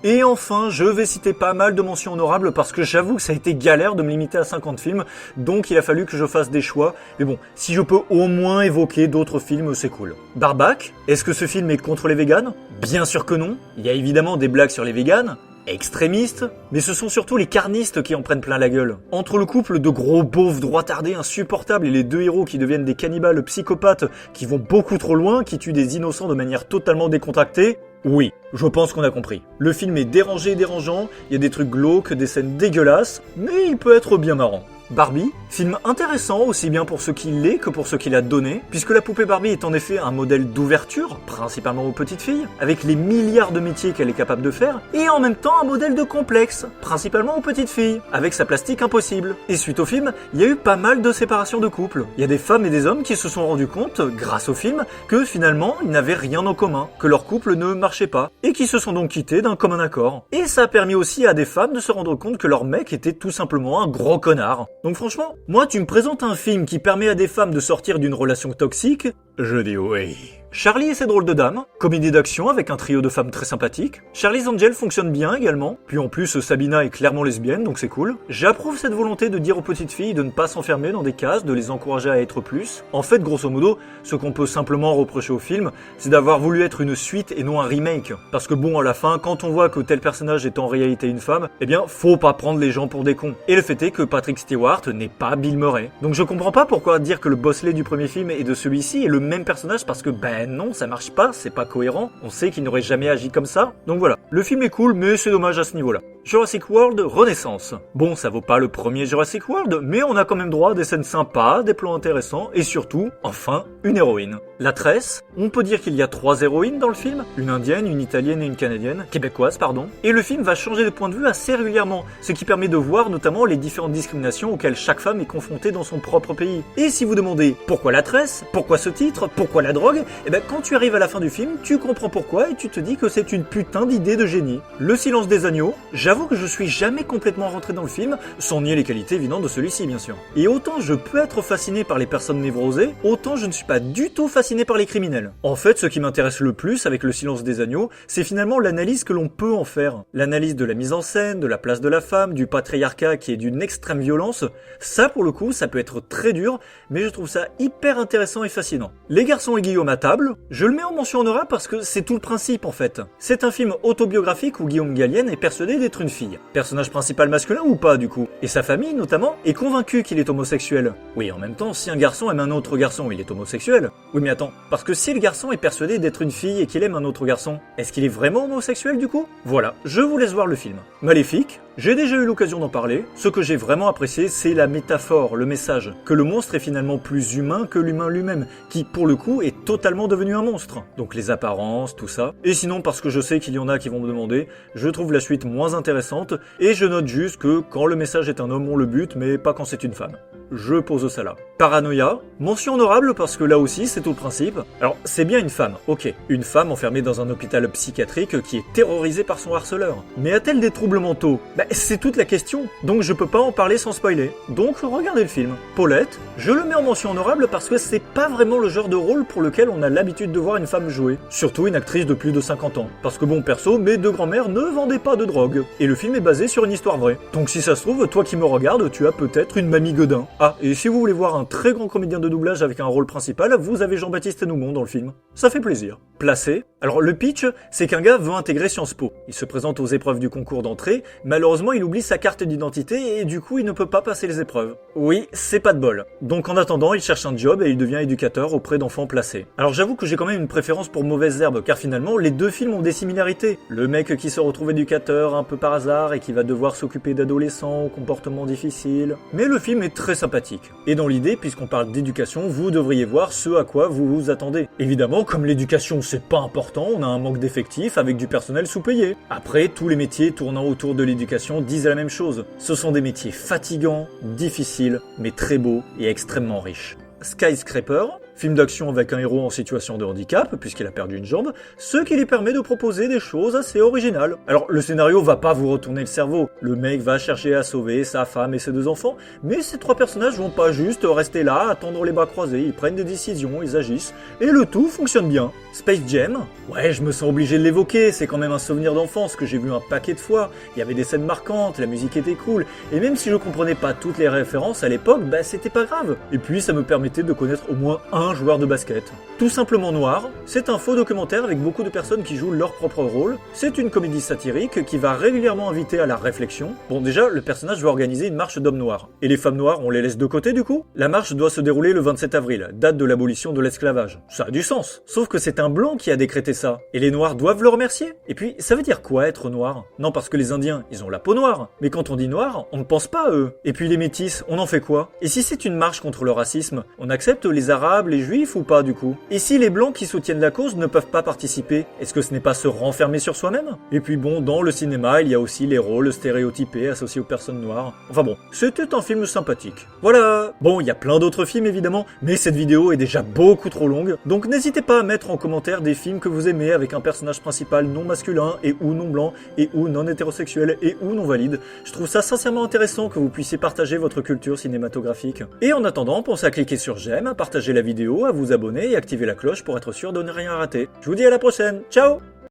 Speaker 1: Et enfin, je vais citer pas mal de mentions honorables parce que j'avoue que ça a été galère de me limiter à 50 films, donc il a fallu que je fasse des choix. Mais bon, si je peux au moins évoquer d'autres films, c'est cool. Barbac, est-ce que ce film est contre les véganes? Bien sûr que non. Il y a évidemment des blagues sur les véganes, extrémistes, mais ce sont surtout les carnistes qui en prennent plein la gueule. Entre le couple de gros beaufs droitardés insupportables et les deux héros qui deviennent des cannibales psychopathes qui vont beaucoup trop loin, qui tuent des innocents de manière totalement décontractée, oui, je pense qu'on a compris. Le film est dérangé et dérangeant, il y a des trucs glauques, des scènes dégueulasses, mais il peut être bien marrant. Barbie, film intéressant aussi bien pour ce qu'il est que pour ce qu'il a donné, puisque la poupée Barbie est en effet un modèle d'ouverture, principalement aux petites filles, avec les milliards de métiers qu'elle est capable de faire, et en même temps un modèle de complexe, principalement aux petites filles, avec sa plastique impossible. Et suite au film, il y a eu pas mal de séparations de couples. Il y a des femmes et des hommes qui se sont rendus compte, grâce au film, que finalement ils n'avaient rien en commun, que leur couple ne marchait pas, et qui se sont donc quittés d'un commun accord. Et ça a permis aussi à des femmes de se rendre compte que leur mec était tout simplement un gros connard. Donc franchement, moi tu me présentes un film qui permet à des femmes de sortir d'une relation toxique, je dis oui. Charlie et ses drôles de dames, comédie d'action avec un trio de femmes très sympathiques. Charlie's Angel fonctionne bien également, puis en plus Sabina est clairement lesbienne donc c'est cool. J'approuve cette volonté de dire aux petites filles de ne pas s'enfermer dans des cases, de les encourager à être plus. En fait, grosso modo, ce qu'on peut simplement reprocher au film, c'est d'avoir voulu être une suite et non un remake. Parce que bon, à la fin, quand on voit que tel personnage est en réalité une femme, eh bien, faut pas prendre les gens pour des cons. Et le fait est que Patrick Stewart n'est pas Bill Murray. Donc je comprends pas pourquoi dire que le bosselet du premier film et de celui-ci est le même personnage parce que non, ça marche pas, c'est pas cohérent, on sait qu'il n'aurait jamais agi comme ça, donc voilà. Le film est cool, mais c'est dommage à ce niveau-là. Jurassic World Renaissance. Bon, ça vaut pas le premier Jurassic World, mais on a quand même droit à des scènes sympas, des plans intéressants, et surtout, enfin, une héroïne. La Tresse, on peut dire qu'il y a 3 héroïnes dans le film, une indienne, une italienne et une canadienne, québécoise pardon, et le film va changer de point de vue assez régulièrement, ce qui permet de voir notamment les différentes discriminations auxquelles chaque femme est confrontée dans son propre pays. Et si vous demandez pourquoi la Tresse, pourquoi ce titre, pourquoi la drogue, et ben quand tu arrives à la fin du film, tu comprends pourquoi et tu te dis que c'est une putain d'idée de génie. Le Silence des agneaux, j'avoue que je suis jamais complètement rentré dans le film, sans nier les qualités évidentes de celui-ci bien sûr. Et autant je peux être fasciné par les personnes névrosées, autant je ne suis pas du tout fasciné par les criminels. En fait, ce qui m'intéresse le plus avec le Silence des agneaux, c'est finalement l'analyse que l'on peut en faire. L'analyse de la mise en scène, de la place de la femme, du patriarcat qui est d'une extrême violence, ça pour le coup, ça peut être très dur, mais je trouve ça hyper intéressant et fascinant. Les garçons et Guillaume à table, je le mets en mention honorable parce que c'est tout le principe en fait. C'est un film autobiographique où Guillaume Gallienne est persuadé d'être une fille. Personnage principal masculin ou pas du coup. Et sa famille notamment est convaincue qu'il est homosexuel. Oui, en même temps, si un garçon aime un autre garçon, il est homosexuel. Oui mais attends, parce que si le garçon est persuadé d'être une fille et qu'il aime un autre garçon, est-ce qu'il est vraiment homosexuel du coup? Voilà, je vous laisse voir le film. Maléfique, J'ai déjà eu l'occasion d'en parler. Ce que j'ai vraiment apprécié, c'est la métaphore, le message. Que le monstre est finalement plus humain que l'humain lui-même, qui pour le coup est totalement devenu un monstre. Donc les apparences, tout ça. Et sinon, parce que je sais qu'il y en a qui vont me demander, je trouve la suite moins intéressante, et je note juste que quand le message est un homme, on le bute, mais pas quand c'est une femme. Je pose ça là. Paranoïa, mention honorable parce que là aussi c'est tout le principe. Alors c'est bien une femme, ok. Une femme enfermée dans un hôpital psychiatrique qui est terrorisée par son harceleur. Mais a-t-elle des troubles mentaux? C'est toute la question, donc je peux pas en parler sans spoiler. Donc regardez le film. Paulette, je le mets en mention honorable parce que c'est pas vraiment le genre de rôle pour lequel on a l'habitude de voir une femme jouer. Surtout une actrice de plus de 50 ans. Parce que bon perso, mes deux grands-mères ne vendaient pas de drogue. Et le film est basé sur une histoire vraie. Donc si ça se trouve, toi qui me regardes, tu as peut-être une mamie Godin. Ah, et si vous voulez voir un très grand comédien de doublage avec un rôle principal, vous avez Jean-Baptiste Noumon dans le film. Ça fait plaisir. Placé. Alors le pitch, c'est qu'un gars veut intégrer Sciences Po. Il se présente aux épreuves du concours d'entrée, malheureusement il oublie sa carte d'identité et du coup il ne peut pas passer les épreuves. Oui, c'est pas de bol. Donc en attendant, il cherche un job et il devient éducateur auprès d'enfants placés. Alors j'avoue que j'ai quand même une préférence pour Mauvaises Herbes, car finalement les deux films ont des similarités. Le mec qui se retrouve éducateur un peu par hasard et qui va devoir s'occuper d'adolescents au comportement difficile. Mais le film est très sympathique. Et dans l'idée, puisqu'on parle d'éducation, vous devriez voir ce à quoi vous vous attendez. Évidemment, comme l'éducation c'est pas important, on a un manque d'effectifs avec du personnel sous-payé. Après, tous les métiers tournant autour de l'éducation disent la même chose. Ce sont des métiers fatigants, difficiles, mais très beaux et extrêmement riches. Skyscraper, film d'action avec un héros en situation de handicap, puisqu'il a perdu une jambe, ce qui lui permet de proposer des choses assez originales. Alors, le scénario va pas vous retourner le cerveau. Le mec va chercher à sauver sa femme et ses deux enfants, mais ces trois personnages vont pas juste rester là, attendre les bras croisés, ils prennent des décisions, ils agissent, et le tout fonctionne bien. Space Jam, ouais, je me sens obligé de l'évoquer, c'est quand même un souvenir d'enfance que j'ai vu un paquet de fois, il y avait des scènes marquantes, la musique était cool, et même si je comprenais pas toutes les références à l'époque, c'était pas grave. Et puis ça me permettait de connaître au moins un joueur de basket. Tout simplement Noir, c'est un faux documentaire avec beaucoup de personnes qui jouent leur propre rôle, c'est une comédie satirique qui va régulièrement inviter à la réflexion. Bon déjà, le personnage va organiser une marche d'hommes noirs. Et les femmes noires, on les laisse de côté du coup? La marche doit se dérouler le 27 avril, date de l'abolition de l'esclavage. Ça a du sens, sauf que c'est un blanc qui a décrété ça, et les noirs doivent le remercier. Et puis, ça veut dire quoi être noir? Non, parce que les indiens, ils ont la peau noire, mais quand on dit noir, on ne pense pas à eux. Et puis les métis, on en fait quoi? Et si c'est une marche contre le racisme, on accepte les arabes, les juifs ou pas du coup? Et si les blancs qui soutiennent la cause ne peuvent pas participer, est-ce que ce n'est pas se renfermer sur soi-même? Et puis bon, dans le cinéma, il y a aussi les rôles stéréotypés associés aux personnes noires. Enfin bon, c'était un film sympathique. Voilà. Bon, il y a plein d'autres films évidemment, mais cette vidéo est déjà beaucoup trop longue, donc n'hésitez pas à mettre en commentaire des films que vous aimez avec un personnage principal non masculin et ou non blanc et ou non hétérosexuel et ou non valide. Je trouve ça sincèrement intéressant que vous puissiez partager votre culture cinématographique. Et en attendant, pensez à cliquer sur j'aime, à partager la vidéo, à vous abonner et activer la cloche pour être sûr de ne rien rater. Je vous dis à la prochaine, ciao!